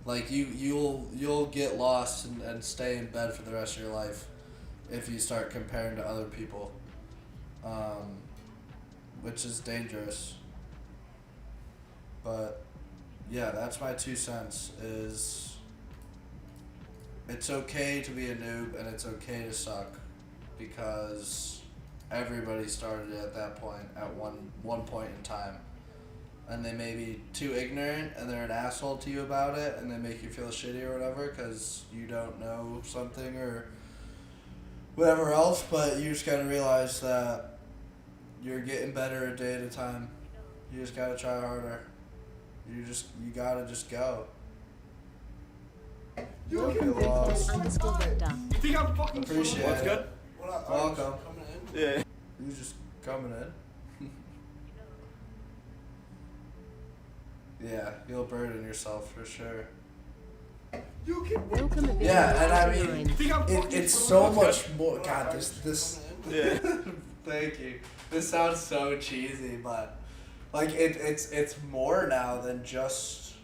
You'll get lost and stay in bed for the rest of your life if you start comparing to other people, which is dangerous. But yeah, that's my 2 cents. Is it's okay to be a noob and it's okay to suck, because everybody started at that point at one point in time. and they may be too ignorant and they're an asshole to you about it and they make you feel shitty or whatever because you don't know something or whatever else, but you just gotta realize that you're getting better a day at a time. You just gotta try harder. You gotta just go. Don't feel lost. _Vector. You think I'm fucking Appreciate slow? it. Good? What up? Welcome. Coming in? Yeah. You just coming in. Yeah, you'll burden yourself for sure. You can Welcome Abyss Yeah, and I mean, 99. think I'm fucking it's slow? so much more. God, this. Coming in? Yeah. Thank you. This sounds so cheesy, but like it's more now than just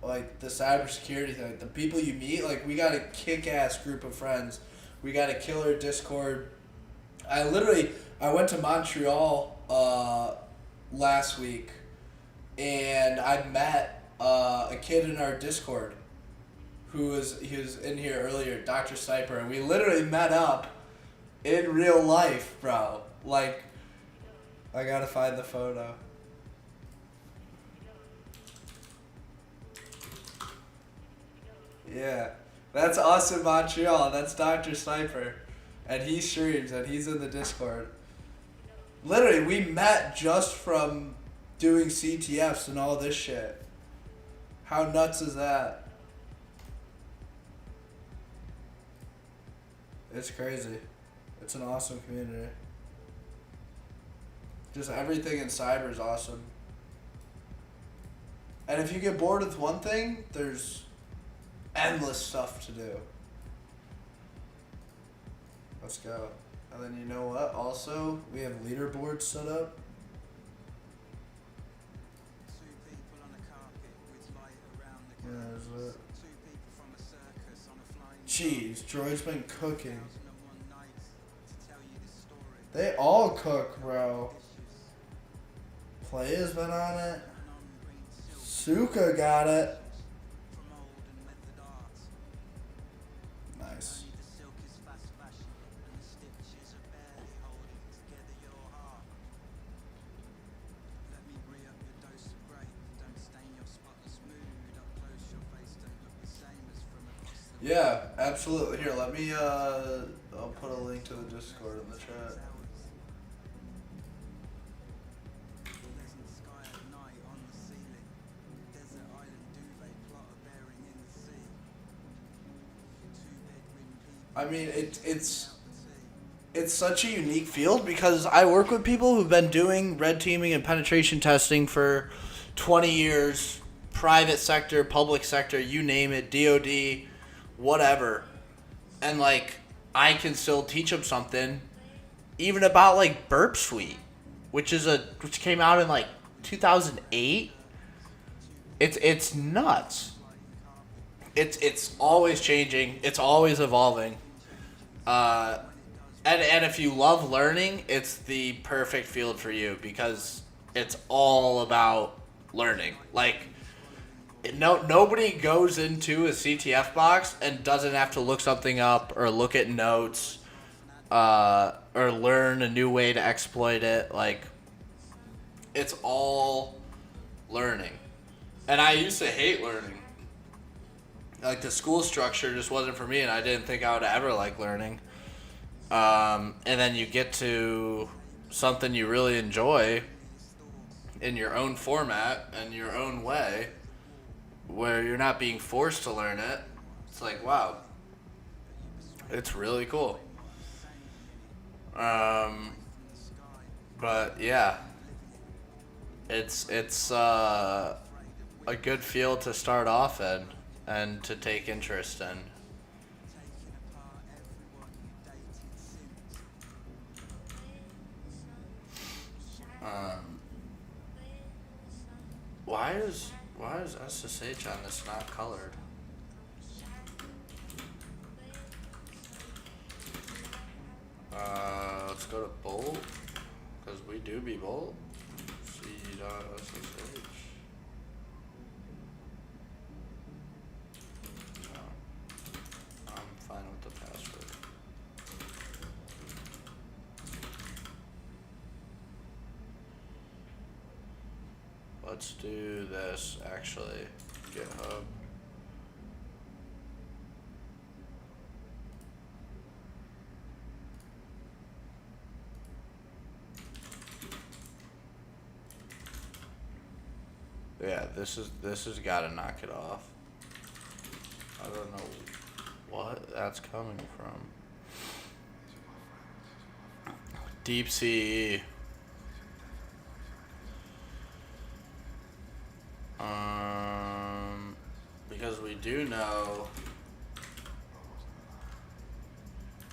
like the cybersecurity thing. Like, the people you meet, like we got a kick-ass group of friends. We got a killer Discord. I went to Montreal last week, and I met a kid in our Discord he was in here earlier, Dr. Cyper, and we literally met up in real life, bro. Like, I gotta find the photo. Yeah, that's us in Montreal. That's Dr. Cyper, and he streams and he's in the Discord. Literally, we met just from doing CTFs and all this shit. How nuts is that? It's crazy. It's an awesome community. Just everything in cyber is awesome. And if you get bored with one thing, there's endless stuff to do. Let's go. And then you know what? Also, we have leaderboards set up. Two people on a carpet with light around the Yeah, canvas. there's that. Two people from a circus on a flying Jeez, Droid's been cooking. 1001 nights to tell you this story. They all cook, bro. Dishes Playa's been on it. and on green silk Suka got it. from old and method art. Nice. Only the silk is fast fashion and the stitches are barely holding together your heart. Let me re up your dose of grape. Don't stain your spotless mood. Up close your face don't look the same as from across the Yeah, absolutely. Here, let me, I'll put a link to the Discord in the chat. pleasant sky at night on the ceiling. Desert island duvet plotter bearing in the sea. Two bedridden people I mean, it's out the tea. it's such a unique field because I work with people who've been doing red teaming and penetration testing for 20 years, private sector, public sector, you name it, DOD, whatever. And like, I can still teach them something, even about like Burp Suite, which came out in like 2008. It's nuts. It's always changing. It's always evolving. And if you love learning, it's the perfect field for you because it's all about learning. Like, nobody goes into a CTF box and doesn't have to look something up or look at notes, or learn a new way to exploit it. Like, it's all learning. And I used to hate learning. Like, the school structure just wasn't for me, and I didn't think I would ever like learning. And then you get to something you really enjoy in your own format and your own way, where you're not being forced to learn it. It's like, wow, it's really cool. But yeah, it's a good field to start off in and to take interest in. Taking apart everyone you dated since. Why is SSH on this not colored? Let's go to bold, because we do be bold. C.SSH. No. I'm fine with the password. let's do this actually. GitHub. Yeah, this has got to knock it off. I don't know what that's coming from. Deep sea. Because we do know.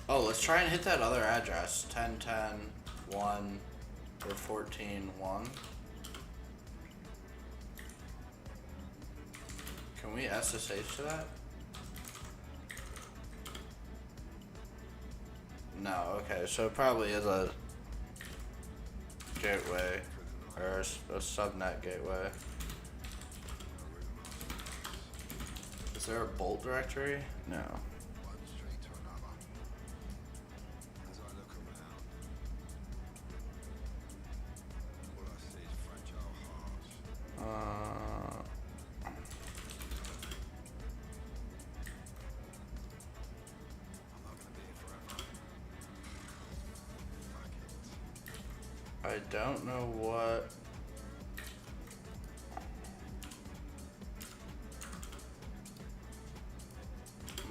Oh, let's try and hit that other address. 10.10.1 or 14.1. Can we SSH to that? No, okay, so it probably is a gateway or a subnet gateway. Is there a bolt directory? No. One street to another. As I look around, all I see is fragile hearts. I'm not gonna be here forever. Fuck it. I don't know what.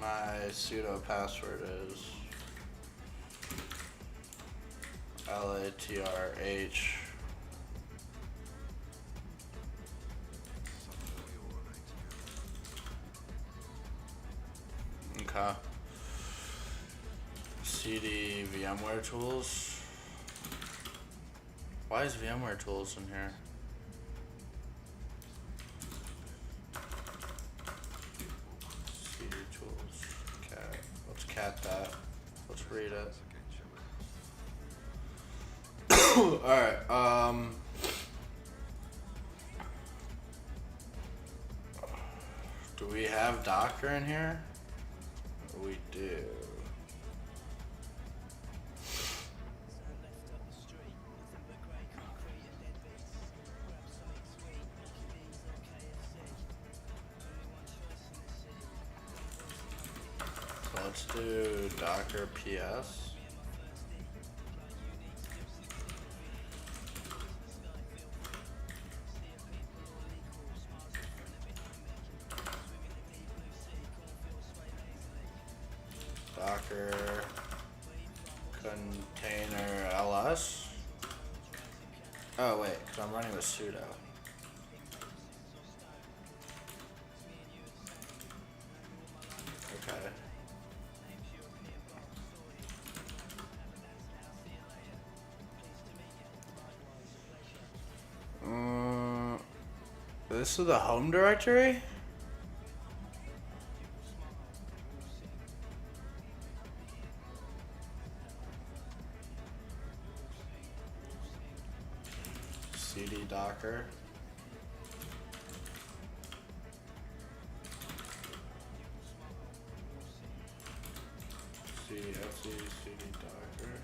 My pseudo password is LATRH. Suddenly all remain together. Okay. CD VMware tools. Why is VMware tools in here? CD tools. Cat. Let's cat that. Let's read it. Alright, do we have Docker in here? We do. So let's do Docker PS. Docker container ls. Oh wait, because I'm running with sudo. Okay. This is the home directory? CD Docker. CD Docker.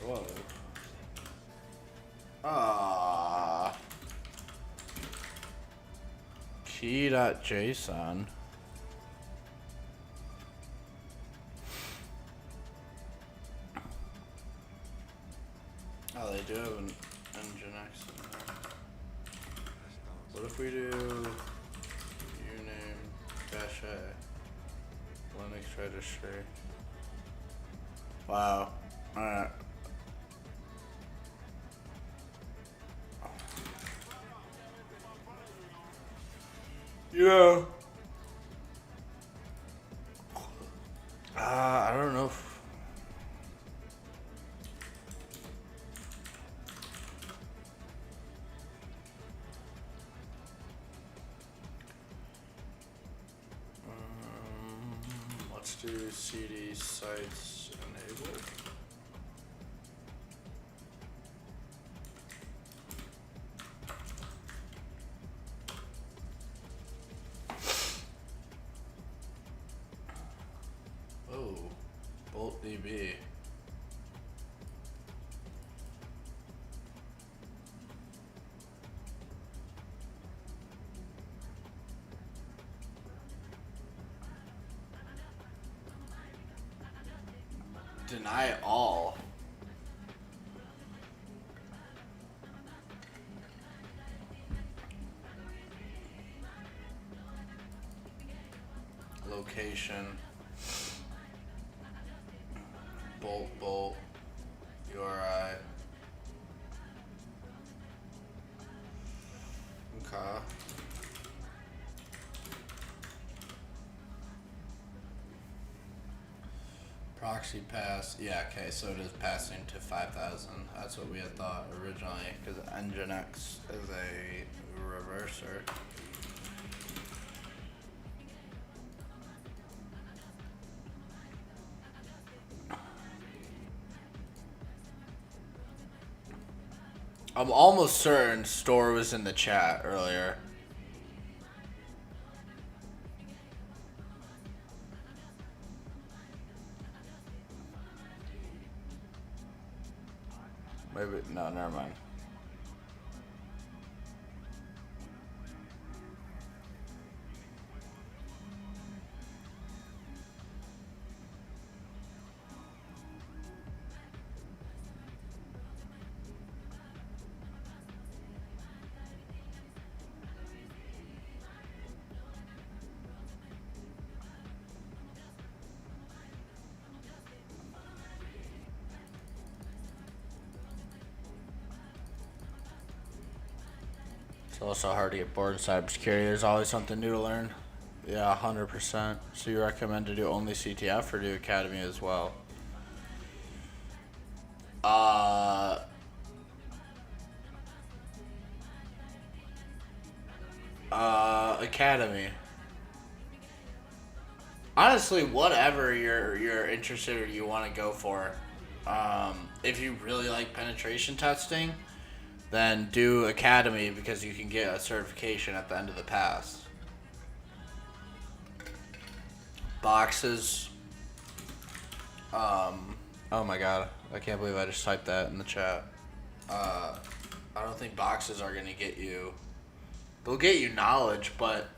Whoa. Ah. Key.json. Oh, they do have an Nginx in there. What if we do uname dash a Linux registry? Wow. Alright. Yeah. I don't know if let's do CD sites enabled. Oh, Bolt DB. Deny all. Location. Bolt. URI. Okay. Proxy pass. Yeah, okay, so it is passing to 5,000. That's what we had thought originally, because Nginx is a reverser. I'm almost certain Store was in the chat earlier. Maybe, no, never mind. It's also hard to get bored in cybersecurity. There's always something new to learn. Yeah, 100%. So you recommend to do only CTF or do Academy as well? Academy. Honestly, whatever you're interested or you want to go for. If you really like penetration testing, then do Academy because you can get a certification at the end of the pass. Boxes. Oh my god, I can't believe I just typed that in the chat. I don't think boxes are gonna get you. They'll get you knowledge, but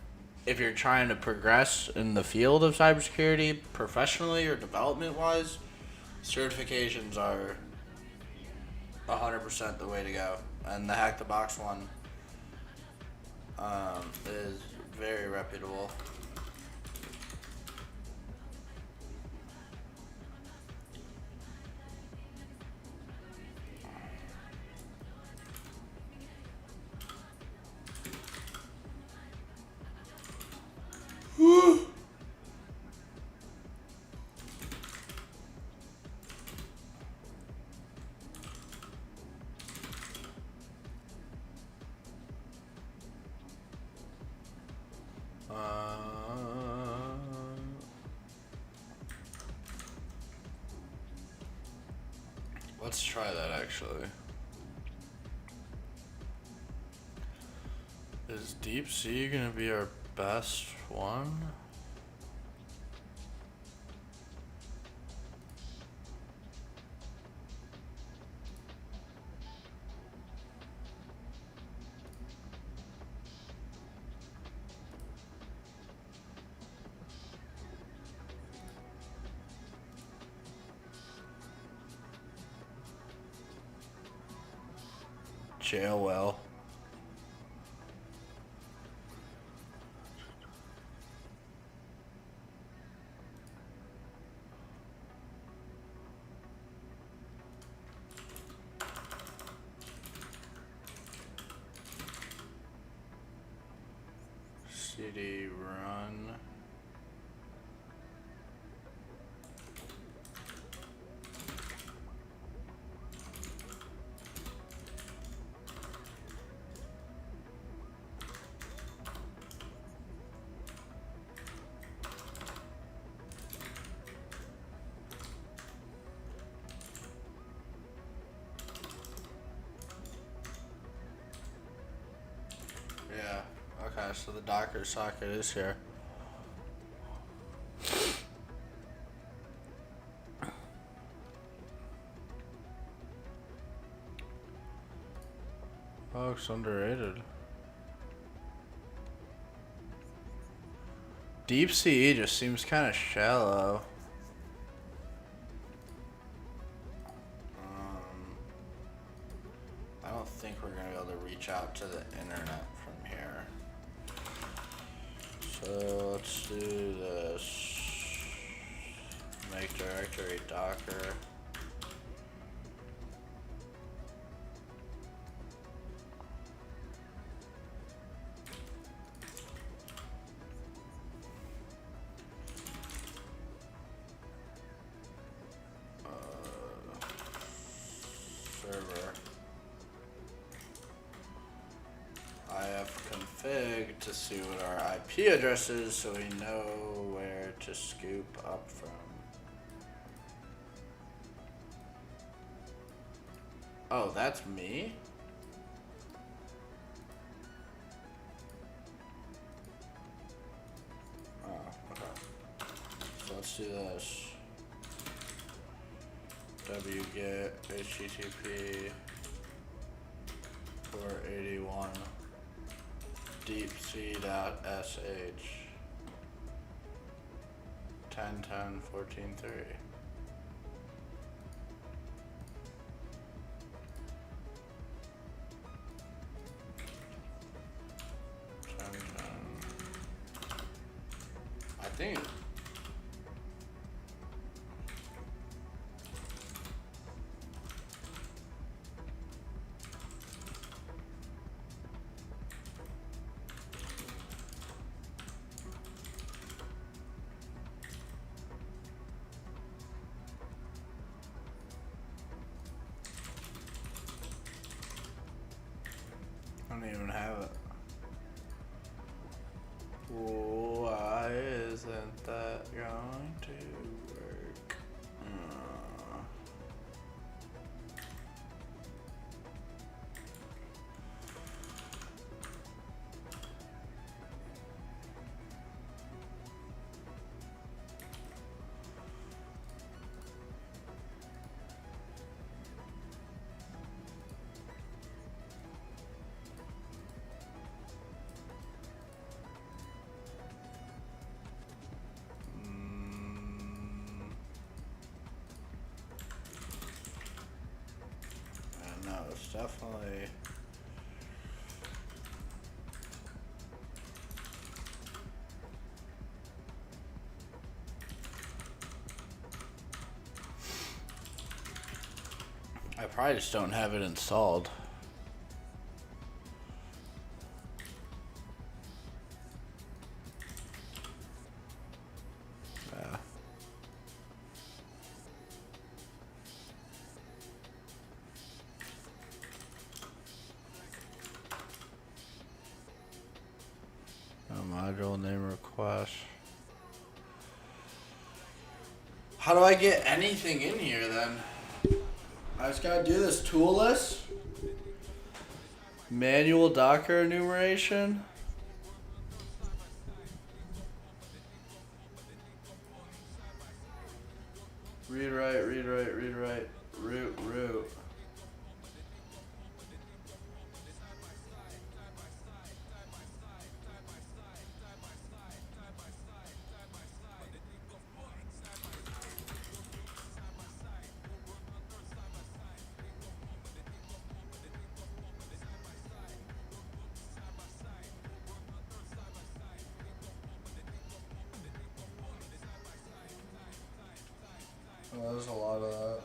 if you're trying to progress in the field of cybersecurity professionally or development-wise, certifications are 100% the way to go. And the Hack the Box one is very reputable. Let's try that actually. Is Deep Sea gonna be our best one? Jail well. CD run. Yeah, okay, so the Docker socket is here. Oh, it's underrated. Deep Sea just seems kind of shallow. reach out to the internet from here. So let's do this. Make directory Docker. Server. IF-config to see what our IP address is so we know where to scoop up from. Oh, that's me? Oh, okay. So let's do this. wget http 481 deepc.sh 10.10.14.3. I think I don't even have it. Why isn't that going to work? No, it's definitely. I probably just don't have it installed. Yeah. Module name request. How do I get anything in here then? I just gotta do this tool list. Manual Docker enumeration. Read write, root. Oh, there's a lot of that.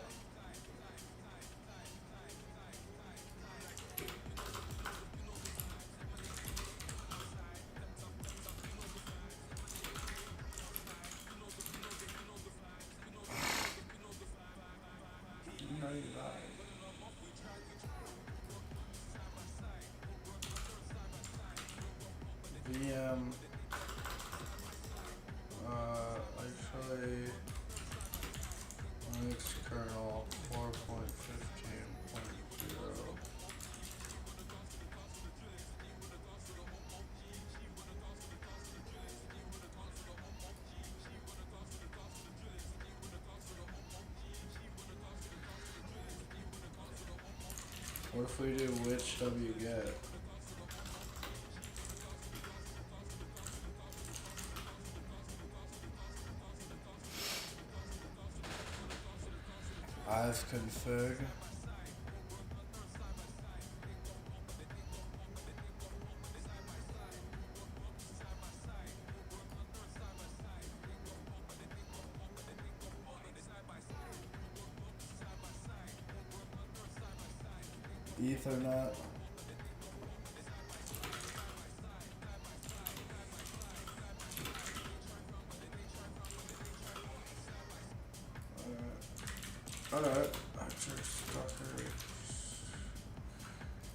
VM. Actually, Linux kernel 4.15.0. What if we do which wget? I've config. Ethernet. Alright. Actor stalker.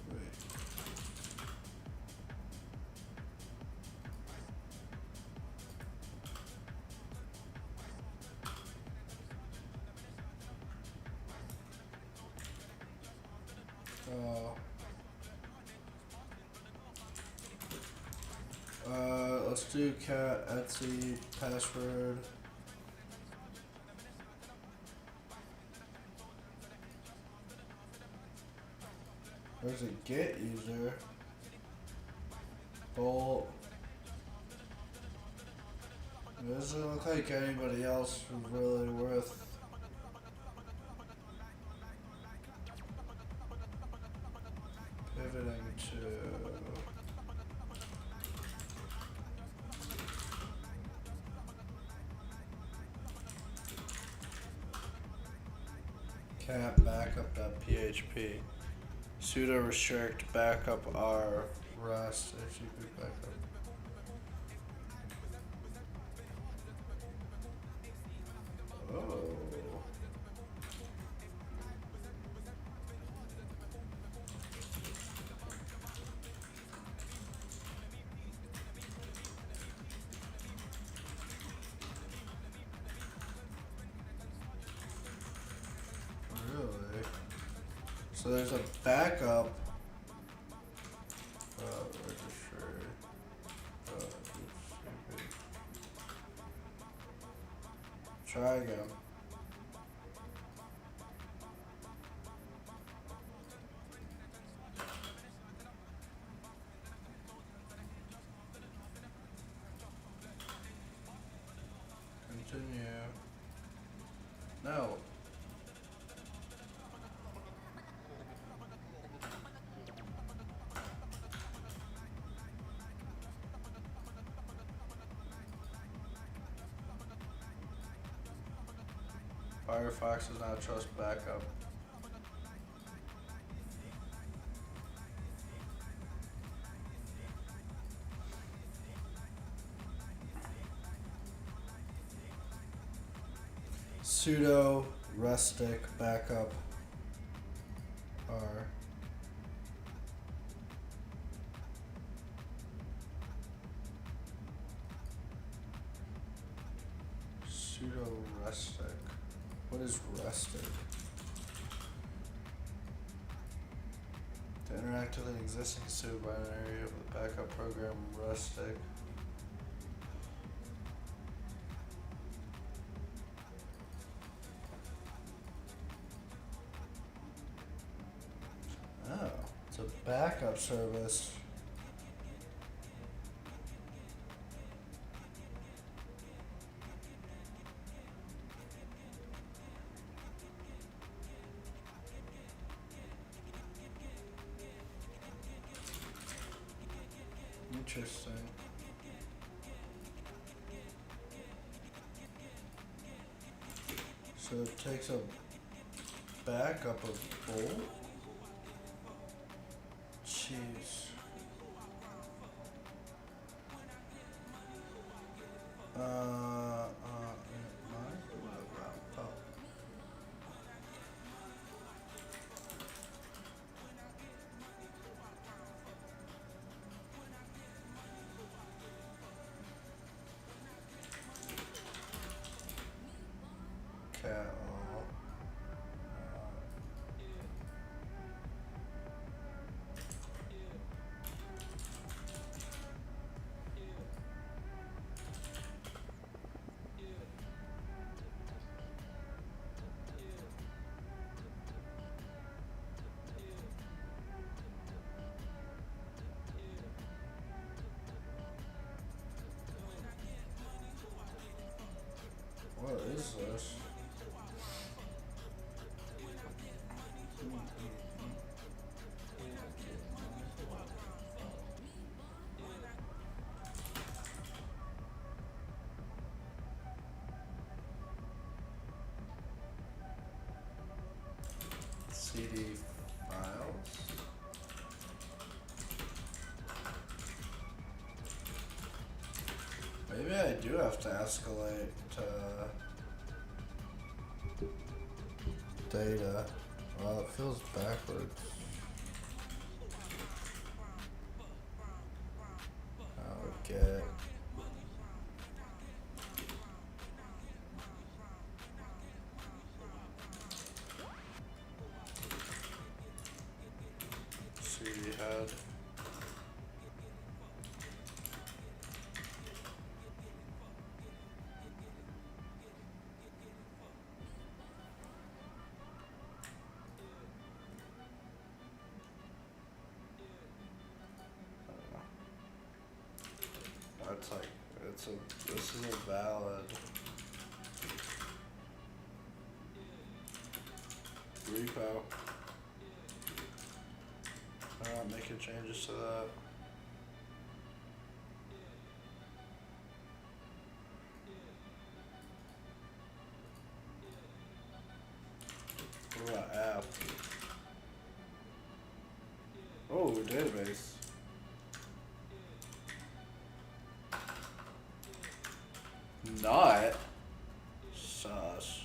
Wait. Let's do cat Etsy password. There's a get user. Bolt. It doesn't look like anybody else is really worth. Pivoting to. Cat backup.php. Sudo restrict backup R Rust HTTP backup. Oh. Really? So there's a backup. Registry. Try again. Continue. No. Firefox does not trust backup. Sudo rustic backup R. Sudo rustic. What is rustic? To interact with an existing sudo binary of the backup program rustic. Oh, it's a backup service. Interesting. So it takes a backup of both? Jeez. What is this? CD files. Maybe I do have to escalate data. Well, it feels backwards. Okay. CD head. That's like, this is a valid repo. I'm not making changes to that. What about app? Oh, database. Not sus.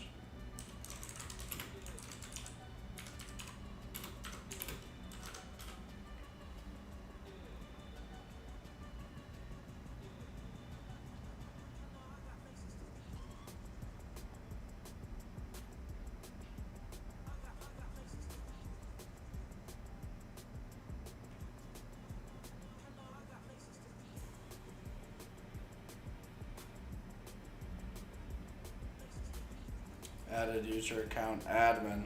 Added user account admin.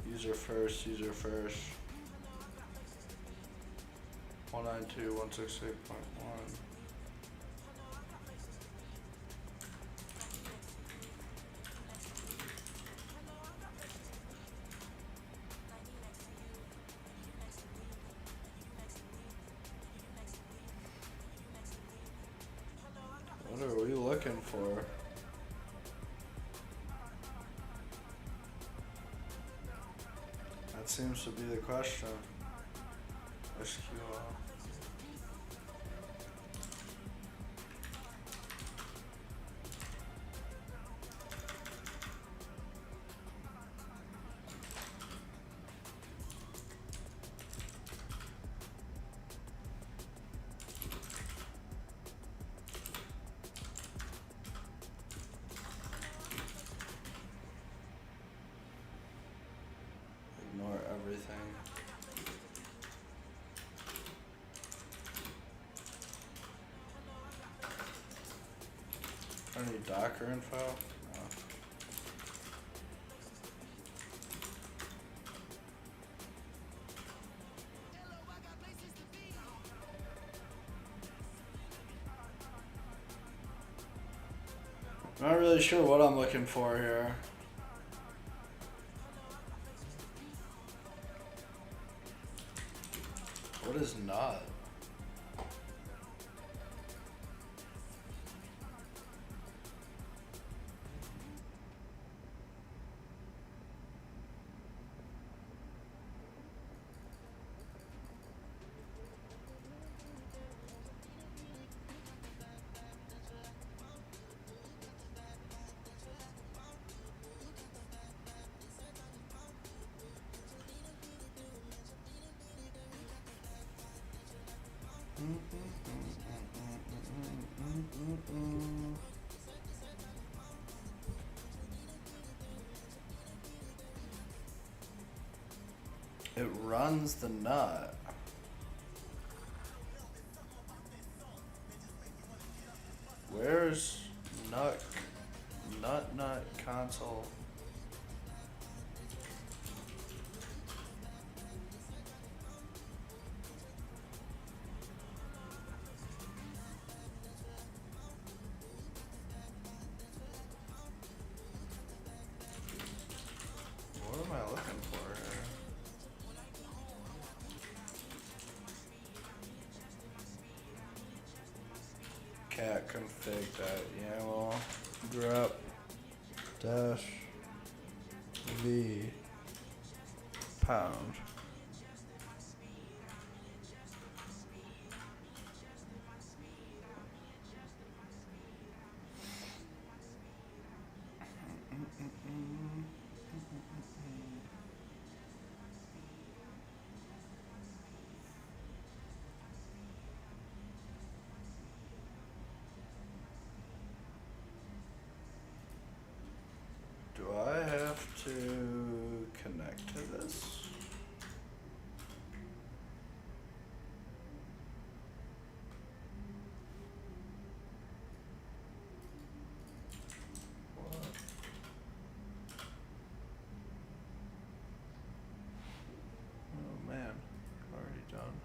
User first, user first. 192.168.1. What are we looking for? That seems to be the question. SQL. Ignore everything. Any Docker info? No. Not really sure what I'm looking for here. What is not? It runs the nut. Where's nut console? What am I looking for here? Cat config that YAML grep dash v pound. Do I have to connect to this? What? Oh man, already done.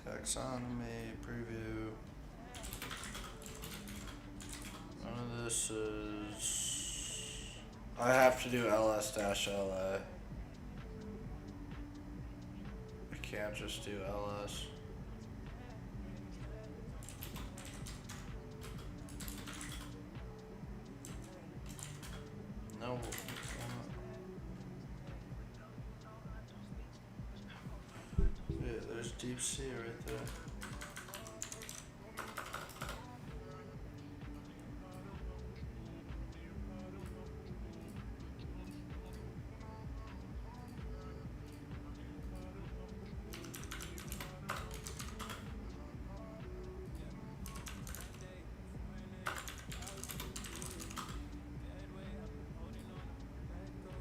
Taxonomy preview. None of this is. I have to do ls-la. I can't just do ls. No. Yeah, there's deep sea right there.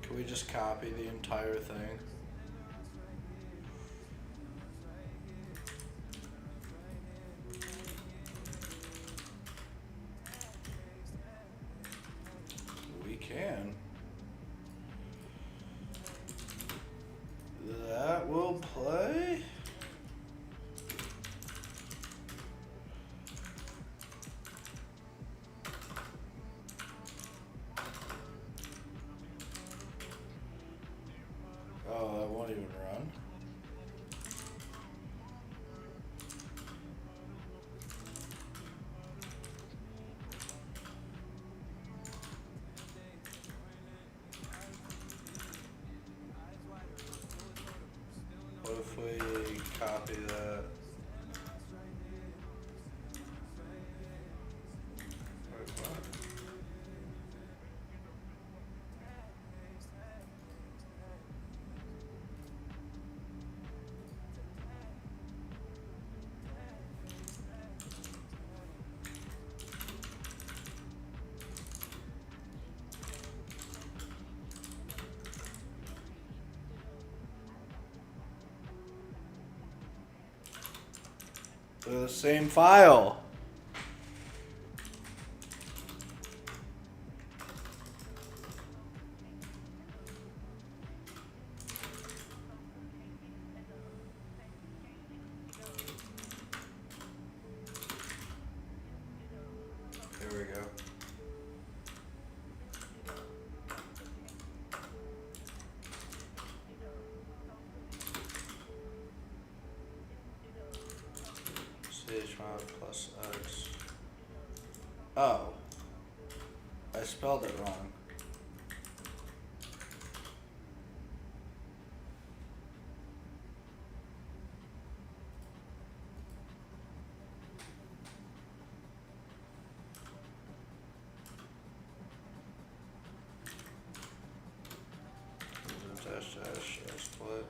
Can we just copy the entire thing? We can. That will play. Oh, that won't even run. What if we copy that? Wait, what? They're the same file. Here we go. CH5 plus X. Oh. I spelled it wrong. Dash dash exploit.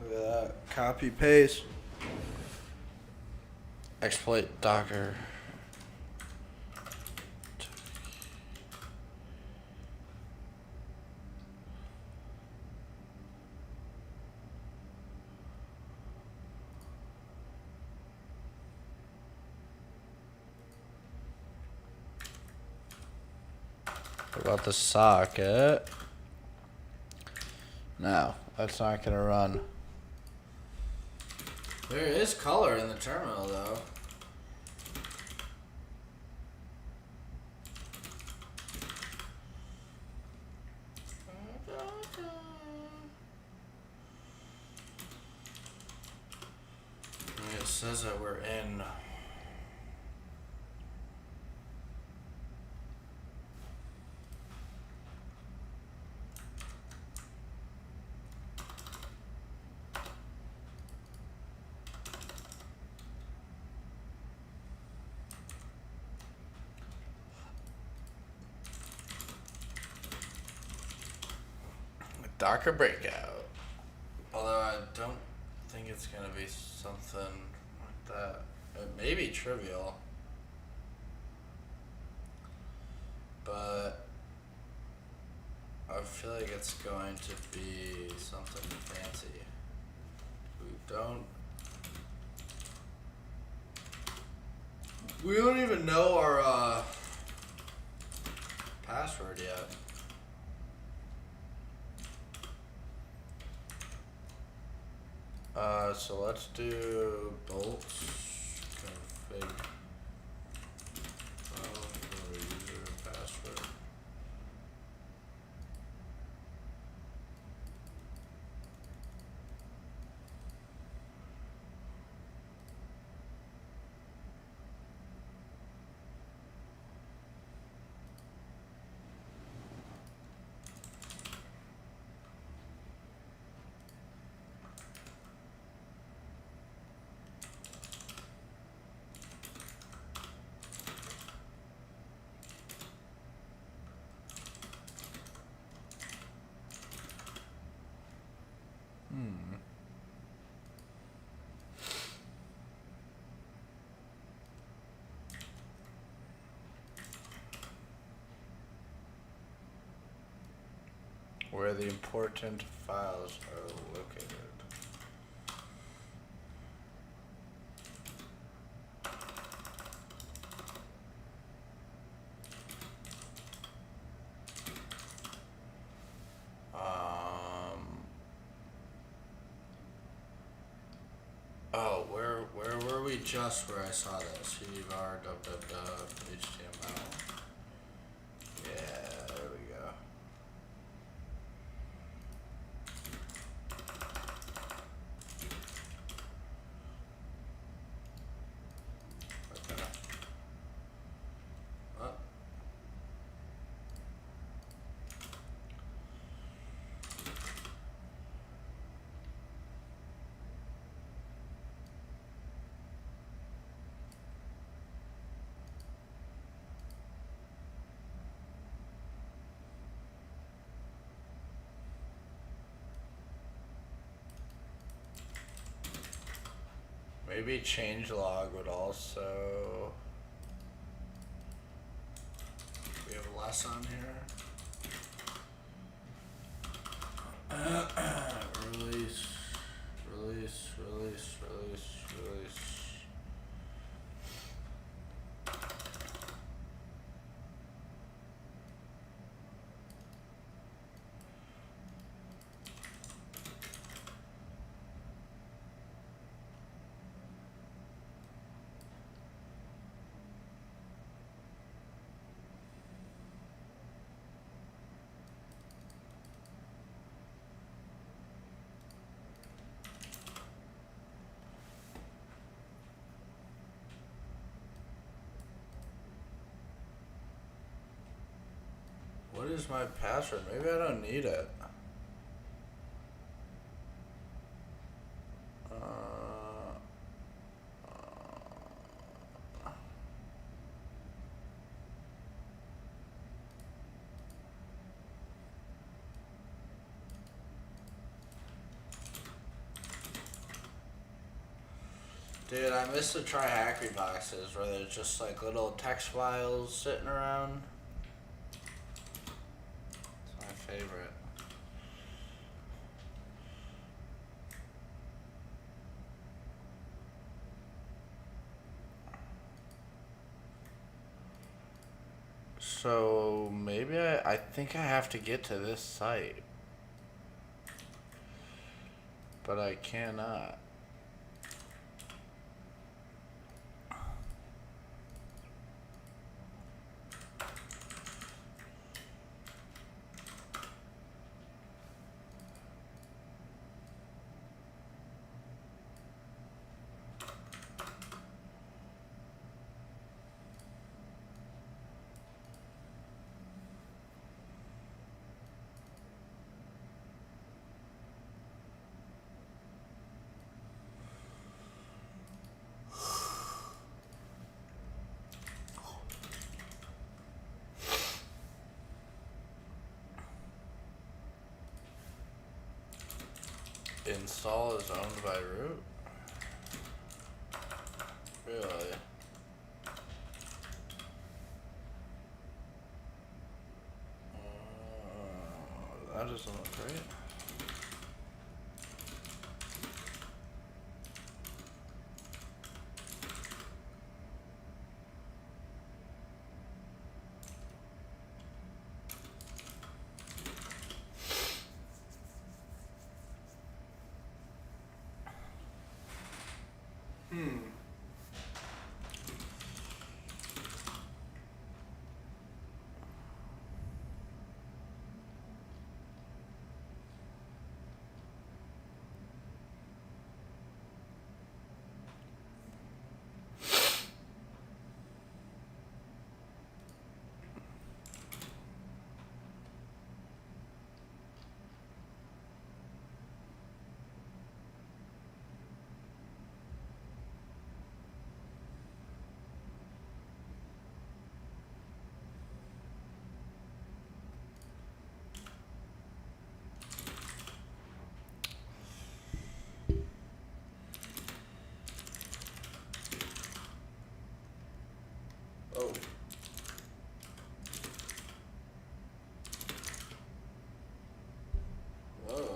Look at that. Copy paste. Exploit Docker. What about the socket? No, that's not gonna run. There is color in the terminal though. It says that we're in. Docker breakout. Although I don't think it's gonna be something like that. It may be trivial. But I feel like it's going to be something fancy. We don't even know our password yet. So let's do bolts config for user password. Where the important files are located. Oh, where were we just where I saw this? var html. Yeah, there we go. Okay. What? Maybe changelog would also. We have less on here. Release. What is my password? Maybe I don't need it. Dude, I miss the try hackery boxes where there's just like little text files sitting around. It's my favorite. So maybe I think I have to get to this site. but I cannot. Install is owned by root? Really? That doesn't look right. Oh. Whoa.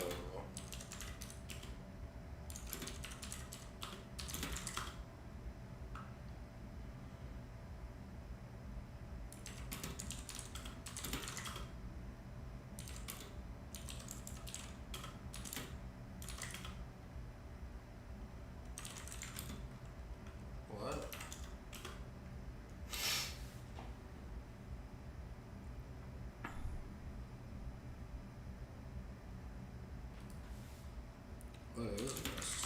What? What is this?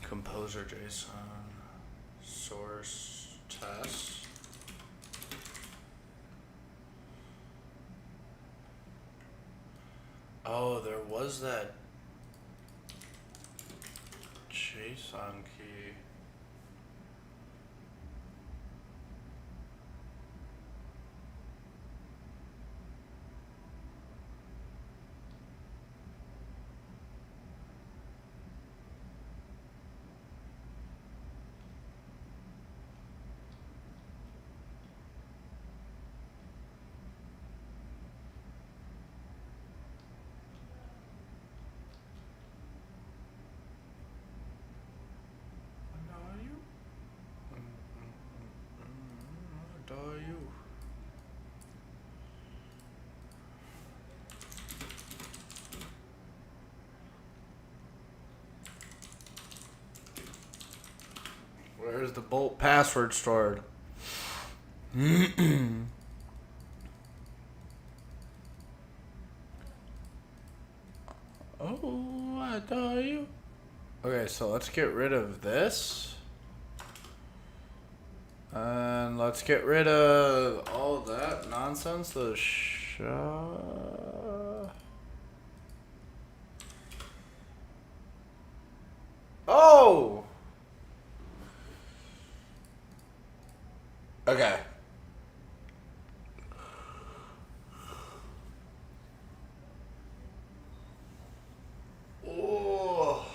Composer JSON. Source test. Oh, there was that JSON key. Adore you. Where's the Bolt password stored? Oh, I adore you. Okay, so let's get rid of this. And let's get rid of all that nonsense. The Oh! Okay. Oh.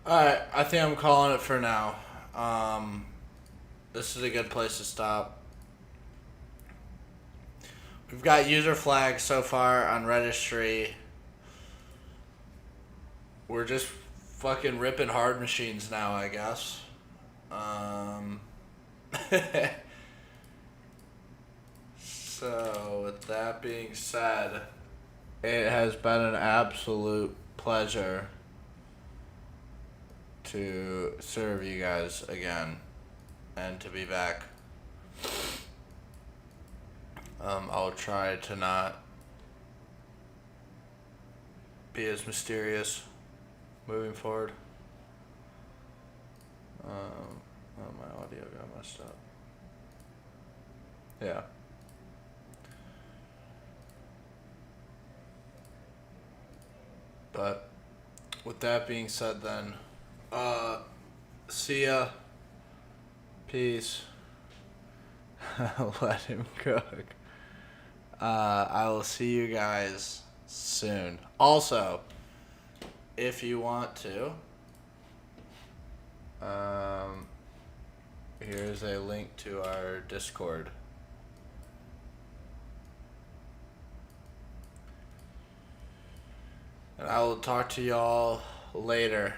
Alright, I think I'm calling it for now. This is a good place to stop. We've got user flags so far on registry. We're just fucking ripping hard machines now, I guess. So with that being said, it has been an absolute pleasure to serve you guys again and to be back. I'll try to not be as mysterious moving forward. Oh, my audio got messed up. Yeah. But with that being said then, see ya. Peace. Let him cook. I will see you guys soon. Also, if you want to, here's a link to our Discord. And I will talk to y'all later.